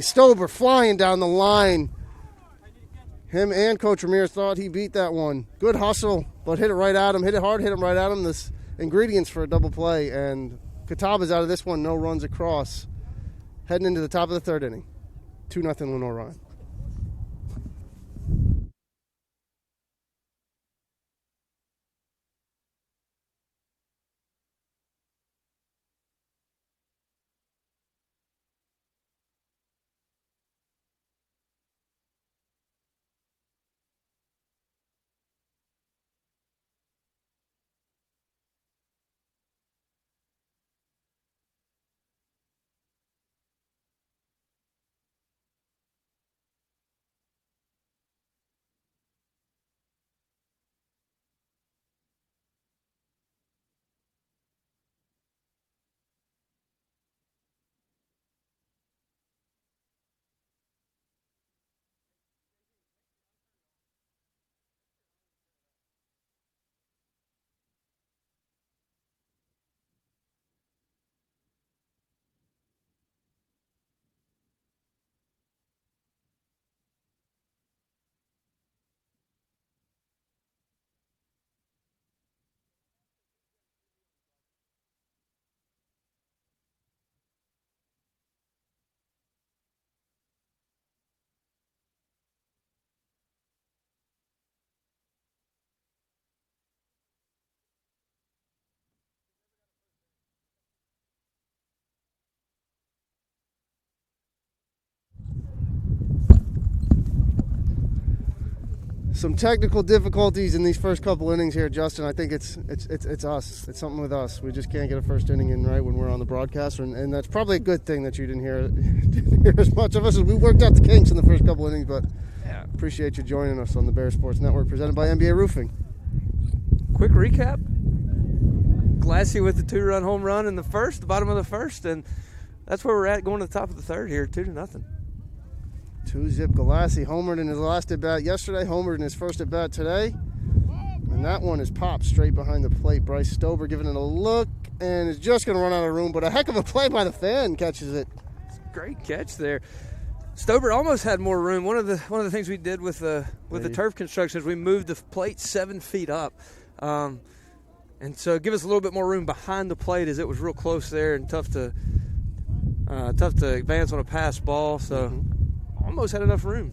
Stober flying down the line. Him and Coach Ramirez thought he beat that one. Good hustle, but hit it right at him. Hit it hard, hit him right at him. This ingredients for a double play, and Catawba's out of this one. No runs across. Heading into the top of the third inning. 2-0 Lenoir-Rhyne. Some technical difficulties in these first couple innings here, Justin. I think it's us. It's something with us. We just can't get a first inning in right when we're on the broadcast, and that's probably a good thing that you didn't hear as much of us as we worked out the kinks in the first couple innings. But yeah, appreciate you joining us on the Bear Sports Network, presented by NBA Roofing. Quick recap: Glassy with the 2-run home run in the first, the bottom of the first, and that's where we're at going to the top of the third here, 2-0. 2-zip Galassi homered in his last at-bat yesterday, homered in his first at-bat today. And that one is popped straight behind the plate. Bryce Stober giving it a look and is just going to run out of room, but a heck of a play by the fan catches it. Great catch there. Stober almost had more room. One of the things we did with the turf construction is we moved the plate 7 feet up. And so give us a little bit more room behind the plate, as it was real close there and tough to advance on a pass ball. So almost had enough room.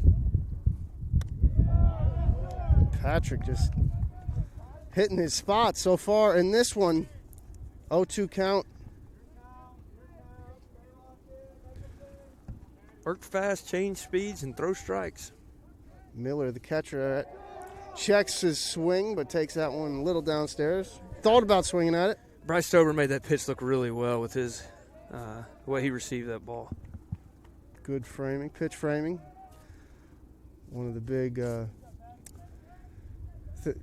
Patrick just hitting his spot so far in this one. 0-2 count. Work fast, change speeds, and throw strikes. Miller, the catcher, checks his swing, but takes that one a little downstairs. Thought about swinging at it. Bryce Stober made that pitch look really well with his the way he received that ball. Good framing, pitch framing. One of the big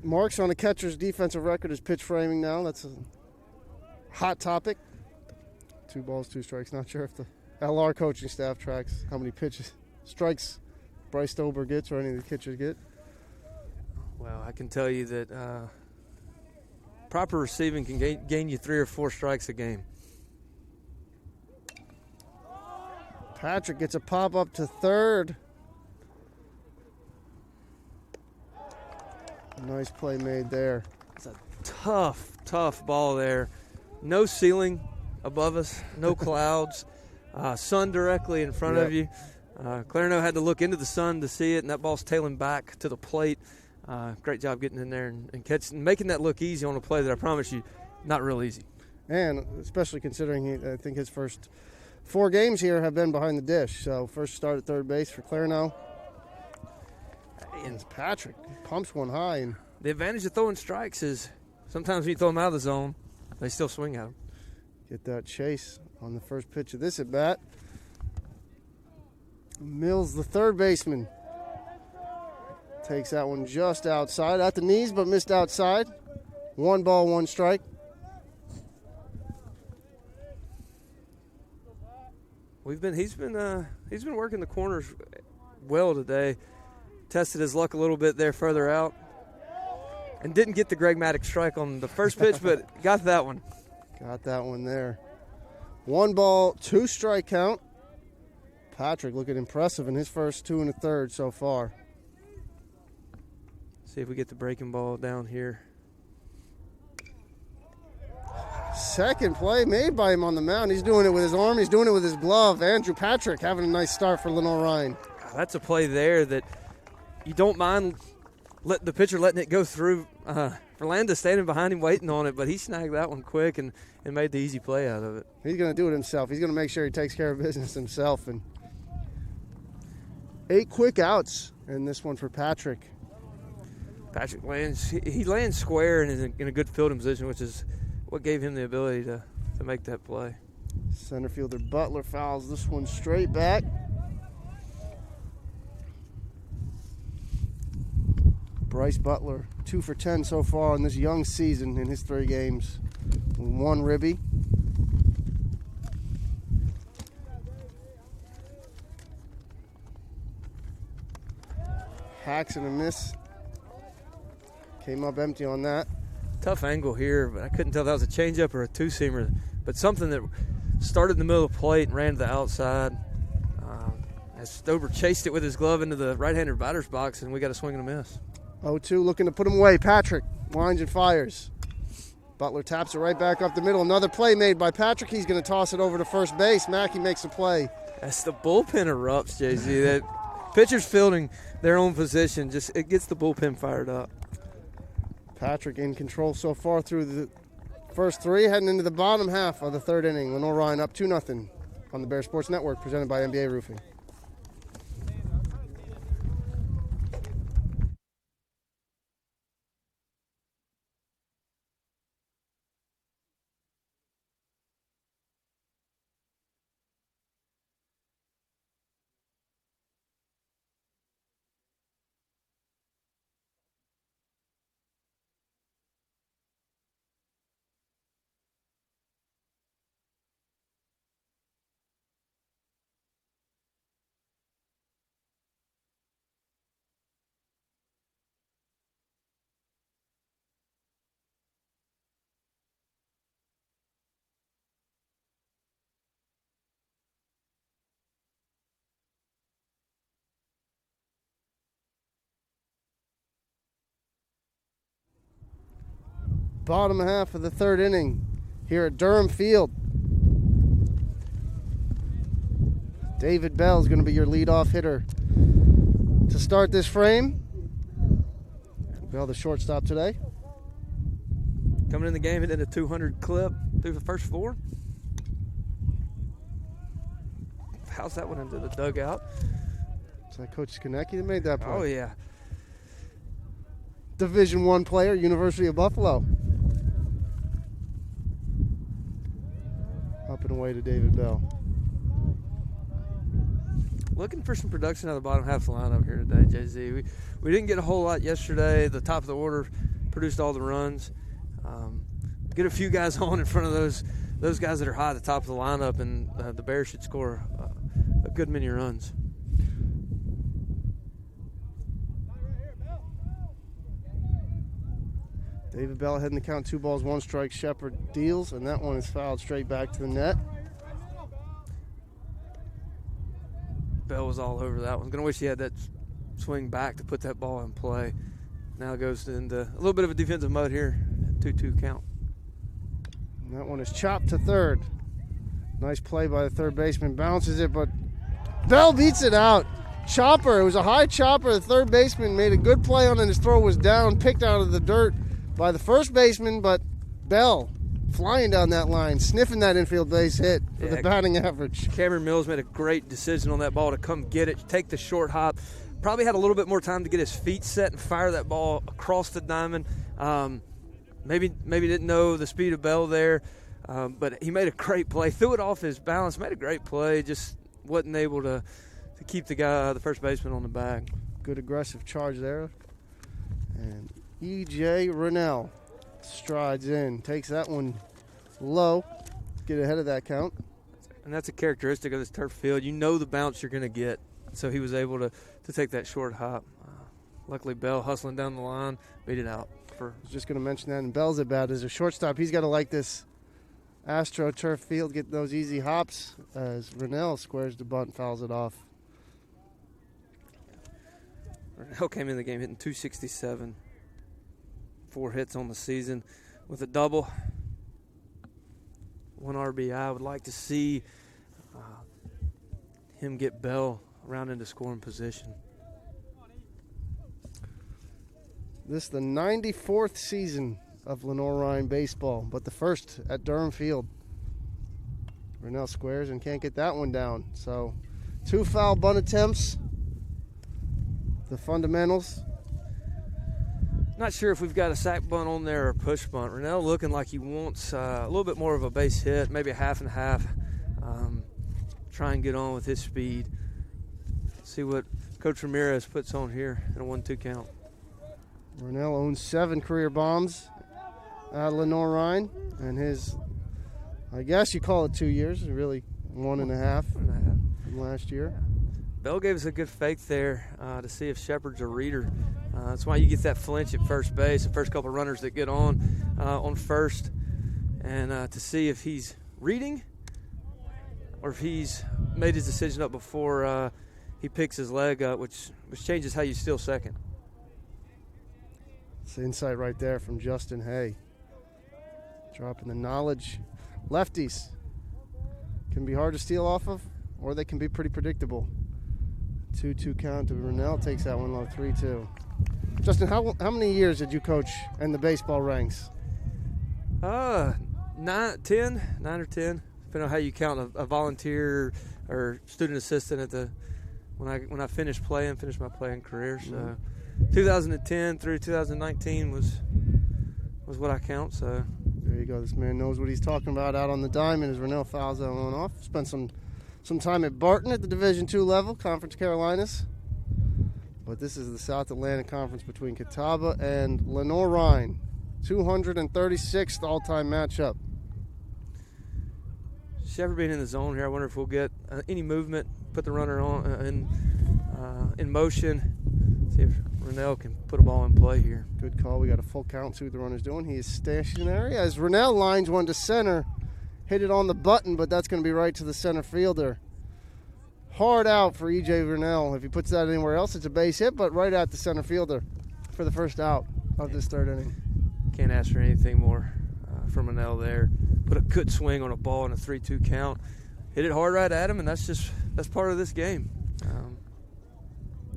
marks on a catcher's defensive record is pitch framing now. That's a hot topic. 2 balls, 2 strikes. Not sure if the LR coaching staff tracks how many strikes Bryce Stober gets or any of the catchers get. Well, I can tell you that proper receiving can gain you 3 or 4 strikes a game. Patrick gets a pop up to third. Nice play made there. It's a tough ball there. No ceiling above us, no clouds, sun directly in front of you. Clarino had to look into the sun to see it, and that ball's tailing back to the plate. Great job getting in there and catching, making that look easy on a play that I promise you, not real easy. And especially considering I think his first 4 games here have been behind the dish. So first start at third base for Clarino. And Patrick pumps one high. And the advantage of throwing strikes is sometimes when you throw them out of the zone, they still swing at them. Get that chase on the first pitch of this at bat. Mills, the third baseman, takes that one just outside, at the knees, but missed outside. 1 ball, 1 strike. He's been working the corners well today. Tested his luck a little bit there further out, and didn't get the Greg Maddox strike on the first pitch, but got that one. Got that one there. 1 ball, 2 strike count. Patrick looking impressive in his first 2 1/3 so far. See if we get the breaking ball down here. Second play made by him on the mound. He's doing it with his arm. He's doing it with his glove. Andrew Patrick having a nice start for Lenoir-Rhyne. That's a play there that you don't mind the pitcher letting it go through. Verlanda standing behind him waiting on it, but he snagged that one quick and made the easy play out of it. He's going to do it himself. He's going to make sure he takes care of business himself. And 8 quick outs in this one for Patrick. Patrick he lands square and is in a good fielding position, which is what gave him the ability to make that play. Center fielder Butler fouls this one straight back. Bryce Butler, 2 for 10 so far in this young season in his 3 games. 1 ribby. Hacks and a miss. Came up empty on that. Tough angle here, but I couldn't tell if that was a changeup or a two-seamer. But something that started in the middle of the plate and ran to the outside. As Stober chased it with his glove into the right-handed batter's box, and we got a swing and a miss. 0-2 looking to put him away. Patrick winds and fires. Butler taps it right back up the middle. Another play made by Patrick. He's going to toss it over to first base. Mackey makes the play. That's the bullpen erupts, Jay-Z. That pitcher's fielding their own position. It gets the bullpen fired up. Patrick in control so far through the first 3, heading into the bottom half of the 3rd inning. Lenoir-Rhyne up 2-0 on the Bear Sports Network, presented by NBA Roofing. Bottom half of the 3rd inning here at Durham Field. David Bell is going to be your leadoff hitter to start this frame. Bell, the shortstop today. Coming in the game, hitting a 200 clip through the first 4. How's that one into the dugout? Is that Coach Skonecki that made that play? Oh, yeah. Division I player, University of Buffalo. Up and away to David Bell. Looking for some production out of the bottom half of the lineup here today, Jay-Z. We didn't get a whole lot yesterday. The top of the order produced all the runs. Get a few guys on in front of those guys that are high at the top of the lineup, and the Bears should score a good many runs. David Bell heading the count, 2 balls, 1 strike. Shepard deals, and that one is fouled straight back to the net. Bell was all over that one. Gonna wish he had that swing back to put that ball in play. Now it goes into a little bit of a defensive mode here. 2-2 count. And that one is chopped to third. Nice play by the third baseman. Bounces it, but Bell beats it out. Chopper, it was a high chopper. The third baseman made a good play on it. His throw was down, picked out of the dirt by the first baseman, but Bell flying down that line, sniffing that infield base hit for the batting average. Cameron Mills made a great decision on that ball to come get it, take the short hop. Probably had a little bit more time to get his feet set and fire that ball across the diamond. Maybe didn't know the speed of Bell there, but he made a great play. Threw it off his balance, made a great play. Just wasn't able to keep the first baseman on the bag. Good aggressive charge there. And E.J. Rennell strides in, takes that one low, get ahead of that count. And that's a characteristic of this turf field. You know the bounce you're going to get. So he was able to take that short hop. Luckily, Bell hustling down the line, beat it out. I was just going to mention that. And Bell's at bat as a shortstop. He's got to like this AstroTurf Field getting those easy hops as Rennell squares the bunt, fouls it off. Rennell came in the game hitting .267, 4 hits on the season with a double, 1 RBI. Would like to see him get Bell around into scoring position. This is the 94th season of Lenoir-Rhyne baseball, but the first at Durham Field. Rennell squares and can't get that one down. So 2 foul bunt attempts. The fundamentals. Not sure if we've got a sack bunt on there or a push bunt. Rennell looking like he wants a little bit more of a base hit, maybe a half and a half. Try and get on with his speed. See what Coach Ramirez puts on here in a 1-2 count. Rennell owns 7 career bombs at Lenoir-Rhyne, and his, I guess you call it 2 years, really 1.5 from last year. Bell gave us a good fake there to see if Shepard's a reader. That's why you get that flinch at first base, the first couple of runners that get on first, and to see if he's reading or if he's made his decision up before he picks his leg up, which changes how you steal second. It's insight right there from Justin Hay. Dropping the knowledge. Lefties can be hard to steal off of, or they can be pretty predictable. 2-2 count to Rennell, takes that one low, 3-2. Justin, how many years did you coach in the baseball ranks? 9 or 10, depending on how you count a volunteer or student assistant at the when I finished my playing career. So 2010 through 2019 was what I count. So there you go. This man knows what he's talking about out on the diamond as Rennell fouls that one off. Spent some time at Barton at the Division II level, Conference Carolinas. But this is the South Atlantic Conference between Catawba and Lenoir-Rhyne. 236th all-time matchup. Shepard being in the zone here, I wonder if we'll get any movement, put the runner on in motion, see if Rennell can put a ball in play here. Good call. We got a full count, see what the runner's doing. He is stationary as Rennell lines one to center. Hit it on the button, but that's going to be right to the center fielder. Hard out for E.J. Rennell. If he puts that anywhere else, it's a base hit, but right at the center fielder for the first out of this third inning. Can't ask for anything more from Rennell there. Put a good swing on a ball in a 3-2 count. Hit it hard right at him, and that's part of this game.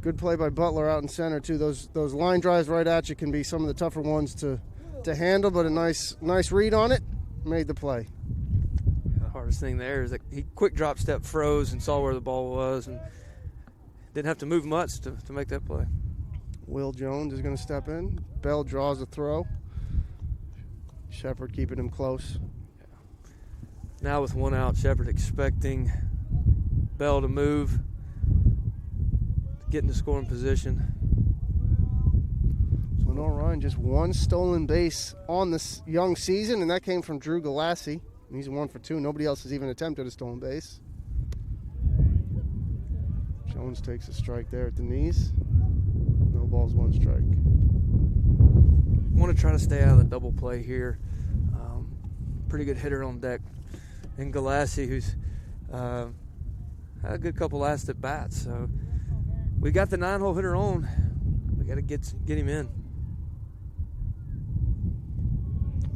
Good play by Butler out in center, too. Those line drives right at you can be some of the tougher ones to handle, but a nice read on it. Made the play. The hardest thing there is that he quick drop step froze and saw where the ball was and didn't have to move much to make that play. Will Jones is going to step in. Bell draws a throw. Shepard keeping him close. Now with one out, Shepard expecting Bell to move, get into scoring position. So Lenoir-Rhyne just 1 stolen base on this young season, and that came from Drew Galassi. He's 1 for 2. Nobody else has even attempted a stolen base. Jones takes a strike there at the knees. No balls, 1 strike. Want to try to stay out of the double play here. Pretty good hitter on deck. And Galassi, who's had a good couple last at bats. So we got the 9-hole hitter on. We got to get him in.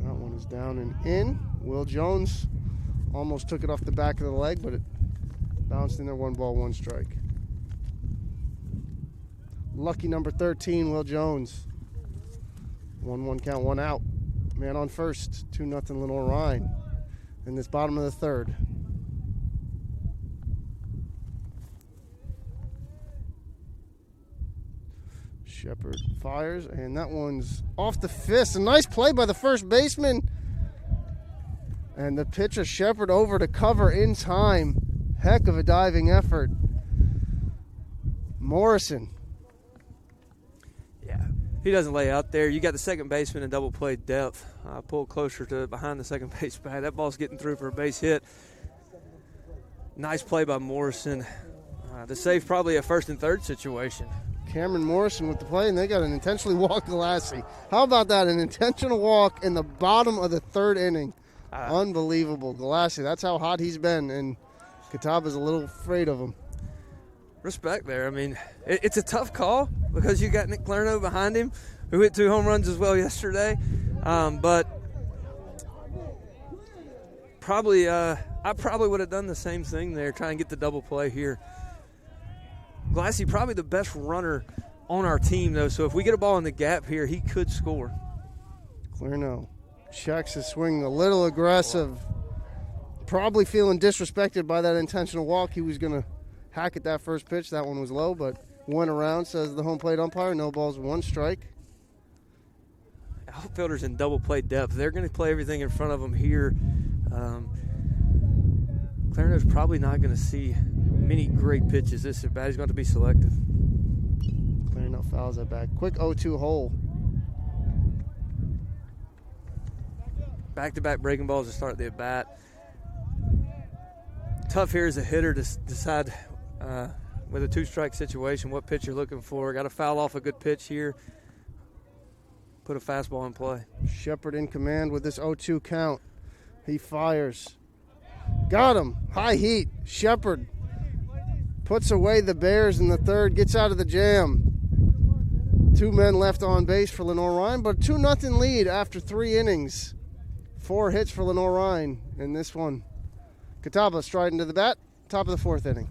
That one is down and in. Will Jones almost took it off the back of the leg, but it bounced in there. 1 ball, 1 strike. Lucky number 13, Will Jones. 1-1 count, 1 out. Man on first, 2-0 Lenoir-Rhyne in this bottom of the third. Shepard fires, and that one's off the fist. A nice play by the first baseman. And the pitcher, Shepard, over to cover in time. Heck of a diving effort. Morrison. Yeah, he doesn't lay out there. You got the second baseman in double play depth. Pull closer to behind the second base pad. That ball's getting through for a base hit. Nice play by Morrison to save probably a first and third situation. Cameron Morrison with the play, and they got an intentionally walk Galassi. How about that? An intentional walk in the bottom of the third inning. Unbelievable. Galassi, that's how hot he's been, and Catawba's a little afraid of him. Respect there. I mean, it's a tough call because you got Nick Clarno behind him, who hit 2 home runs as well yesterday. But I probably would have done the same thing there, try and get the double play here. Galassi probably the best runner on our team, though, so if we get a ball in the gap here, he could score. Clarno checks his swing, a little aggressive. Probably feeling disrespected by that intentional walk. He was going to hack at that first pitch. That one was low, but went around, says the home plate umpire. No balls, 1 strike. Outfielders in double play depth. They're going to play everything in front of them here. Clarno's probably not going to see many great pitches. This at bat, he's going to be selective. Clarno fouls that back. Quick 0-2 hole. Back-to-back breaking balls to start the at bat. Tough here as a hitter to decide with a 2-strike situation what pitch you're looking for. Got to foul off a good pitch here. Put a fastball in play. Shepard in command with this 0-2 count. He fires. Got him. High heat. Shepard puts away the Bears in the third. Gets out of the jam. 2 men left on base for Lenoir-Rhyne, but 2-0 lead after 3 innings. 4 hits for Lenoir-Rhyne in this one. Catawba striding to the bat. Top of the 4th inning.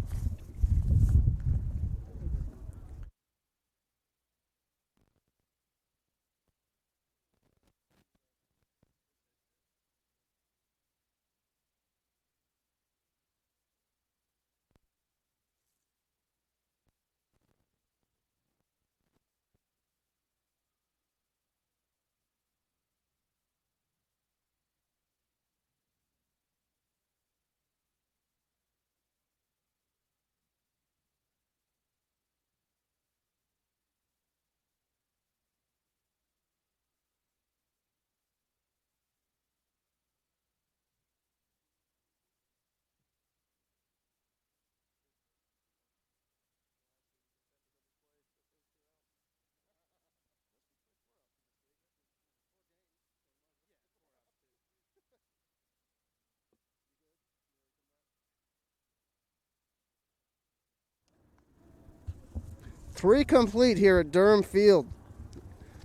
Three complete here at Durham Field.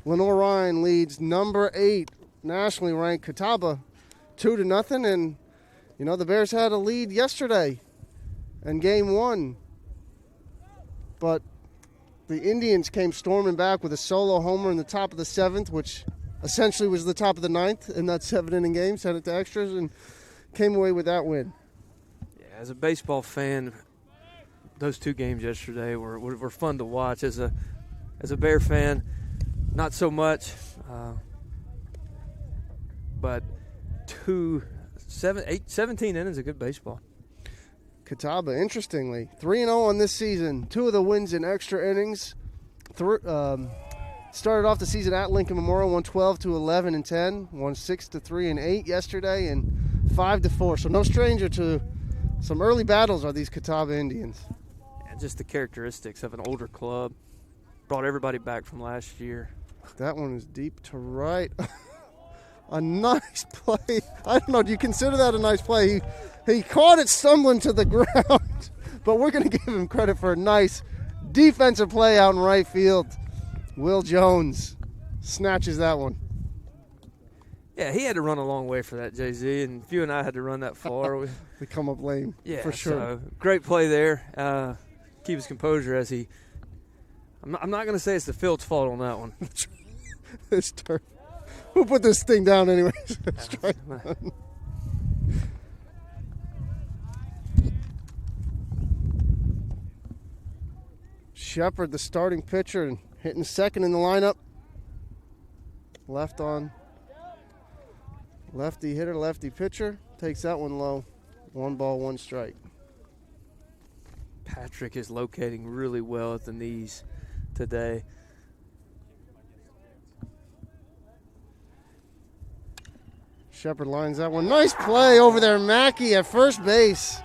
Lenoir-Rhyne leads number 8 nationally ranked Catawba 2-0, and you know the Bears had a lead yesterday in game 1, but the Indians came storming back with a solo homer in the top of the 7th, which essentially was the top of the 9th in that 7-inning game. Sent it to extras and came away with that win. Yeah, as a baseball fan, those 2 games yesterday were fun to watch. As a Bear fan, not so much. But 17 innings of good baseball. Catawba, interestingly, 3-0 on this season. 2 of the wins in extra innings. Started off the season at Lincoln Memorial, won 12-11 and 10, won 6-3 and 8 yesterday, and 5-4. So no stranger to some early battles are these Catawba Indians. And just the characteristics of an older club. Brought everybody back from last year. That one is deep to right. A nice play. I don't know, do you consider that a nice play? He caught it stumbling to the ground, but we're going to give him credit for a nice defensive play out in right field. Will Jones snatches that one. Yeah, he had to run a long way for that, Jay-Z, and if you and I had to run that far, we come up lame, yeah, for sure. So, great play there. Keep his composure as he – I'm not going to say it's the field's fault on that one. It's turf. Who put this thing down anyways? Shepard, the starting pitcher, and hitting second in the lineup. Left on. Lefty hitter, lefty pitcher. Takes that one low. 1 ball, 1 strike. Patrick is locating really well at the knees today. Shepard lines that one. Nice play over there. Mackey at first base.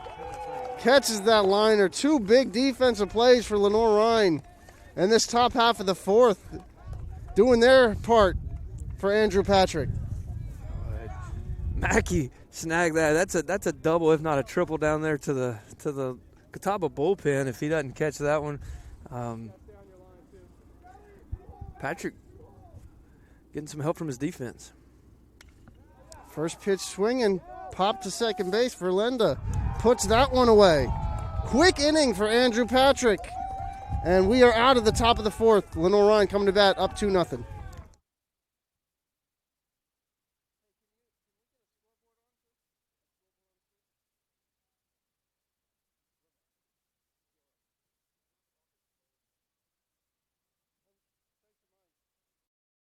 Catches that liner. 2 big defensive plays for Lenoir-Rhyne. And this top half of the 4th doing their part for Andrew Patrick. Mackey snagged that. That's a double, if not a triple, down there to the Catawba bullpen if he doesn't catch that one. Patrick getting some help from his defense. First pitch swinging, pop to second base for Linda. Puts that one away. Quick inning for Andrew Patrick. And we are out of the top of the fourth. Lenoir-Rhyne coming to bat, up 2-0.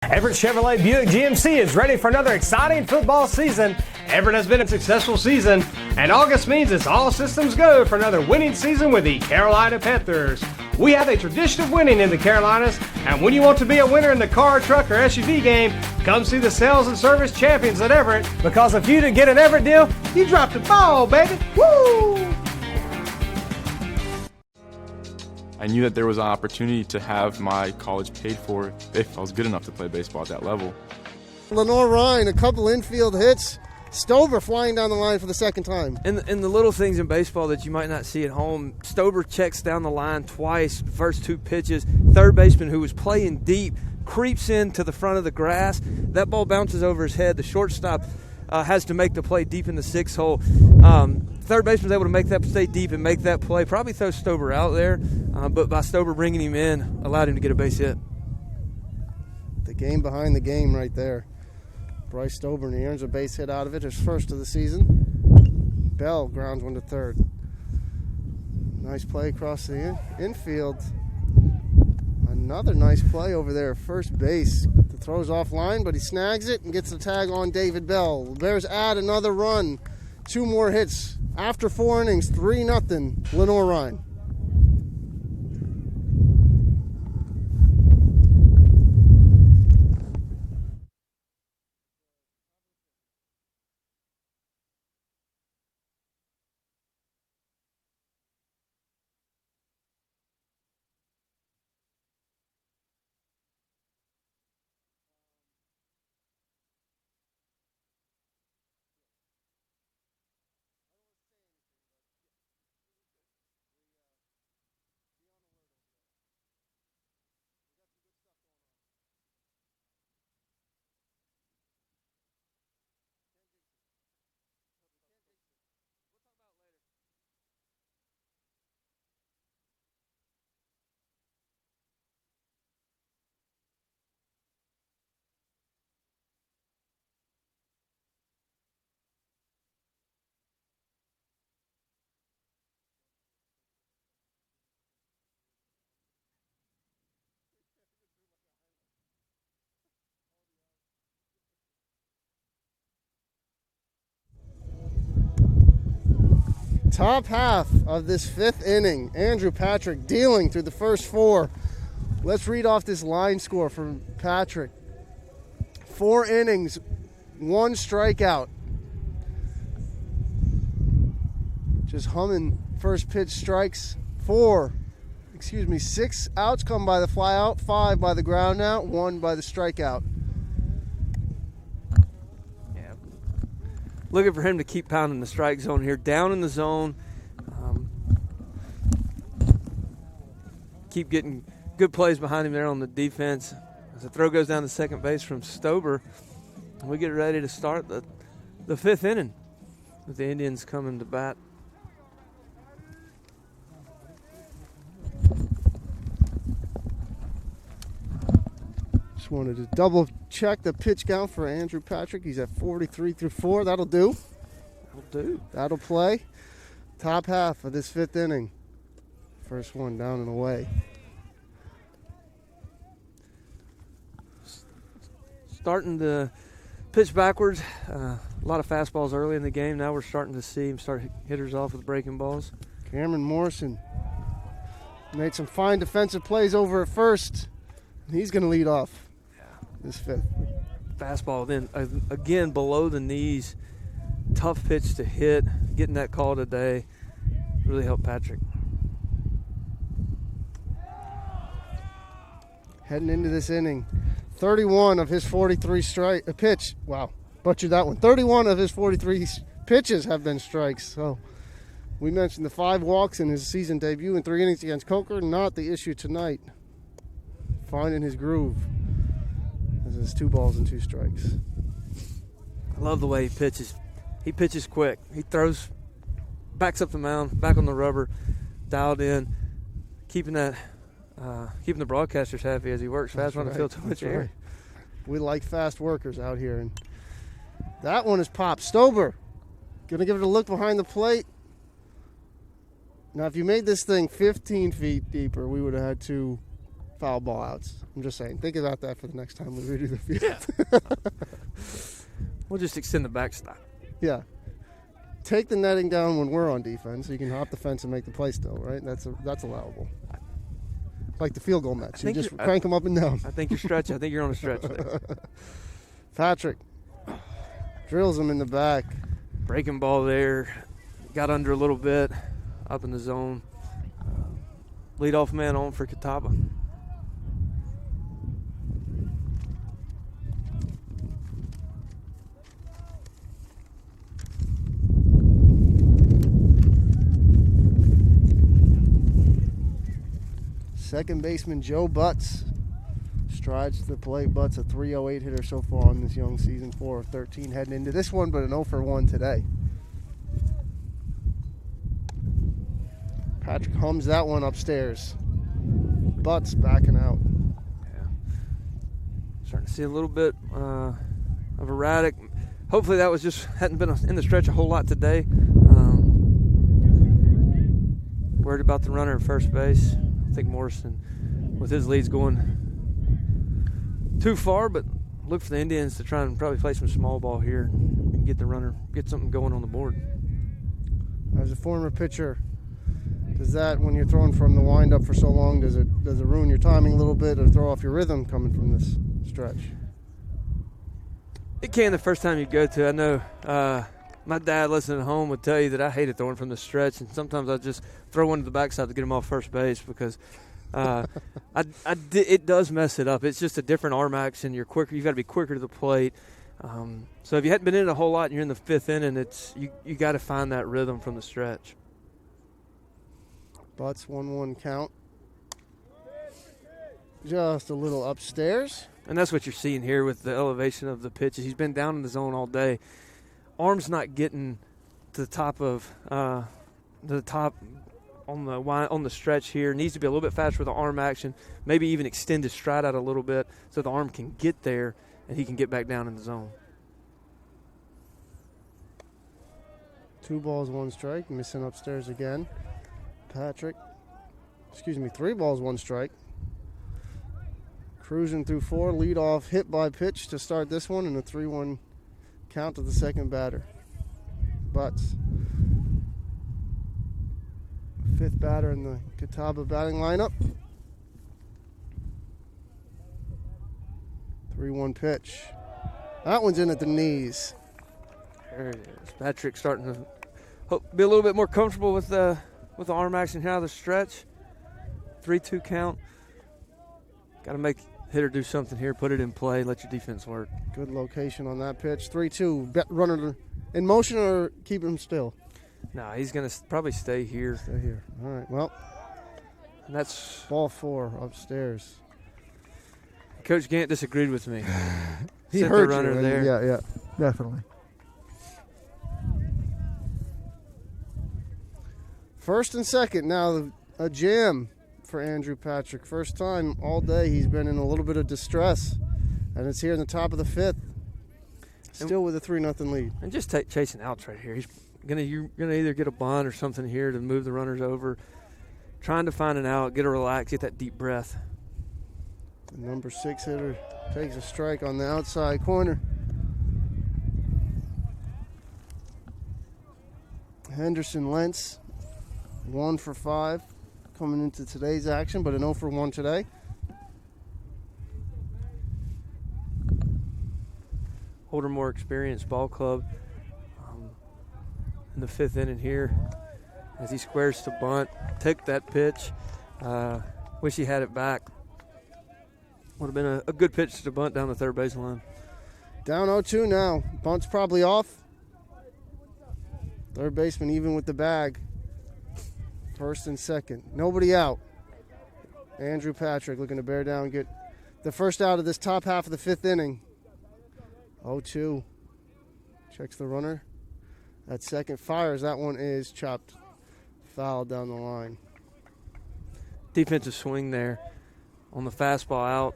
Everett Chevrolet Buick GMC is ready for another exciting football season. Everett has been a successful season, and August means it's all systems go for another winning season with the Carolina Panthers. We have a tradition of winning in the Carolinas, and when you want to be a winner in the car, truck, or SUV game, come see the sales and service champions at Everett, because if you didn't get an Everett deal, you dropped the ball, baby. Woo! I knew that there was an opportunity to have my college paid for if I was good enough to play baseball at that level. Lenoir-Rhyne, a couple infield hits. Stober flying down the line for the second time. And the little things in baseball that you might not see at home, Stober checks down the line twice, first two pitches. Third baseman, who was playing deep, creeps into the front of the grass. That ball bounces over his head. The shortstop has to make the play deep in the sixth hole. Third baseman was able to make that stay deep and make that play. Probably throw Stober out there, but by Stober bringing him in, allowed him to get a base hit. The game behind the game right there. Bryce Stober, and he earns a base hit out of it, his first of the season. Bell grounds one to third. Nice play across the infield. Another nice play over there, first base. The throw's offline, but he snags it and gets the tag on David Bell. The Bears add another run. 2 more hits. After 4 innings, 3-0, Lenoir-Rhyne. Top half of this 5th inning. Andrew Patrick dealing through the first 4. Let's read off this line score from Patrick. 4 innings, 1 strikeout. Just humming first pitch strikes. 6 outs come by the fly out, 5 by the ground out, 1 by the strikeout. Looking for him to keep pounding the strike zone here, down in the zone. Keep getting good plays behind him there on the defense. As the throw goes down to second base from Stober, we get ready to start the 5th inning with the Indians coming to bat. Just wanted to double check the pitch count for Andrew Patrick. He's at 43 through 4. That'll do. That'll play. Top half of this 5th inning. First one down and away. Starting to pitch backwards. A lot of fastballs early in the game. Now we're starting to see him start hitters off with breaking balls. Cameron Morrison made some fine defensive plays over at first. He's going to lead off this 5th. Fastball then again below the knees. Tough pitch to hit. Getting that call today really helped Patrick. Heading into this inning, 31 of his 43 pitch. Wow. butchered that one. 31 of his 43 pitches have been strikes. So we mentioned the 5 walks in his season debut in 3 innings against Coker. Not the issue tonight. Finding his groove. This is 2 balls and 2 strikes. I love the way he pitches. He pitches quick. He throws, backs up the mound, back on the rubber, dialed in, keeping the broadcasters happy as he works fast on the field too much air. Right. We like fast workers out here. And that one is popped. Stober going to give it a look behind the plate. Now, if you made this thing 15 feet deeper, we would have had 2 foul ball outs. I'm just saying. Think about that for the next time we redo the field. Yeah. We'll just extend the backstop. Yeah. Take the netting down when we're on defense, so you can hop the fence and make the play still, right? That's allowable. Like the field goal match. You just crank them up and down. I think you're stretching. I think you're on a stretch there. Patrick drills him in the back. Breaking ball there. Got under a little bit. Up in the zone. Leadoff man on for Catawba. Second baseman Joe Butts strides to the plate. Butts a 308 hitter so far on this young season, 4 of 13 heading into this one, but an 0 for 1 today. Patrick hums that one upstairs. Butts backing out. Yeah. Starting to see a little bit of erratic. Hopefully that was just hadn't been in the stretch a whole lot today. Worried about the runner at first base. I think Morrison, with his leads going too far, but look for the Indians to try and probably play some small ball here and get the runner, get something going on the board. As a former pitcher, does that, when you're throwing from the windup for so long, does it ruin your timing a little bit or throw off your rhythm coming from this stretch? It can the first time you go to. I know my dad listening at home would tell you that I hated throwing from the stretch, and sometimes I just throw one to the backside to get him off first base because it does mess it up. It's just a different arm action. You're quicker. You've got to be quicker to the plate. So if you hadn't been in it a whole lot and you're in the 5th inning, you got to find that rhythm from the stretch. Butts 1-1 count. Just a little upstairs. And that's what you're seeing here with the elevation of the pitches. He's been down in the zone all day. Arm's not getting to the top of the top on the stretch here. Needs to be a little bit faster with the arm action. Maybe even extend his stride out a little bit so the arm can get there and he can get back down in the zone. 2 balls, 1 strike. Missing upstairs again. Patrick. 3 balls, 1 strike. Cruising through 4. Lead off hit by pitch to start this one, and a 3-1 count to the second batter. Butts. 5th batter in the Catawba batting lineup. 3-1 pitch. That one's in at the knees. There it is. Patrick starting to be a little bit more comfortable with the arm action here out of the stretch. 3-2 count. Got to make hitter do something here. Put it in play. Let your defense work. Good location on that pitch. 3-2. Runner in motion or keep him still? No, he's going to probably stay here. Stay here. All right. Well, and that's ball 4 upstairs. Coach Gant disagreed with me. He Sent heard the runner you. there. Yeah, definitely. First and second. Now a jam for Andrew Patrick. First time all day he's been in a little bit of distress, and it's here in the top of the 5th. Still with a 3-0 lead. And just chasing outs right here. You're gonna either get a bunt or something here to move the runners over. Trying to find an out, get a relax, get that deep breath. The number 6 hitter takes a strike on the outside corner. Henderson Lentz, 1 for 5 coming into today's action, but an 0 for 1 today. Older, more experienced ball club in the 5th inning here as he squares to bunt. Take that pitch. Wish he had it back. Would have been a good pitch to bunt down the third baseline. Down 0-2 now. Bunt's probably off. Third baseman even with the bag. First and second. Nobody out. Andrew Patrick looking to bear down, get the first out of this top half of the fifth inning. 0-2. Checks the runner. At second, fires. That one is chopped foul down the line. Defensive swing there on the fastball out.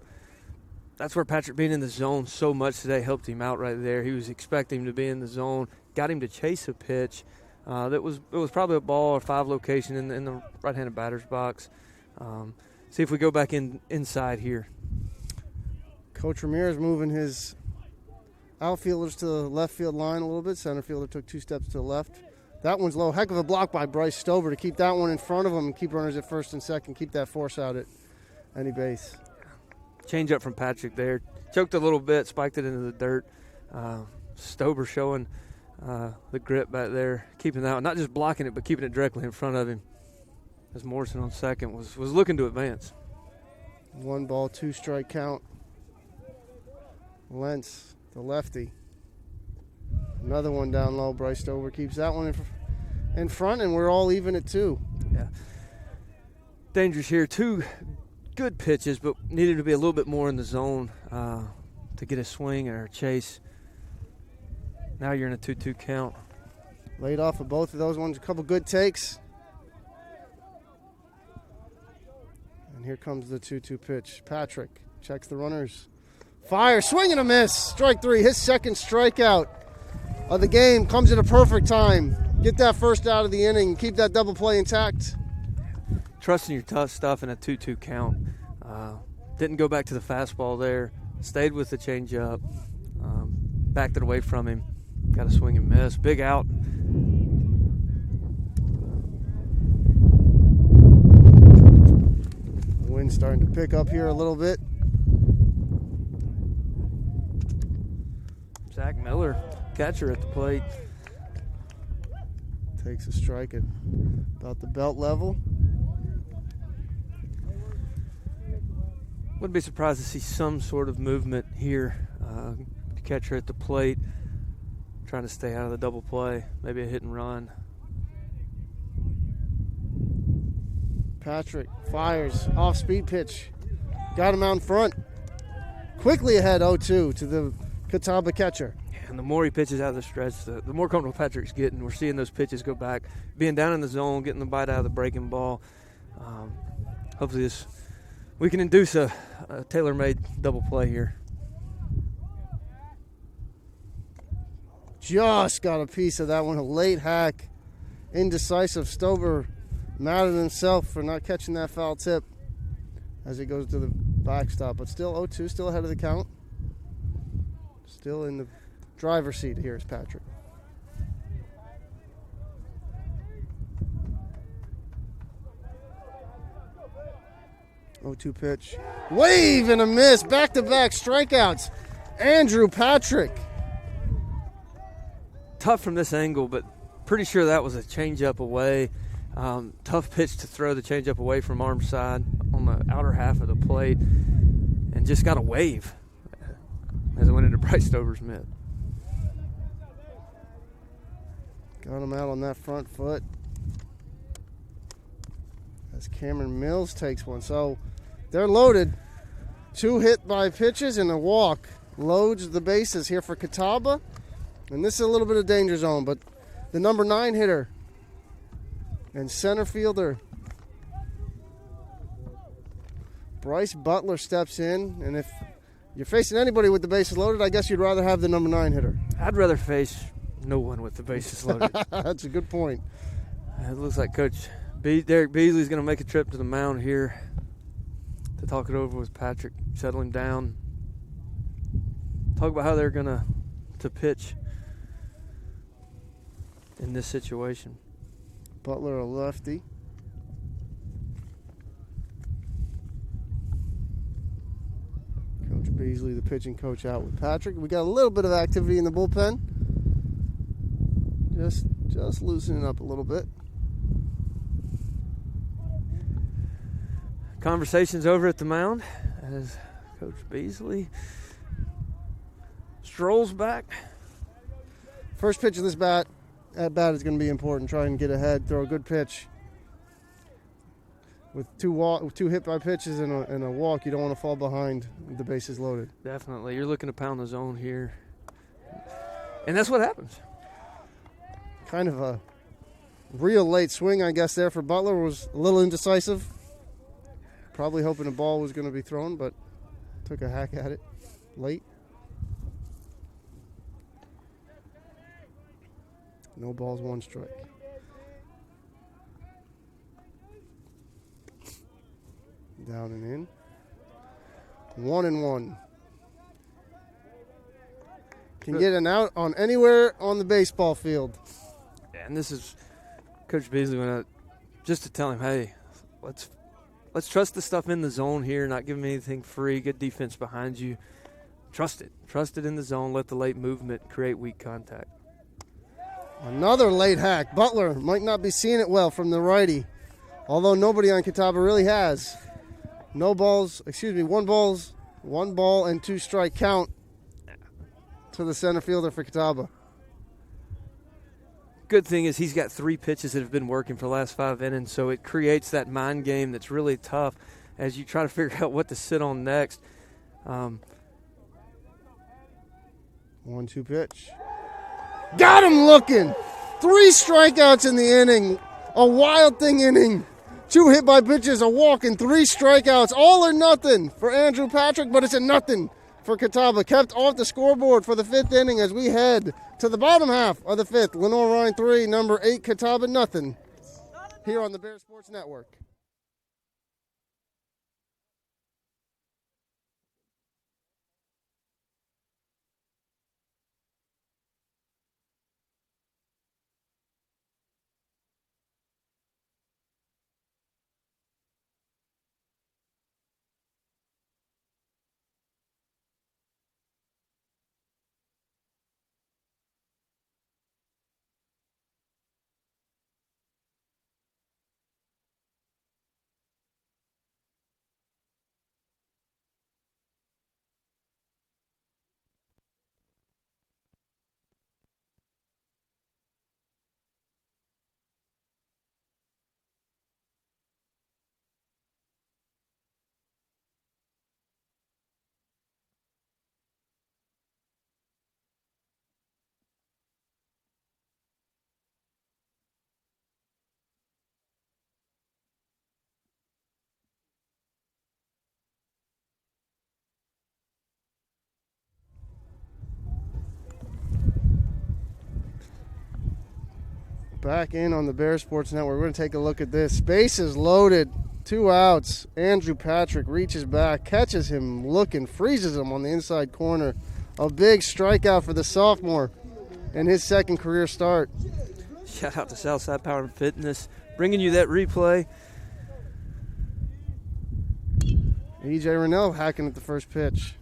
That's where Patrick being in the zone so much today helped him out right there. He was expecting him to be in the zone, got him to chase a pitch. It was probably a ball or 5 location in the right-handed batter's box. See if we go back inside here. Coach Ramirez moving his outfielders to the left field line a little bit. Center fielder took 2 steps to the left. That one's low. Heck of a block by Bryce Stover to keep that one in front of him and keep runners at first and second. Keep that force out at any base. Change up from Patrick there. Choked a little bit, spiked it into the dirt. Stover showing the grip back there, keeping that one, not just blocking it, but keeping it directly in front of him. As Morrison on second was looking to advance. 1 ball, 2 strike count. Lentz, the lefty. Another one down low. Bryce Stover keeps that one in front, and we're all even at 2. Yeah. Dangerous here. 2 good pitches, but needed to be a little bit more in the zone to get a swing or a chase. Now you're in a 2-2 count. Laid off of both of those ones. A couple good takes. And here comes the 2-2 pitch. Patrick checks the runners. Fire, swing and a miss. Strike 3, his second strikeout of the game. Comes at a perfect time. Get that first out of the inning. Keep that double play intact. Trusting your tough stuff in a 2-2 count. Didn't go back to the fastball there. Stayed with the changeup. Backed it away from him. Got a swing and miss. Big out. Wind's starting to pick up here a little bit. Zach Miller, catcher at the plate. Takes a strike at about the belt level. Wouldn't be surprised to see some sort of movement here. Catcher at the plate, trying to stay out of the double play. Maybe a hit and run. Patrick fires, off-speed pitch. Got him out in front. Quickly ahead 0-2 to the Catawba catcher. And the more he pitches out of the stretch, the more comfortable Patrick's getting. We're seeing those pitches go back, being down in the zone, getting the bite out of the breaking ball. Hopefully we can induce a tailor-made double play here. Just got a piece of that one. A late hack. Indecisive. Stover mad at himself for not catching that foul tip as it goes to the backstop. But still 0-2, still ahead of the count. Still in the driver's seat here is Patrick. Oh, 2 pitch. Wave and a miss. Back-to-back strikeouts. Andrew Patrick. Tough from this angle, but pretty sure that was a changeup away. Tough pitch to throw the changeup away from arm side on the outer half of the plate, and just got a wave as it went into Bryce Stover's mitt. Got him out on that front foot as Cameron Mills takes one. So they're loaded. 2 hit by pitches and a walk. Loads the bases here for Catawba. And this is a little bit of danger zone, but the number 9 hitter and center fielder Bryce Butler steps in. And if you're facing anybody with the bases loaded, I guess you'd rather have the number 9 hitter. I'd rather face no one with the bases loaded. That's a good point. It looks like Coach Derek Beasley's going to make a trip to the mound here to talk it over with Patrick, settle him down, talk about how they're going to pitch in this situation. Butler, a lefty. Coach Beasley, the pitching coach, out with Patrick. We got a little bit of activity in the bullpen. Just loosening up a little bit. Conversations over at the mound as Coach Beasley strolls back. First pitch of this at bat is going to be important. Try and get ahead, throw a good pitch. With two hit by pitches and a walk, you don't want to fall behind with the bases loaded. Definitely. You're looking to pound the zone here. And that's what happens. Kind of a real late swing, I guess, there for Butler. Was a little indecisive. Probably hoping a ball was going to be thrown, but took a hack at it late. No balls, one strike. Down and in. 1-1. Can get an out on anywhere on the baseball field. Yeah, and this is Coach Beasley went out just to tell him, hey, let's trust the stuff in the zone here, not give him anything free. Good defense behind you. Trust it. Trust it in the zone. Let the late movement create weak contact. Another late hack. Butler might not be seeing it well from the righty, although nobody on Catawba really has. One ball and 2 strike count to the center fielder for Catawba. Good thing is he's got 3 pitches that have been working for the last 5 innings, so it creates that mind game that's really tough as you try to figure out what to sit on next. 1-2 pitch. Got him looking. 3 strikeouts in the inning. A wild thing inning. 2 hit by pitches, a walk, and 3 strikeouts. All or nothing for Andrew Patrick, but it's a nothing for Catawba. Kept off the scoreboard for the 5th inning as we head to the bottom half of the 5th. Lenoir-Rhyne 3, number 8, Catawba nothing. Here on the Bear Sports Network. Back in on the Bear Sports Network. We're going to take a look at this. Bases loaded. 2 outs. Andrew Patrick reaches back, catches him looking, freezes him on the inside corner. A big strikeout for the sophomore in his 2nd career start. Shout out to Southside Power and Fitness, bringing you that replay. E.J. Rennell hacking at the first pitch.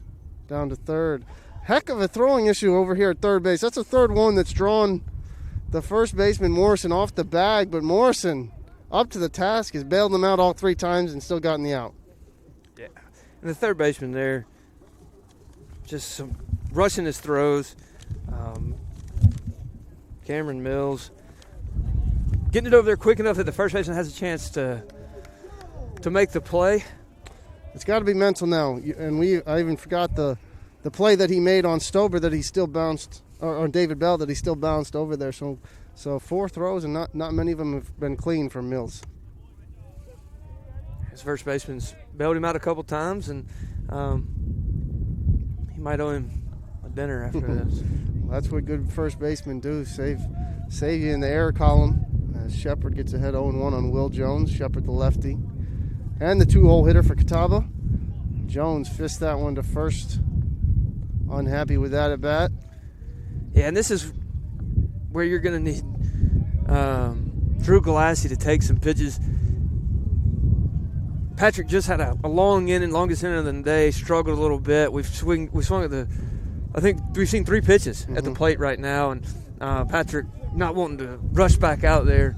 Down to third. Heck of a throwing issue over here at third base. That's the 3rd one that's drawn the first baseman, Morrison, off the bag, but Morrison, up to the task, has bailed him out all 3 times and still gotten the out. Yeah. And the third baseman there, just some rushing his throws. Cameron Mills getting it over there quick enough that the first baseman has a chance to make the play. It's got to be mental now. And I even forgot the play that he made on Stober that he still bounced, or David Bell, that he still bounced over there. So 4 throws, and not many of them have been clean from Mills. His first baseman's bailed him out a couple times, and he might owe him a dinner after this. That's what good first basemen do, save you in the error column. Shepard gets ahead 0-1 on Will Jones. Shepard the lefty. And the 2-hole hitter for Catawba. Jones fists that one to first. Unhappy with that at bat. Yeah, and this is where you're going to need Drew Galassi to take some pitches. Patrick just had a long inning, longest inning of the day, struggled a little bit. We swung at I think we've seen 3 pitches at the plate right now, and Patrick not wanting to rush back out there.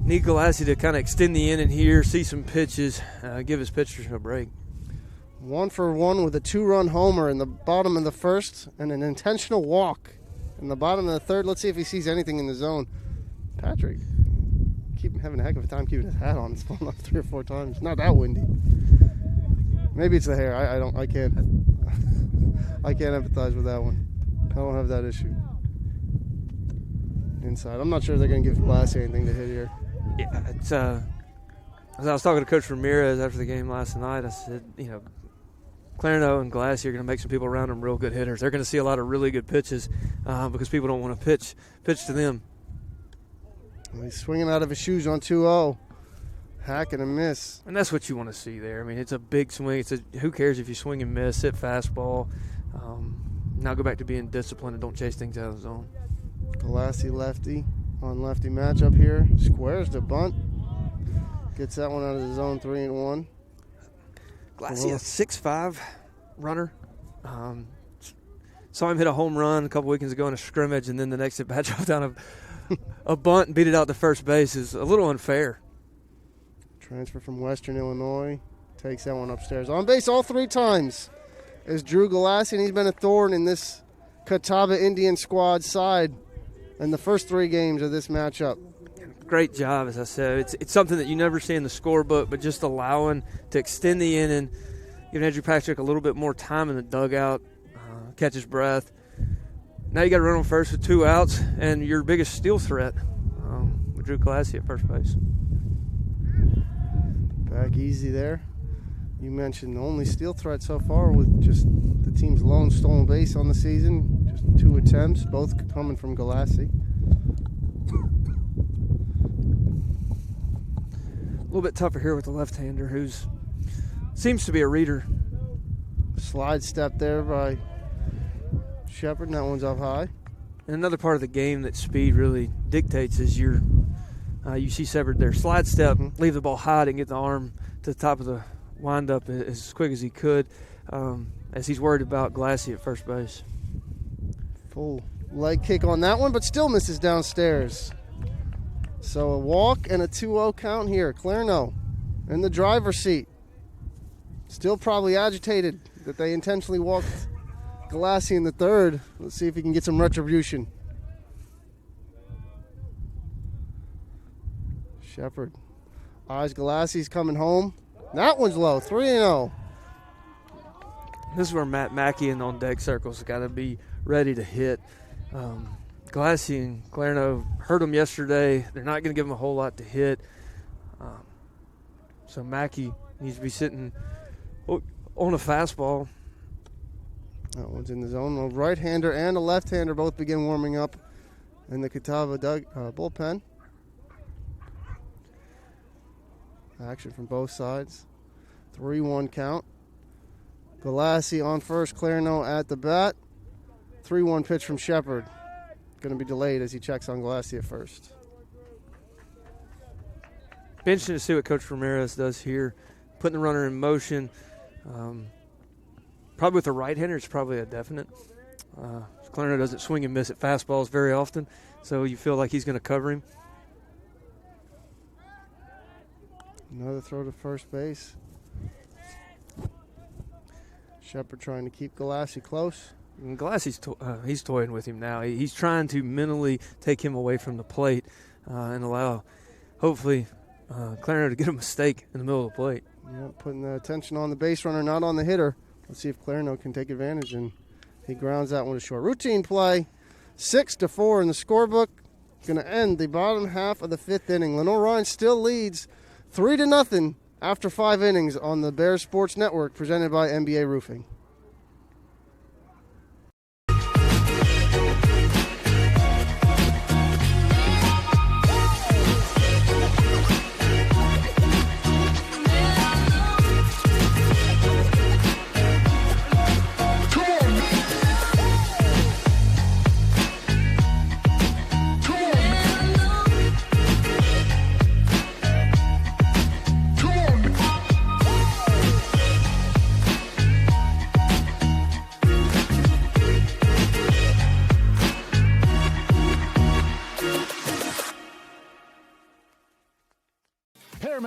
Need Galassi to kind of extend the inning here, see some pitches, give his pitchers a break. 1 for 1 with a 2-run homer in the bottom of the first and an intentional walk in the bottom of the third. Let's see if he sees anything in the zone. Patrick, keep having a heck of a time keeping his hat on. It's fallen off 3 or 4 times. Not that windy. Maybe it's the hair. I can't empathize with that one. I don't have that issue. Inside. I'm not sure they're going to give Glassy anything to hit here. Yeah, it's as I was talking to Coach Ramirez after the game last night, I said, Clarendon and Glassy are going to make some people around them real good hitters. They're going to see a lot of really good pitches because people don't want to pitch to them. Well, he's swinging out of his shoes on 2-0. Hack and a miss. And that's what you want to see there. I mean, it's a big swing. Who cares if you swing and miss, hit fastball. Now go back to being disciplined and don't chase things out of the zone. Glassy lefty on lefty matchup here. Squares the bunt. Gets that one out of the zone, 3-1. Glassy, a 6'5" runner. Saw him hit a home run a couple weekends ago in a scrimmage, and then the next at bat dropped down a bunt and beat it out to first base. Is a little unfair. Transfer from Western Illinois. Takes that one upstairs. On base all 3 times is Drew Galassi, and he's been a thorn in this Catawba Indian squad side in the first 3 games of this matchup. Great job, as I said. It's something that you never see in the scorebook, but just allowing to extend the inning, giving Andrew Patrick a little bit more time in the dugout, catch his breath. Now you got to run on first with 2 outs, and your biggest steal threat with Drew Galassi at first base. Back easy there. You mentioned the only steal threat so far with just the team's lone stolen base on the season. Just 2 attempts, both coming from Galassi. A little bit tougher here with the left-hander who seems to be a reader. Slide step there by Shepard, and that one's up high. And another part of the game that speed really dictates is you see Shepard there. Slide step, leave the ball high and get the arm to the top of the windup as quick as he could as he's worried about Glassy at first base. Full leg kick on that one, but still misses downstairs. So a walk and a 2-0 count here. Clarno in the driver's seat. Still probably agitated that they intentionally walked Galassi in the third. Let's see if he can get some retribution. Shepard eyes Galassi's coming home. That one's low, 3-0. This is where Matt Mackey and on deck circles got to be ready to hit. Galassi and Clarno hurt him yesterday. They're not going to give him a whole lot to hit. So Mackey needs to be sitting on a fastball. That one's in the zone. A right-hander and a left-hander both begin warming up in the Catawba bullpen. Action from both sides. 3-1 count. Galassi on first, Clarno at the bat. 3-1 pitch from Shepard. Going to be delayed as he checks on Galassi at first. Be interesting to see what Coach Ramirez does here. Putting the runner in motion. Probably with a right-hander, it's probably a definite. Clarno doesn't swing and miss at fastballs very often, so you feel like he's going to cover him. Another throw to first base. Shepard trying to keep Galassi close. And Galassi's he's toying with him now. He's trying to mentally take him away from the plate and allow, hopefully, Clarno to get a mistake in the middle of the plate. Yeah, putting the attention on the base runner, not on the hitter. Let's see if Clarno can take advantage, and he grounds that one to short. Routine play, 6-4 in the scorebook. Going to end the bottom half of the 5th inning. Lenoir-Rhyne still leads 3-0 after 5 innings on the Bears Sports Network, presented by NBA Roofing.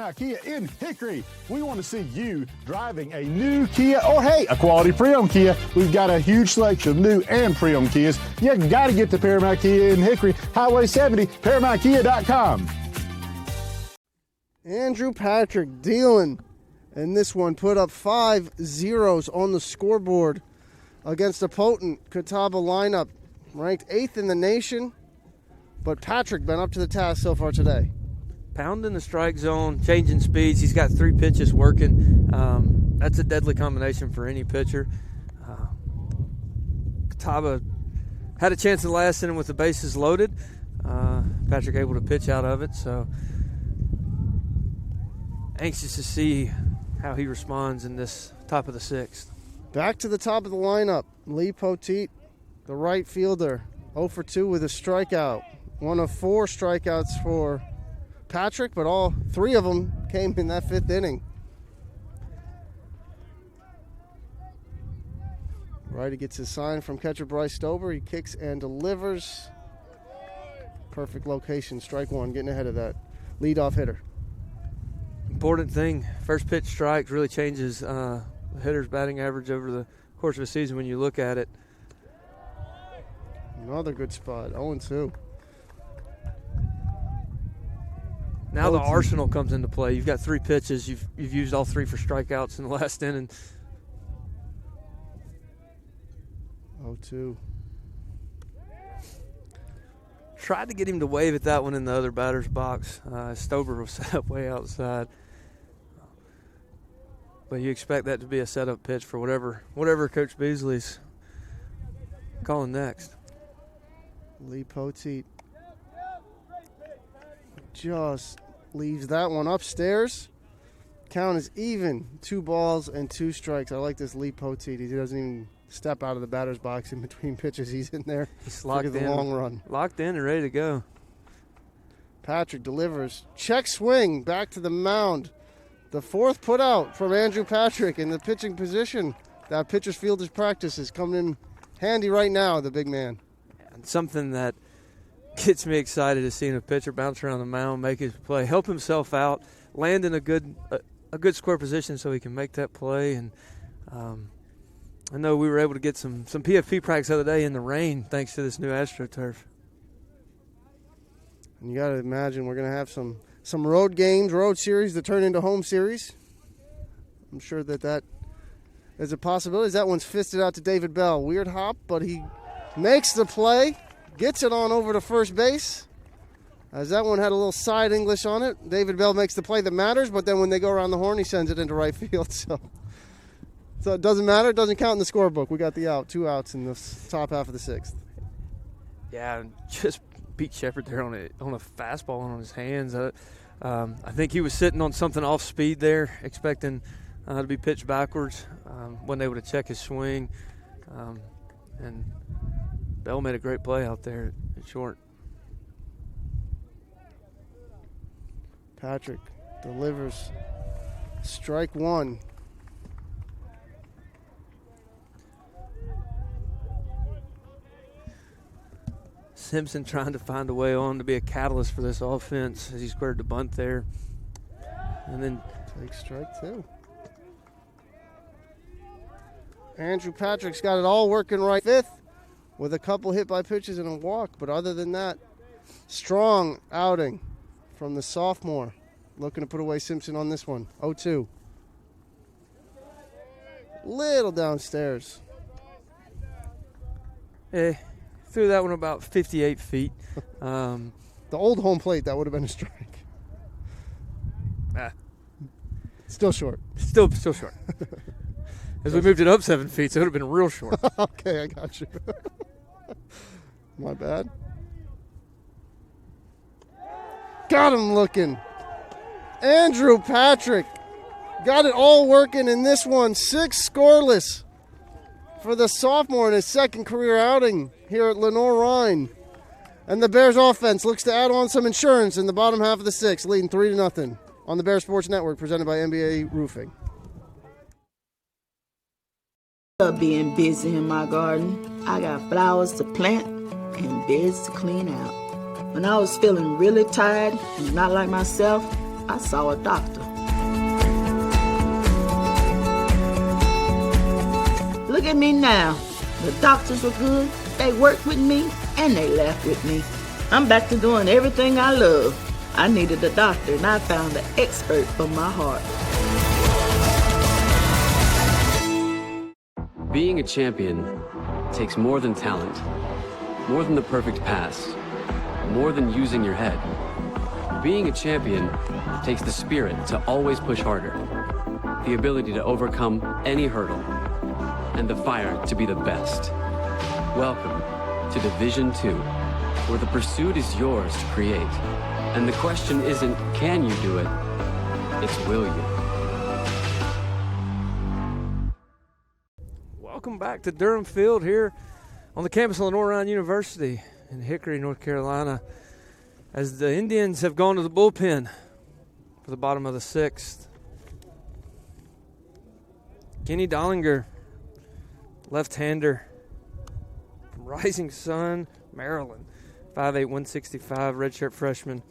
Paramount Kia in Hickory. We want to see you driving a new Kia or, hey, a quality pre-owned Kia. We've got a huge selection of new and pre-owned Kias. You got to get to Paramount Kia in Hickory, Highway 70, ParamountKia.com. Andrew Patrick dealing, and this one put up 5 zeros on the scoreboard against a potent Catawba lineup, ranked 8th in the nation. But Patrick been up to the task so far today. Pounding the strike zone, changing speeds. He's got 3 pitches working. That's a deadly combination for any pitcher. Catawba had a chance in the last inning with the bases loaded. Patrick able to pitch out of it, so anxious to see how he responds in this top of the 6th. Back to the top of the lineup. Lee Poteet, the right fielder, 0 for 2 with a strikeout. 1 of 4 strikeouts for Patrick, but all 3 of them came in that 5th inning. Righty gets his sign from catcher Bryce Stober. He kicks and delivers. Perfect location, strike 1, getting ahead of that leadoff hitter. Important thing, first pitch strike really changes the hitter's batting average over the course of a season when you look at it. Another good spot, 0-2. Now the arsenal comes into play. You've got 3 pitches. You've used all 3 for strikeouts in the last inning. 0-2. Tried to get him to wave at that one in the other batter's box. Stober was set up way outside. But you expect that to be a setup pitch for whatever Coach Beasley's calling next. Lee Poteet just leaves that one upstairs. Count is even. 2 balls and 2 strikes. I like this Lee Poteet. He doesn't even step out of the batter's box in between pitches. He's in there. He's locked in. The long run. Locked in and ready to go. Patrick delivers. Check swing back to the mound. The 4th put out from Andrew Patrick in the pitching position. That pitcher's fielder's practice is coming in handy right now, the big man. And something that gets me excited is seeing a pitcher bounce around the mound, make his play, help himself out, land in a good square position so he can make that play. And I know we were able to get some PFP practice the other day in the rain thanks to this new AstroTurf. And you got to imagine we're going to have some road games, road series that turn into home series. I'm sure that is a possibility. That one's fisted out to David Bell. Weird hop, but he makes the play, gets it on over to first base. As that one had a little side English on it. David Bell makes the play that matters, but then when they go around the horn, he sends it into right field. So it doesn't matter. It doesn't count in the scorebook. We got the out, 2 outs in the top half of the 6th. Yeah, just beat Shepard there on a fastball on his hands. I think he was sitting on something off speed there, expecting to be pitched backwards. Wasn't able to check his swing. And Bell made a great play out there at short. Patrick delivers strike 1. Simpson trying to find a way on to be a catalyst for this offense as he squared the bunt there. And then takes strike 2. Andrew Patrick's got it all working right. 5th with a couple hit by pitches and a walk. But other than that, strong outing from the sophomore. Looking to put away Simpson on this one. 0-2. Little downstairs. Threw that one about 58 feet. The old home plate, that would have been a strike. Still short. Still short. As we moved it up 7 feet, so it would have been real short. Okay, I got you. My bad. Got him looking. Andrew Patrick got it all working in this one. 6 scoreless for the sophomore in his 2nd career outing here at Lenoir-Rhyne. And the Bears offense looks to add on some insurance in the bottom half of the 6th, leading 3-0 on the Bears Sports Network, presented by NBA Roofing. Love being busy in my garden. I got flowers to plant and beds to clean out. When I was feeling really tired and not like myself, I saw a doctor. Look at me now. The doctors were good, they worked with me, and they laughed with me. I'm back to doing everything I love. I needed a doctor, and I found the expert for my heart. Being a champion takes more than talent, more than the perfect pass, more than using your head. Being a champion takes the spirit to always push harder, the ability to overcome any hurdle, and the fire to be the best. Welcome to Division 2, where the pursuit is yours to create. And the question isn't, can you do it? It's, will you? Welcome back to Durham Field here on the campus of Lenoir-Rhyne University in Hickory, North Carolina, as the Indians have gone to the bullpen for the bottom of the sixth. Kenny Dollinger, left-hander from Rising Sun, Maryland, 5'8", 165, redshirt freshman.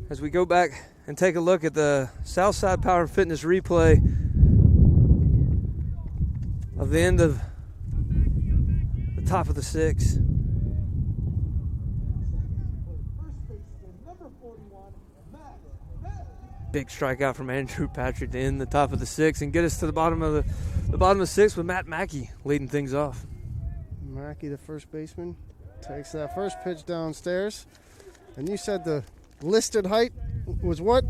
As we go back and take a look at the Southside Power and Fitness replay of the end of the top of the sixth. Big strikeout from Andrew Patrick to end the top of the sixth and get us to the bottom of the sixth with Matt Mackey leading things off. Mackey, the first baseman, takes that first pitch downstairs. And you said the listed height was what?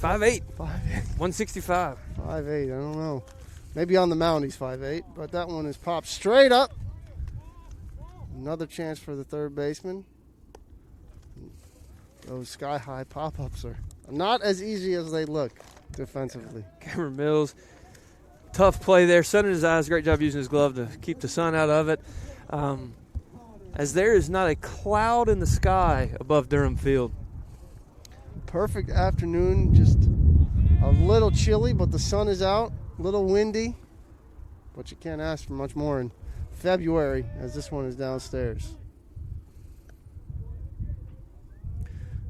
5'8", 165. 5'8", I don't know. Maybe on the mound he's 5'8", but that one is popped straight up. Another chance for the third baseman. Those sky-high pop-ups are not as easy as they look defensively. Cameron Mills, tough play there. Sun in his eyes, great job using his glove to keep the sun out of it. As there is not a cloud in the sky above Durham Field. Perfect afternoon, just a little chilly, but the sun is out, a little windy, but you can't ask for much more in February as this one is downstairs.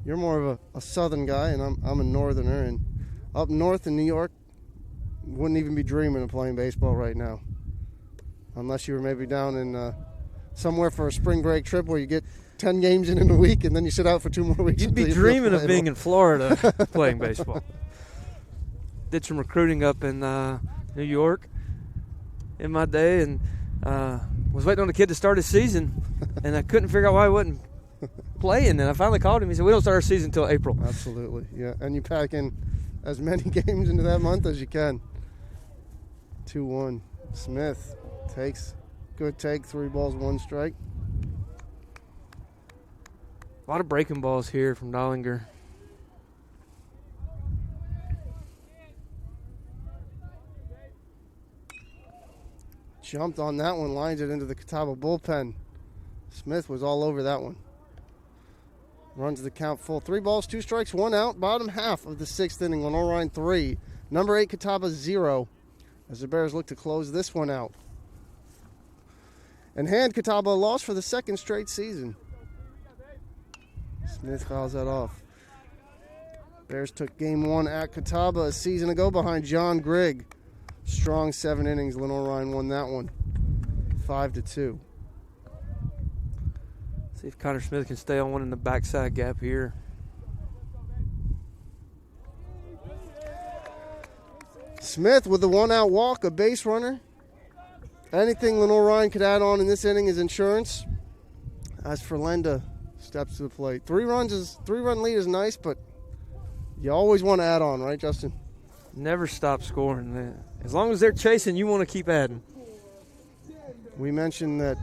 You're more of a southern guy, and I'm a northerner, and up north in New York, wouldn't even be dreaming of playing baseball right now, unless you were maybe down in somewhere for a spring break trip where you get 10 games in a week and then you sit out for 2 more weeks. You'd be dreaming of being in Florida playing baseball. Did some recruiting up in New York in my day, and was waiting on a kid to start his season, and I couldn't figure out why he wasn't playing. And I finally called him. He said, "We don't start our season until April." Absolutely, yeah. And you pack in as many games into that month as you can. 2-1. Smith takes, good take, 3 balls, 1 strike. A lot of breaking balls here from Dollinger. Jumped on that one, lines it into the Catawba bullpen. Smith was all over that one. Runs the count full. 3 balls, 2 strikes, 1 out. Bottom half of the 6th inning. Lenoir-Rhyne 3. Number 8, Catawba 0. As the Bears look to close this one out. And hand Catawba a loss for the 2nd straight season. Smith fouls that off. Bears took game 1 at Catawba a season ago behind John Grigg. Strong 7 innings. Lenoir-Rhyne won that one 5-2. See if Connor Smith can stay on one in the backside gap here. Smith with the 1-out walk, a base runner. Anything Lenoir-Rhyne could add on in this inning is insurance. As for Lenda, steps to the plate. 3-run lead is nice, but you always want to add on, right, Justin? Never stop scoring. As long as they're chasing, you want to keep adding. We mentioned that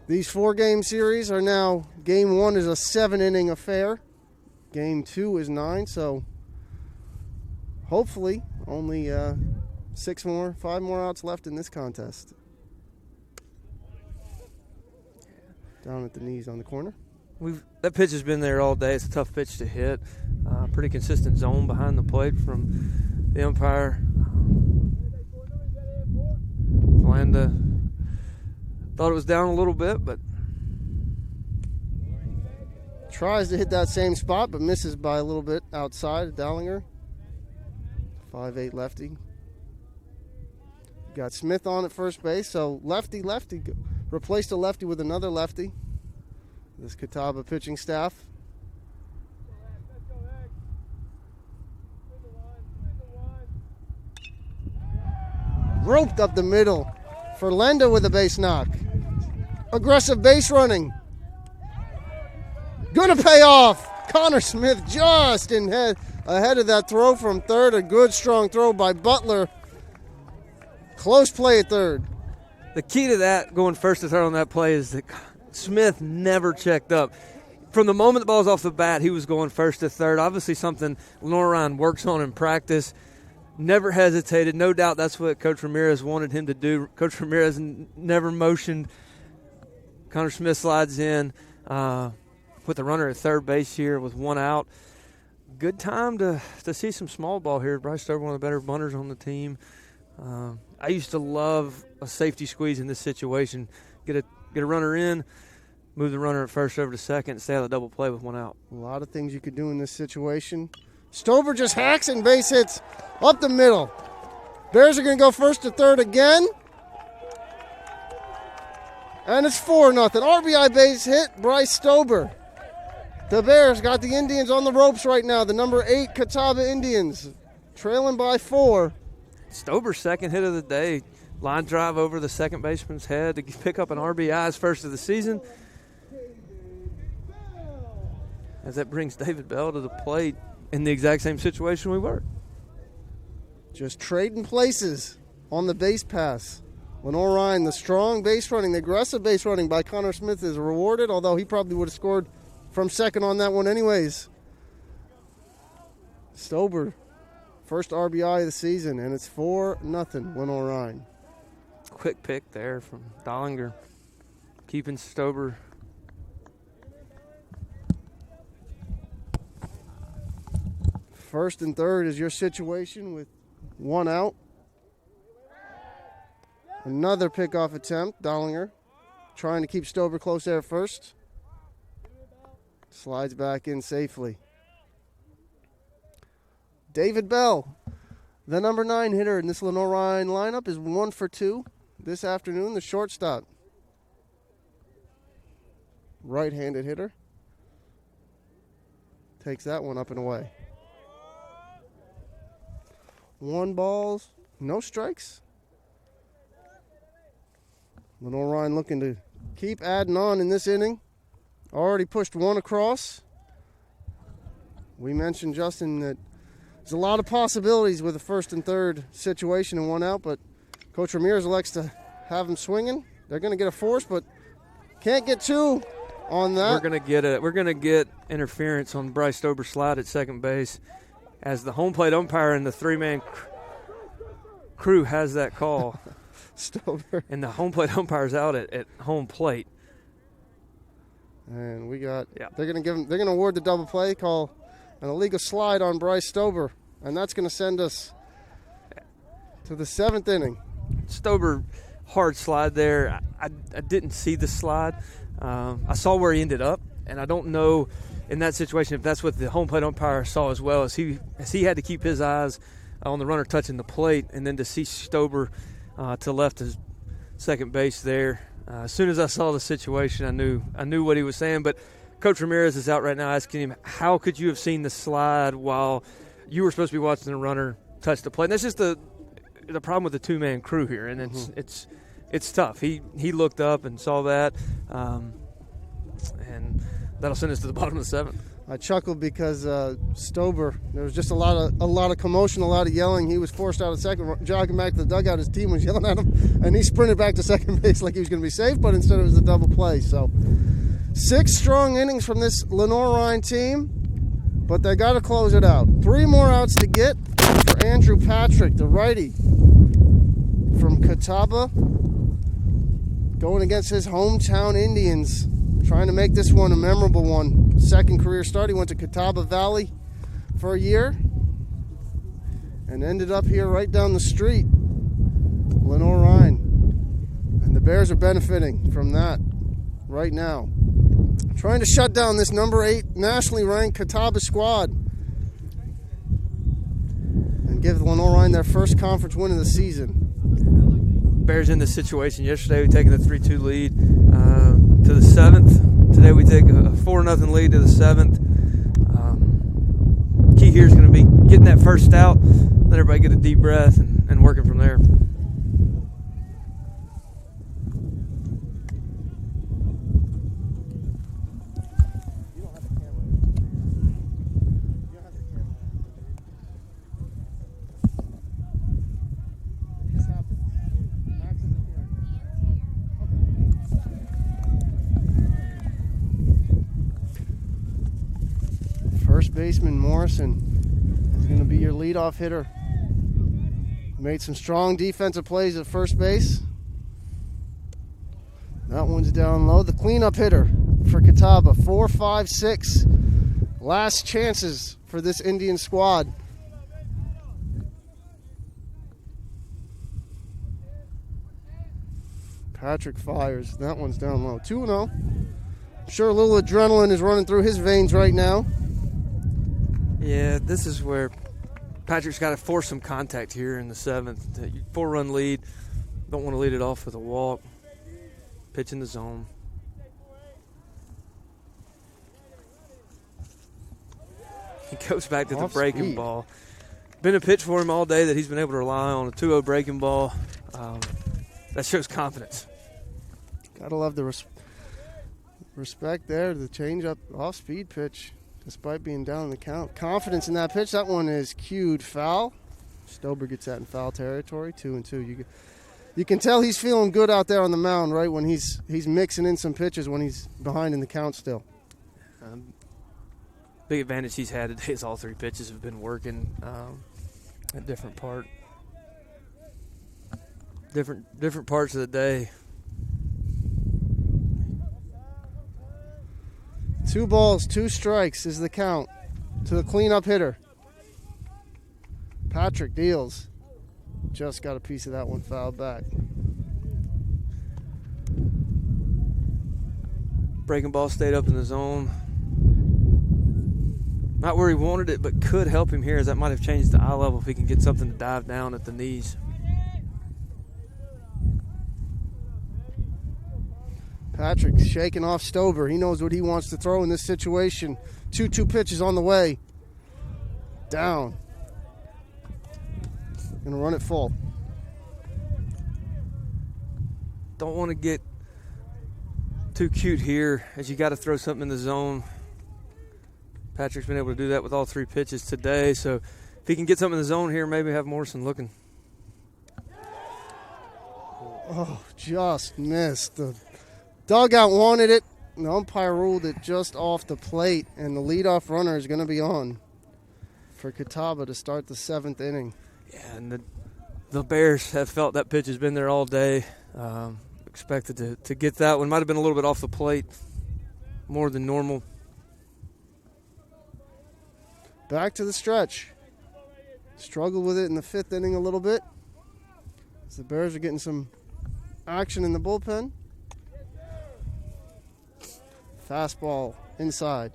these 4-game series are now, game 1 is a 7-inning affair. Game 2 is 9, so hopefully only 5 more outs left in this contest. Down at the knees on the corner. That pitch has been there all day. It's a tough pitch to hit. Pretty consistent zone behind the plate from the umpire. Landa thought it was down a little bit, but Tries to hit that same spot, but misses by a little bit outside. Dallinger, 5'8" lefty. Got Smith on at first base, so lefty. Replaced a lefty with another lefty. This Catawba pitching staff. Roped up the middle for Lenda with a base knock. Aggressive base running. Gonna pay off. Connor Smith just ahead of that throw from third. A good strong throw by Butler. Close play at third. The key to that, going first to third on that play, is that Smith never checked up. From the moment the ball was off the bat, he was going first to third. Obviously something Lenoir-Rhyne works on in practice. Never hesitated. No doubt that's what Coach Ramirez wanted him to do. Coach Ramirez never motioned. Connor Smith slides in with the runner at third base here with one out. Good time to see some small ball here. Bryce Stover, one of the better bunters on the team. I used to love a safety squeeze in this situation. Get a runner in, move the runner at first over to second, stay out of the double play with one out. A lot of things you could do in this situation. Stover just hacks and base hits up the middle. Bears are going to go first to third again. And it's 4-0. RBI base hit, Bryce Stover. The Bears got the Indians on the ropes right now. The number 8 Catawba Indians trailing by 4. Stover's second hit of the day. Line drive over the second baseman's head to pick up an RBI's first of the season. As that brings David Bell to the plate in the exact same situation we were. Just trading places on the base pass. Lenoir-Rhyne, the strong base running, the aggressive base running by Connor Smith is rewarded, although he probably would have scored from second on that one anyways. Stover, first RBI of the season, and it's 4-0 Lenoir-Rhyne. Quick pick there from Dallinger, keeping Stover. First and third is your situation with one out. Another pickoff attempt, Dallinger trying to keep Stover close there first. Slides back in safely. David Bell, the number 9 hitter in this Lenoir-Rhyne lineup, is 1 for 2 this afternoon, the shortstop. Right-handed hitter. Takes that one up and away. 1 ball, no strikes. Lenoir-Rhyne looking to keep adding on in this inning. Already pushed 1 across. We mentioned, Justin, that there's a lot of possibilities with a first and third situation and 1 out, but Coach Ramirez elects to have them swinging. They're going to get a force, but can't get 2 on that. We're going to get interference on Bryce Stover's slide at second base, as the home plate umpire and the 3-man crew has that call. Stover. And the home plate umpire's out at home plate. And we got, they're going to award the double play, call an illegal slide on Bryce Stover, and that's going to send us to the 7th inning. Stover, hard slide there. I didn't see the slide. I saw where he ended up, and I don't know in that situation if that's what the home plate umpire saw as well, as he had to keep his eyes on the runner touching the plate, and then to see Stover to left of second base there. As soon as I saw the situation, I knew what he was saying. But Coach Ramirez is out right now asking him, how could you have seen the slide while you were supposed to be watching the runner touch the plate? And that's just the problem with the 2-man crew here, and it's tough. He looked up and saw that, and that'll send us to the bottom of the 7th. I chuckled because Stover, there was just a lot of commotion, a lot of yelling. He was forced out of second, jogging back to the dugout. His team was yelling at him, and he sprinted back to second base like he was going to be safe, but instead it was a double play. So 6 strong innings from this Lenoir-Rhyne team, but they got to close it out. 3 more outs to get for Andrew Patrick, the righty from Catawba, going against his hometown Indians, trying to make this one a memorable one. Second career start. He went to Catawba Valley for a year and ended up here right down the street, Lenoir-Rhyne. And the Bears are benefiting from that right now. trying to shut down this number 8 nationally ranked Catawba squad and give Lenoir-Rhyne their first conference win of the season. Bears in this situation yesterday. We taken the 3-2 lead to the 7th. Today we take a 4-0 lead to the 7th. Key here is going to be getting that first out, let everybody get a deep breath, and working from there. First baseman Morrison is going to be your leadoff hitter. Made some strong defensive plays at first base. That one's down low. The cleanup hitter for Catawba. 4, 5, 6. Last chances for this Indian squad. Patrick fires. That one's down low. 2-0. I'm sure a little adrenaline is running through his veins right now. Yeah, this is where Patrick's got to force some contact here in the 7th. 4-run lead. Don't want to lead it off with a walk. Pitch in the zone. He goes back to the breaking ball. Been a pitch for him all day that he's been able to rely on. A 2-0 breaking ball. That shows confidence. Gotta love the respect there. The change-up off-speed pitch, despite being down in the count. Confidence in that pitch. That one is cued foul. Stober gets that in foul territory. 2-2. You can tell he's feeling good out there on the mound, right, when he's mixing in some pitches when he's behind in the count still. Big advantage he's had today is all 3 pitches have been working at different parts of the day. 2 balls, 2 strikes is the count to the cleanup hitter. Patrick deals. Just got a piece of that one fouled back. Breaking ball stayed up in the zone. Not where he wanted it, but could help him here, as that might have changed the eye level if he can get something to dive down at the knees. Patrick shaking off Stober. He knows what he wants to throw in this situation. 2-2 pitches on the way. Down. Gonna run it full. Don't want to get too cute here, as you got to throw something in the zone. Patrick's been able to do that with all 3 pitches today, so if he can get something in the zone here, maybe have Morrison looking. Oh, just missed. The dugout wanted it. The umpire ruled it just off the plate, and the leadoff runner is going to be on for Catawba to start the 7th inning. Yeah, and the Bears have felt that pitch has been there all day. Expected to get that one. Might have been a little bit off the plate, more than normal. Back to the stretch. Struggled with it in the 5th inning a little bit, as the Bears are getting some action in the bullpen. Fastball inside.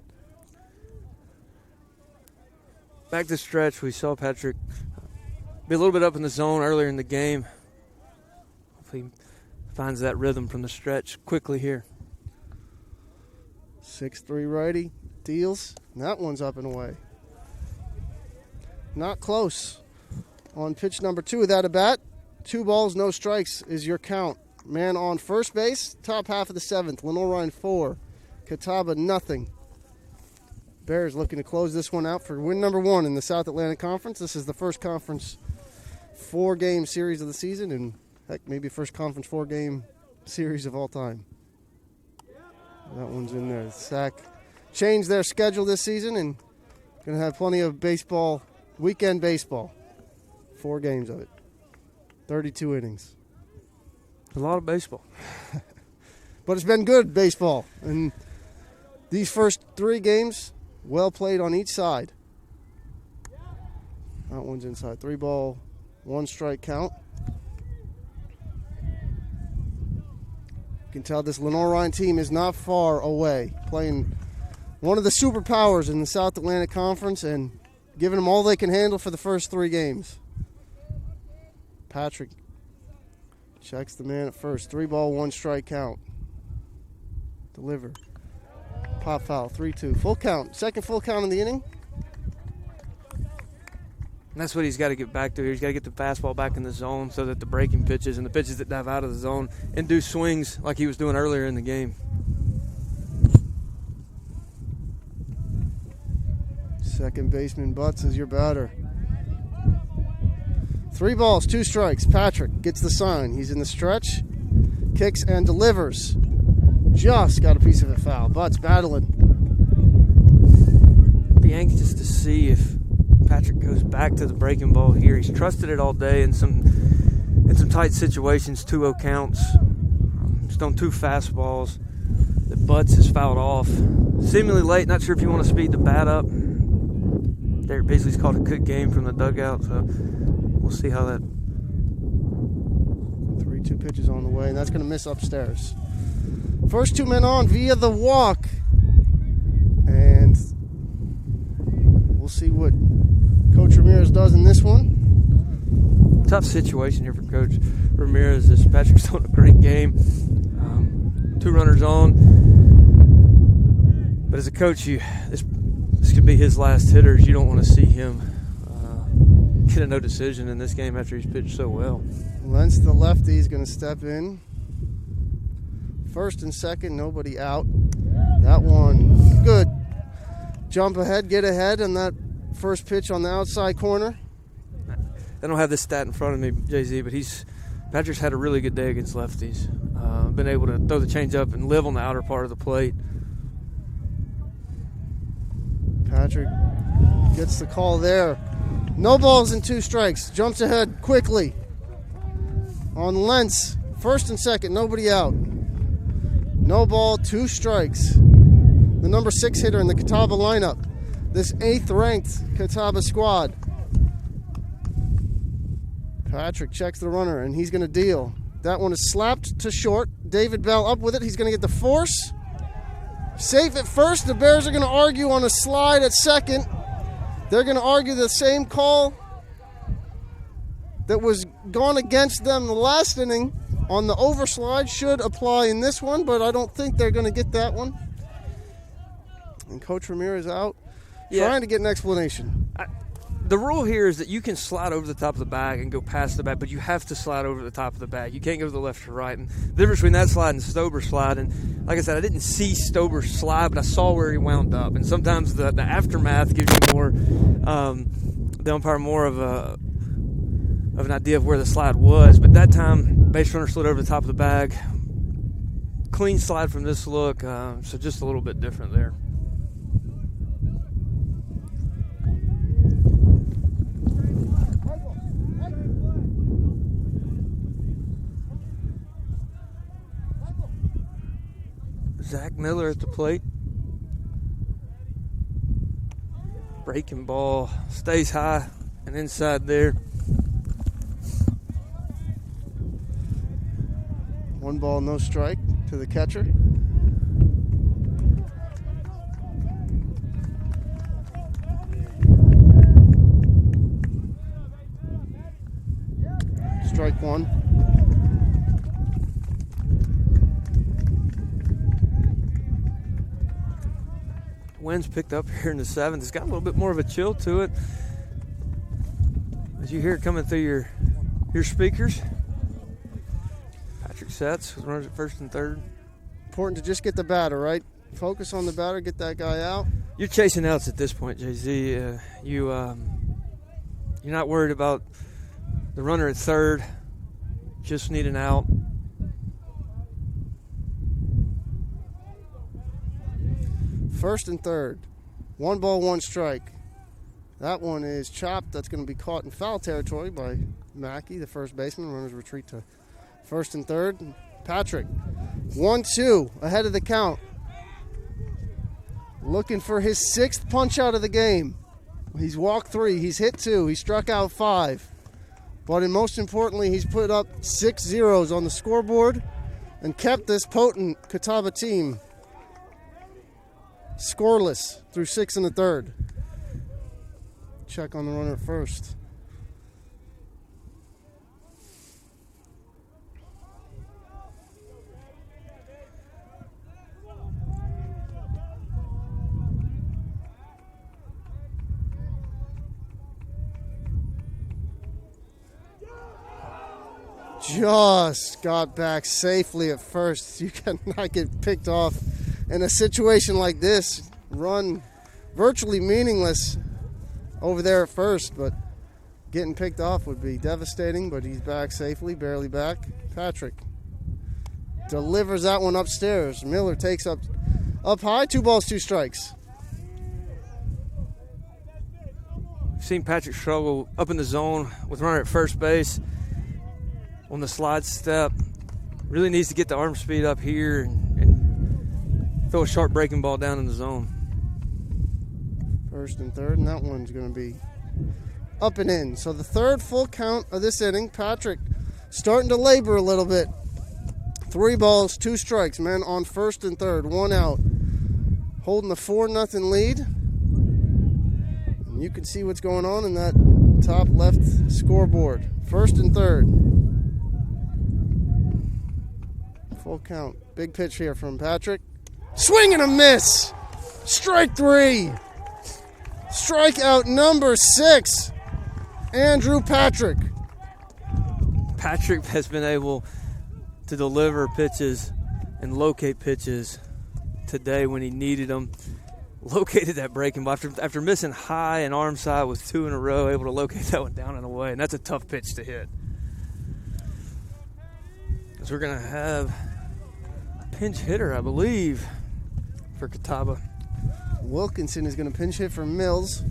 Back to stretch. We saw Patrick be a little bit up in the zone earlier in the game. Hopefully he finds that rhythm from the stretch quickly here. 6-3 righty deals. And that one's up and away. Not close. On pitch number 2 of that at bat, 2 balls, no strikes is your count. Man on first base, top half of the 7th. Lenoir-Rhyne 4, Catawba nothing. Bears looking to close this one out for win number 1 in the South Atlantic Conference. This is the first conference 4-game series of the season, and heck, maybe first conference 4-game series of all time. That one's in there. SAC changed their schedule this season and going to have plenty of baseball, weekend baseball. 4 games of it. 32 innings. A lot of baseball. But it's been good baseball. And these first 3 games, well played on each side. That one's inside. 3 ball, 1 strike count. can tell this Lenoir-Rhyne team is not far away, playing one of the superpowers in the South Atlantic Conference and giving them all they can handle for the first 3 games. Patrick checks the man at first. 3-ball, 1-strike count. Deliver. Pop foul, 3-2. Full count. Second full count in the inning. And that's what he's got to get back to here. He's got to get the fastball back in the zone so that the breaking pitches and the pitches that dive out of the zone induce swings like he was doing earlier in the game. Second baseman Butts is your batter. 3 balls, 2 strikes. Patrick gets the sign. He's in the stretch, kicks and delivers. Just got a piece of it foul. Butts battling. Be anxious to see if Patrick goes back to the breaking ball here. He's trusted it all day in some tight situations, 2-0 counts. He's thrown 2 fastballs that Butts has fouled off. Seemingly late, not sure if you want to speed the bat up. Derek Beasley's called a good game from the dugout, so we'll see how that... 3-2 pitches on the way, and that's going to miss upstairs. First 2 men on via the walk. And we'll see what Coach Ramirez does in this one. Tough situation here for Coach Ramirez. This Patrick's doing a great game. 2 runners on. But as a coach, this could be his last hitters. You don't want to see him get a no decision in this game after he's pitched so well. Lentz, the lefty, is going to step in. First and second, nobody out. That one, good. Jump ahead, get ahead on that first pitch on the outside corner. I don't have this stat in front of me, Jay-Z, but Patrick's had a really good day against lefties. Been able to throw the changeup and live on the outer part of the plate. Patrick gets the call there. No balls and 2 strikes. Jumps ahead quickly on Lentz. First and second, nobody out. No ball, 2 strikes. The number 6 hitter in the Catawba lineup. This 8th-ranked Catawba squad. Patrick checks the runner, and he's going to deal. That one is slapped to short. David Bell up with it. He's going to get the force. Safe at first. The Bears are going to argue on a slide at second. They're going to argue the same call that was gone against them the last inning on the overslide should apply in this one, but I don't think they're going to get that one. And Coach Ramirez out trying to get an explanation. The rule here is that you can slide over the top of the bag and go past the bag, but you have to slide over the top of the bag. You can't go to the left or right. And the difference between that slide and Stober's slide, and like I said, I didn't see Stober's slide, but I saw where he wound up. And sometimes the aftermath gives you more, the umpire more of an idea of where the slide was. But that time, base runner slid over the top of the bag. Clean slide from this look, so just a little bit different there. Zach Miller at the plate. Breaking ball stays high and inside there. 1 ball, no strike to the catcher. Strike 1. Wind's picked up here in the 7th. It's got a little bit more of a chill to it. As you hear it coming through your speakers. Patrick sets with runners at first and third. Important to just get the batter, right? Focus on the batter, get that guy out. You're chasing outs at this point, Jay-Z. You're not worried about the runner at third. Just need an out. First and third. 1 ball, 1 strike. That one is chopped. That's going to be caught in foul territory by Mackey, the first baseman. Runners retreat to first and third. Patrick, 1-2, ahead of the count. Looking for his 6th punch out of the game. He's walked 3. He's hit 2. He struck out 5. But most importantly, he's put up 6 zeros on the scoreboard. and kept this potent Catawba team scoreless through 6 1/3. Check on the runner at first. Just got back safely at first. You cannot get picked off in a situation like this. Run virtually meaningless over there at first, but getting picked off would be devastating, but he's back safely, barely back. Patrick delivers that one upstairs. Miller takes up high, 2 balls, 2 strikes. We've seen Patrick struggle up in the zone with runner at first base. On the slide step, really needs to get the arm speed up here and throw a sharp breaking ball down in the zone. 1st and 3rd, and that one's going to be up and in. So the 3rd full count of this inning. Patrick starting to labor a little bit. 3 balls, 2 strikes. Men on 1st and 3rd, 1 out. Holding the 4-0 lead. And you can see what's going on in that top left scoreboard. 1st and 3rd. Full count. Big pitch here from Patrick. Swing and a miss. Strike 3. Strikeout number 6. Andrew Patrick. Patrick has been able to deliver pitches and locate pitches today when he needed them. Located that breaking ball after missing high and arm side with 2 in a row, able to locate that one down and away, and that's a tough pitch to hit. So we're going to have a pinch hitter, I believe, for Catawba. Wilkinson is going to pinch hit for Mills.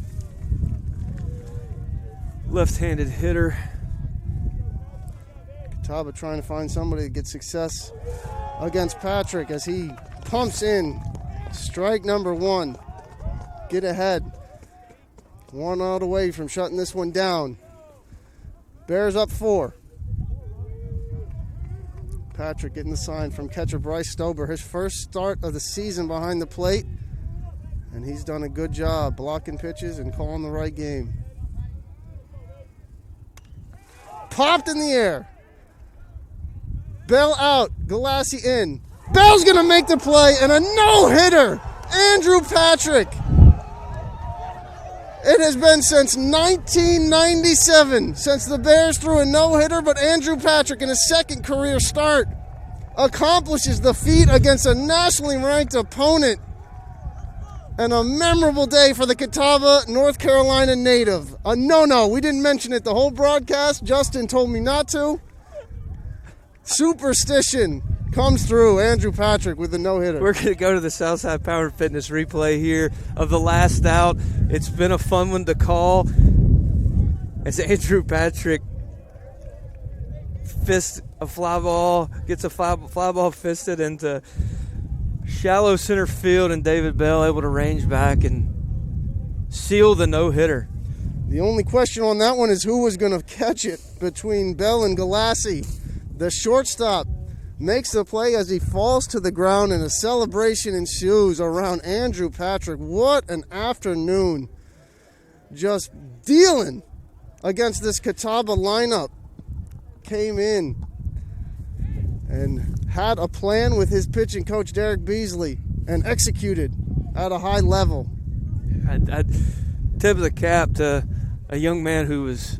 Left-handed hitter. Catawba trying to find somebody to get success against Patrick as he pumps in strike number 1. Get ahead. 1 out away from shutting this one down. Bears up 4. Patrick getting the sign from catcher Bryce Stober. His first start of the season behind the plate. And he's done a good job blocking pitches and calling the right game. Popped in the air. Bell out. Galassi in. Bell's going to make the play and a no-hitter. Andrew Patrick. It has been since 1997 since the Bears threw a no-hitter, but Andrew Patrick, in his 2nd career start, accomplishes the feat against a nationally ranked opponent. And a memorable day for the Catawba, North Carolina native. No, we didn't mention it the whole broadcast. Justin told me not to. Superstition comes through. Andrew Patrick with the no-hitter. We're going to go to the Southside Power Fitness replay here of the last out. It's been a fun one to call as Andrew Patrick fists a fly ball, gets a fly ball fisted into shallow center field, and David Bell able to range back and seal the no-hitter. The only question on that one is who was going to catch it between Bell and Galassi. The shortstop makes the play as he falls to the ground, and a celebration ensues around Andrew Patrick. What an afternoon. Just dealing against this Catawba lineup. Came in and had a plan with his pitching coach, Derek Beasley, and executed at a high level. I'd tip of the cap to a young man who was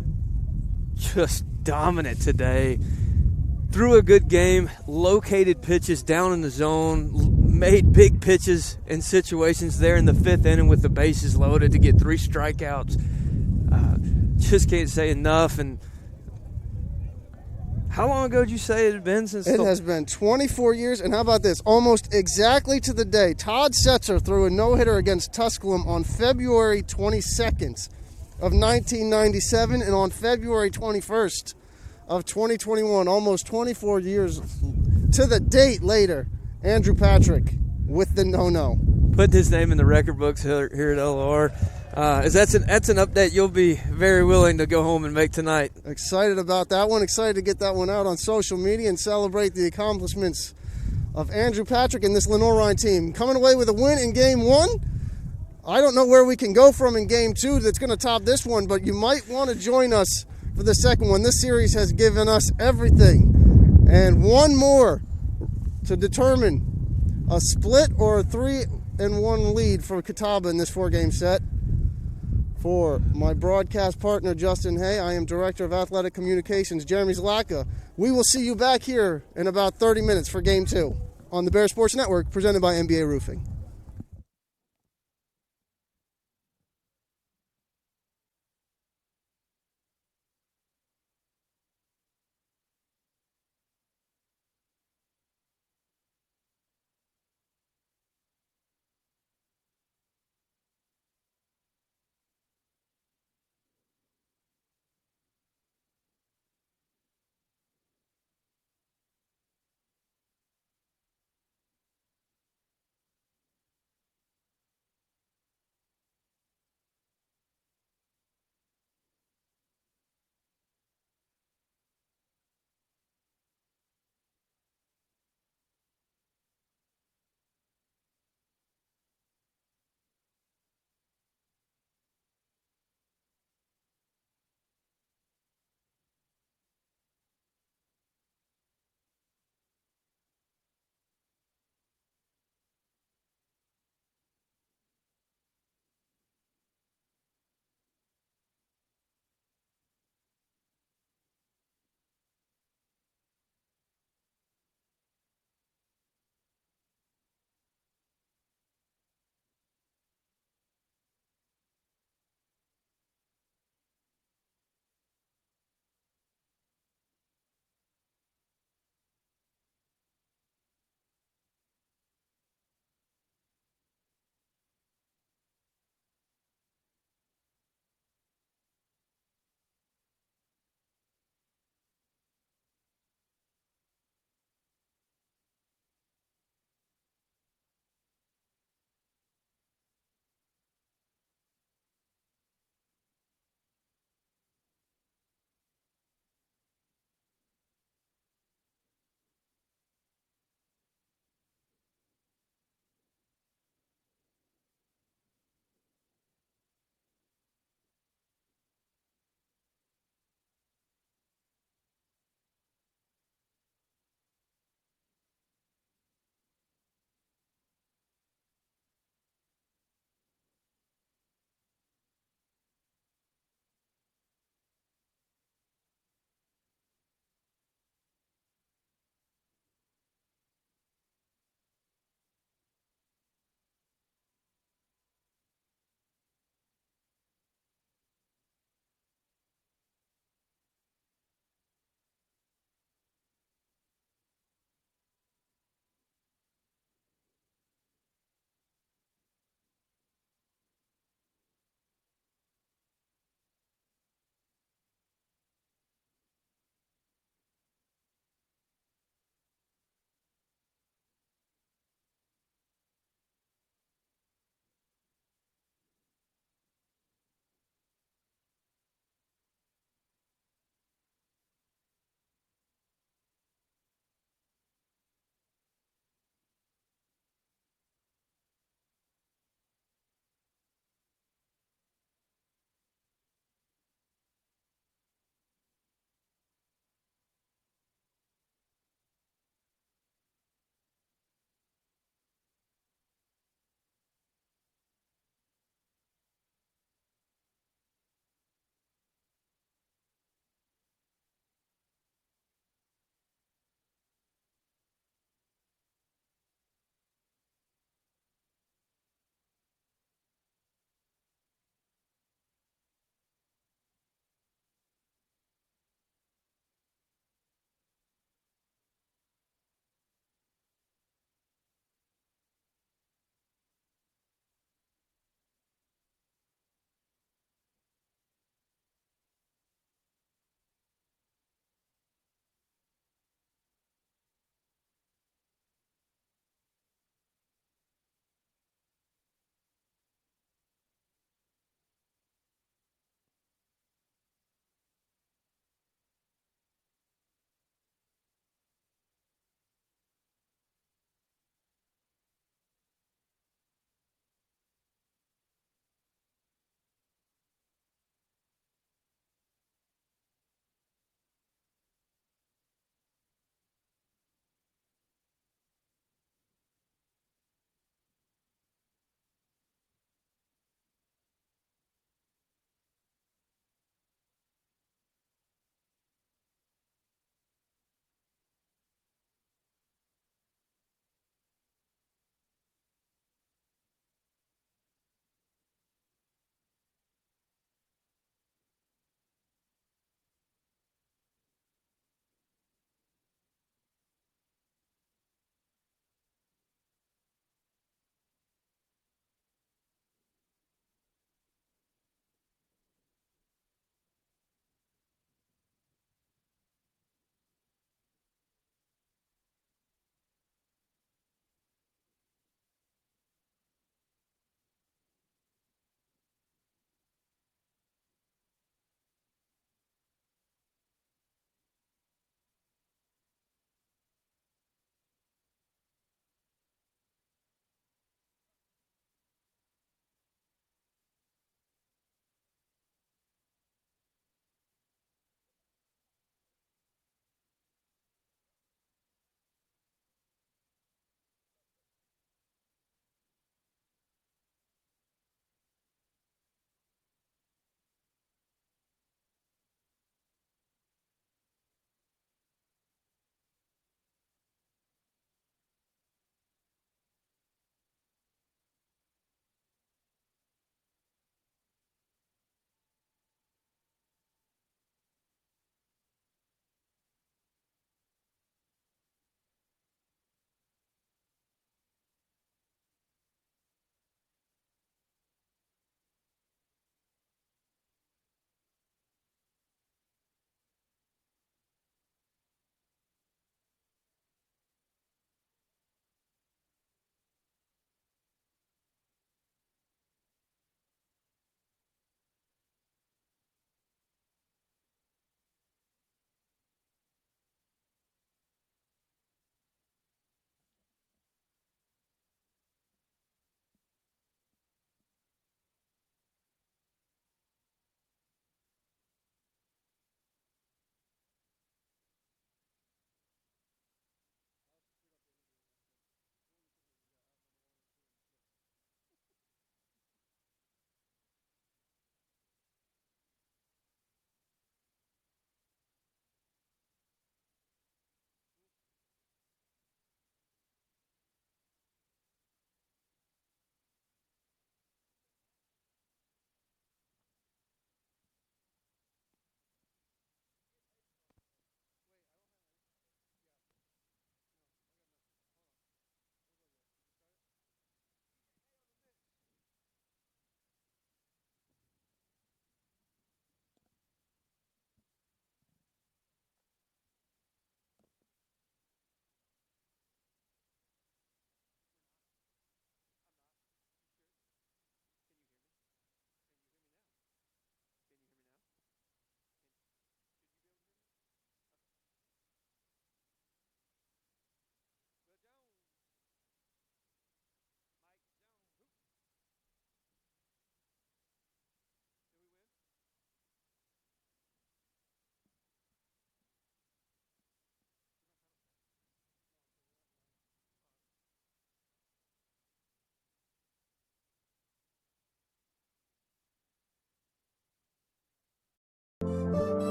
just dominant today. Threw a good game, located pitches down in the zone, made big pitches in situations there in the 5th inning with the bases loaded to get 3 strikeouts. Just can't say enough. And how long ago did you say it had been since? It has been 24 years, and how about this? Almost exactly to the day, Todd Setzer threw a no-hitter against Tusculum on February 22nd of 1997, and on February 21st of 2021, almost 24 years to the date later, Andrew Patrick with the no-no. Putting his name in the record books here at LR. As that's an update you'll be very willing to go home and make tonight. Excited about that one. Excited to get that one out on social media and celebrate the accomplishments of Andrew Patrick and this Lenoir-Rhyne team. Coming away with a win in Game 1. I don't know where we can go from in Game 2 that's going to top this one, but you might want to join us for the second one. This series has given us everything. And one more to determine a split or a 3-1 lead for Catawba in this 4-game set. For my broadcast partner, Justin Hay, I am Director of Athletic Communications, Jeremy Zlaka. We will see you back here in about 30 minutes for Game 2 on the Bear Sports Network, presented by NBA Roofing.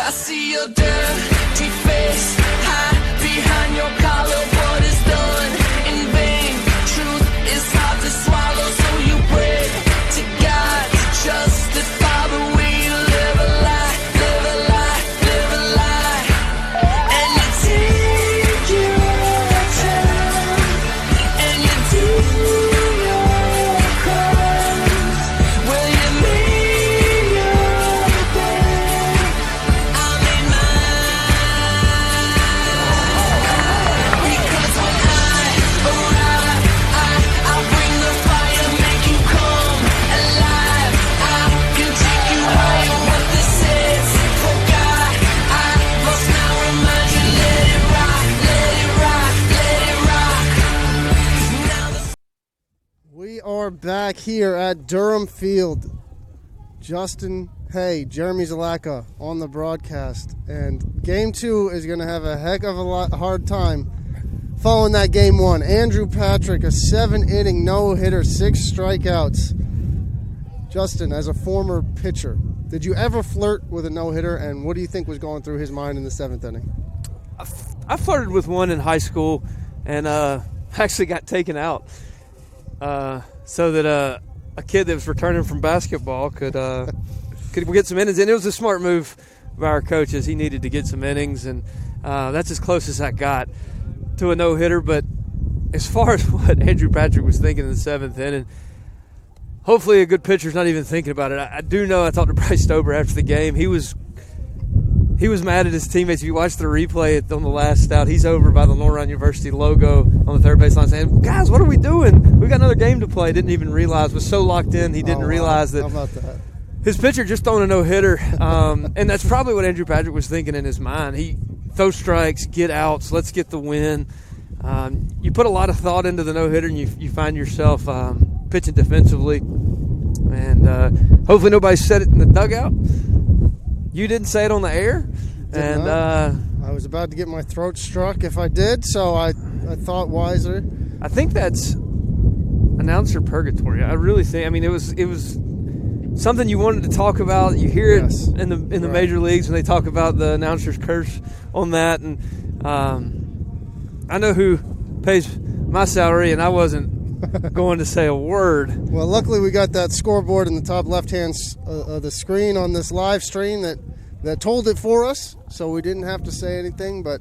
I see your dirty face hide behind your collar. What is done in vain? Truth is hard to swallow, so you pray to God to justify the way you live a lie, live a lie, live a lie. And you take your time, and you do your crimes. Well, you made your bed, I made mine. Because when I arrive, I'll bring the fire, make you come alive. I can take you higher, what this is. Forgot, I must now remind you. Let it rock, let it rock, let it rock. Now the We are back here at Durham Field. Justin Hay, Jeremy Zalaka on the broadcast. And game 2 is going to have a heck of a hard time following that game 1. Andrew Patrick, a 7-inning no-hitter, 6 strikeouts. Justin, as a former pitcher, did you ever flirt with a no-hitter, and what do you think was going through his mind in the 7th inning? I flirted with one in high school and actually got taken out so that a kid that was returning from basketball could get some innings. And it was a smart move by our coaches. He needed to get some innings, and that's as close as I got to a no-hitter. But as far as what Andrew Patrick was thinking in the 7th inning, hopefully a good pitcher's not even thinking about it. I do know I talked to Bryce Stober after the game. He was mad at his teammates. If you watch the replay on the last out, he's over by the Lenoir-Rhyne University logo on the third baseline saying, guys, what are we doing? We got another game to play. Didn't even realize, was so locked in, he didn't realize that. How about that? His pitcher just throwing a no-hitter, and that's probably what Andrew Patrick was thinking in his mind. He throw strikes, get outs, let's get the win. You put a lot of thought into the no-hitter, and you find yourself pitching defensively. And hopefully nobody said it in the dugout. You didn't say it on the air. And I was about to get my throat struck if I did, so I thought wiser. I think that's announcer purgatory. I really think. I mean, it was something you wanted to talk about. You hear it in the major leagues when they talk about the announcer's curse on that. And I know who pays my salary, and I wasn't going to say a word. Well, luckily we got that scoreboard in the top left-hand of the screen on this live stream that told it for us, so we didn't have to say anything. But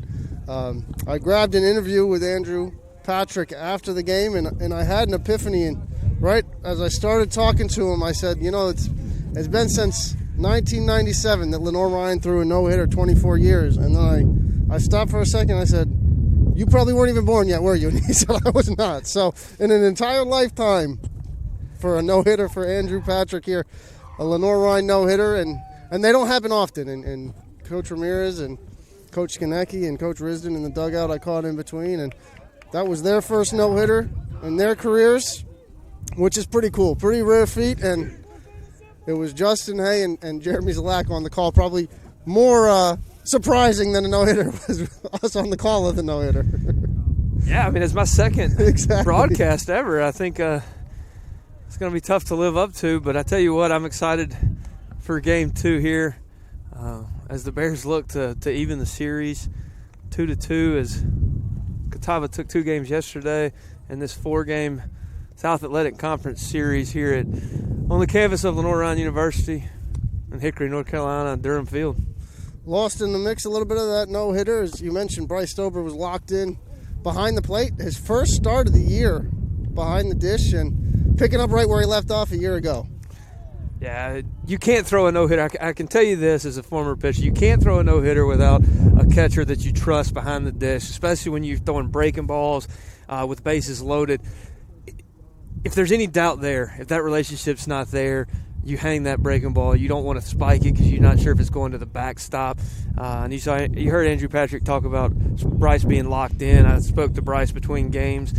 I grabbed an interview with Andrew Patrick after the game, and I had an epiphany. And right as I started talking to him, I said, it's been since 1997 that Lenoir-Rhyne threw a no-hitter, 24 years. And then I stopped for a second. I said, you probably weren't even born yet, were you? And he said, I was not. So in an entire lifetime for a no-hitter for Andrew Patrick here, a Lenoir-Rhyne no-hitter, and they don't happen often. And Coach Ramirez and Coach Skanecki and Coach Risden in the dugout, I caught in between. And that was their first no-hitter in their careers, which is pretty cool. Pretty rare feat. And it was Justin Hay and Jeremy Zalaka on the call. Probably more surprising than a no-hitter was us on the call of the no-hitter. Yeah, I mean, it's my second broadcast ever. I think it's going to be tough to live up to. But I tell you what, I'm excited for game 2 here as the Bears look to even the series 2-2 as Catawba took 2 games yesterday in this 4-game South Atlantic Conference series here on the campus of Lenoir-Rhyne University in Hickory, North Carolina, Durham Field. Lost in the mix a little bit of that no-hitter. As you mentioned, Bryce Stober was locked in behind the plate. His first start of the year behind the dish and picking up right where he left off a year ago. Yeah, you can't throw a no-hitter. I can tell you this as a former pitcher. You can't throw a no-hitter without a catcher that you trust behind the dish, especially when you're throwing breaking balls with bases loaded. If there's any doubt there, if that relationship's not there, you hang that breaking ball. You don't want to spike it because you're not sure if it's going to the backstop. And you heard Andrew Patrick talk about Bryce being locked in. I spoke to Bryce between games.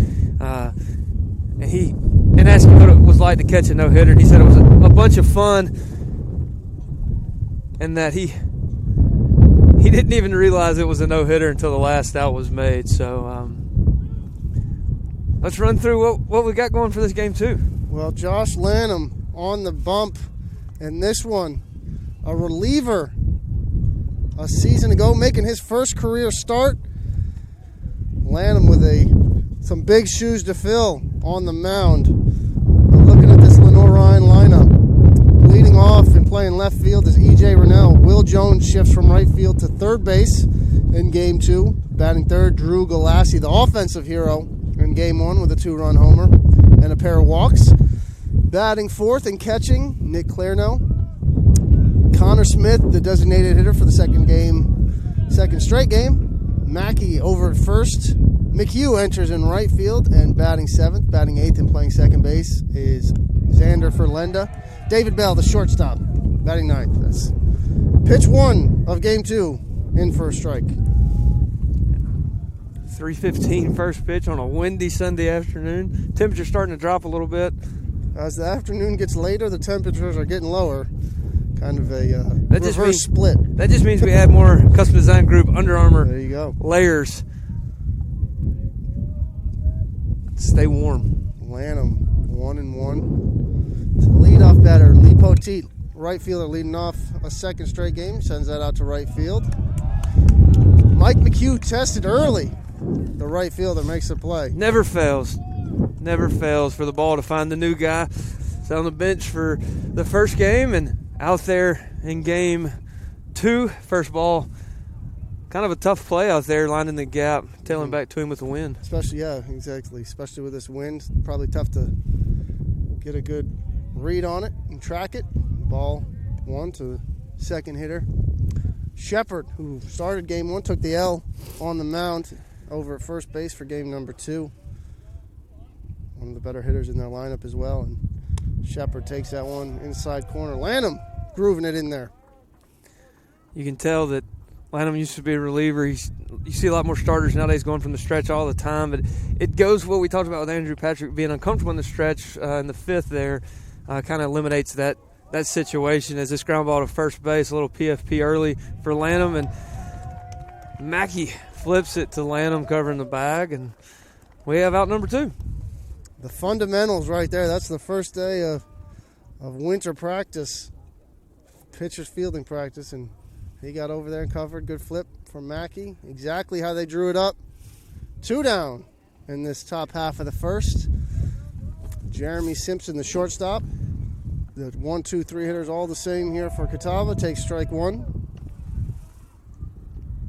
And asked him what it was like to catch a no-hitter, and he said it was a bunch of fun, and that he didn't even realize it was a no-hitter until the last out was made. So let's run through what we got going for this game 2. Well, Josh Lanham on the bump, and this one, a reliever a season ago, making his first career start. Lanham with some big shoes to fill on the mound. Looking at this Lenoir-Rhyne lineup, leading off and playing left field is E.J. Rennell. Will Jones shifts from right field to third base in Game 2. Batting third, Drew Galassi, the offensive hero in Game 1 with a 2-run homer and a pair of walks. Batting fourth and catching, Nick Clarno. Connor Smith, the designated hitter for the second straight game. Mackey over at first. McHugh enters in right field and batting seventh. Batting eighth and playing second base is Xander Ferlenda. David Bell, the shortstop, batting ninth. That's pitch 1 of Game 2 in for a strike. 3:15 first pitch on a windy Sunday afternoon. Temperature's starting to drop a little bit. As the afternoon gets later, the temperatures are getting lower. Kind of a reverse split. That just means we have more Custom Design Group Under Armour There you go. layers. Stay warm. Lanham, 1-1. To lead off batter, Lee Poteet, right fielder, leading off a second straight game. Sends that out to right field. Mike McHugh tested early. The right fielder makes a play. Never fails. Never fails for the ball to find the new guy. He's on the bench for the first game and out there in Game 2. First ball. Kind of a tough play out there, lining the gap, tailing back to him with the wind. Especially, yeah, exactly. Especially with this wind. Probably tough to get a good read on it and track it. Ball 1 to second hitter. Shepard, who started Game 1, took the L on the mound over at first base for Game number 2. One of the better hitters in their lineup as well. And Shepard takes that one inside corner. Lanham grooving it in there. You can tell that Lanham used to be a reliever. You see a lot more starters nowadays going from the stretch all the time, but it goes what we talked about with Andrew Patrick being uncomfortable in the stretch in the fifth there. Kind of eliminates that situation as this ground ball to first base, a little PFP early for Lanham, and Mackey flips it to Lanham covering the bag, and we have out number 2. The fundamentals right there. That's the first day of winter practice, pitcher's fielding practice, and he got over there and covered. Good flip from Mackey. Exactly how they drew it up. 2 down in this top half of the first. Jeremy Simpson, the shortstop. The 1, 2, 3 hitters all the same here for Catawba. Takes strike 1.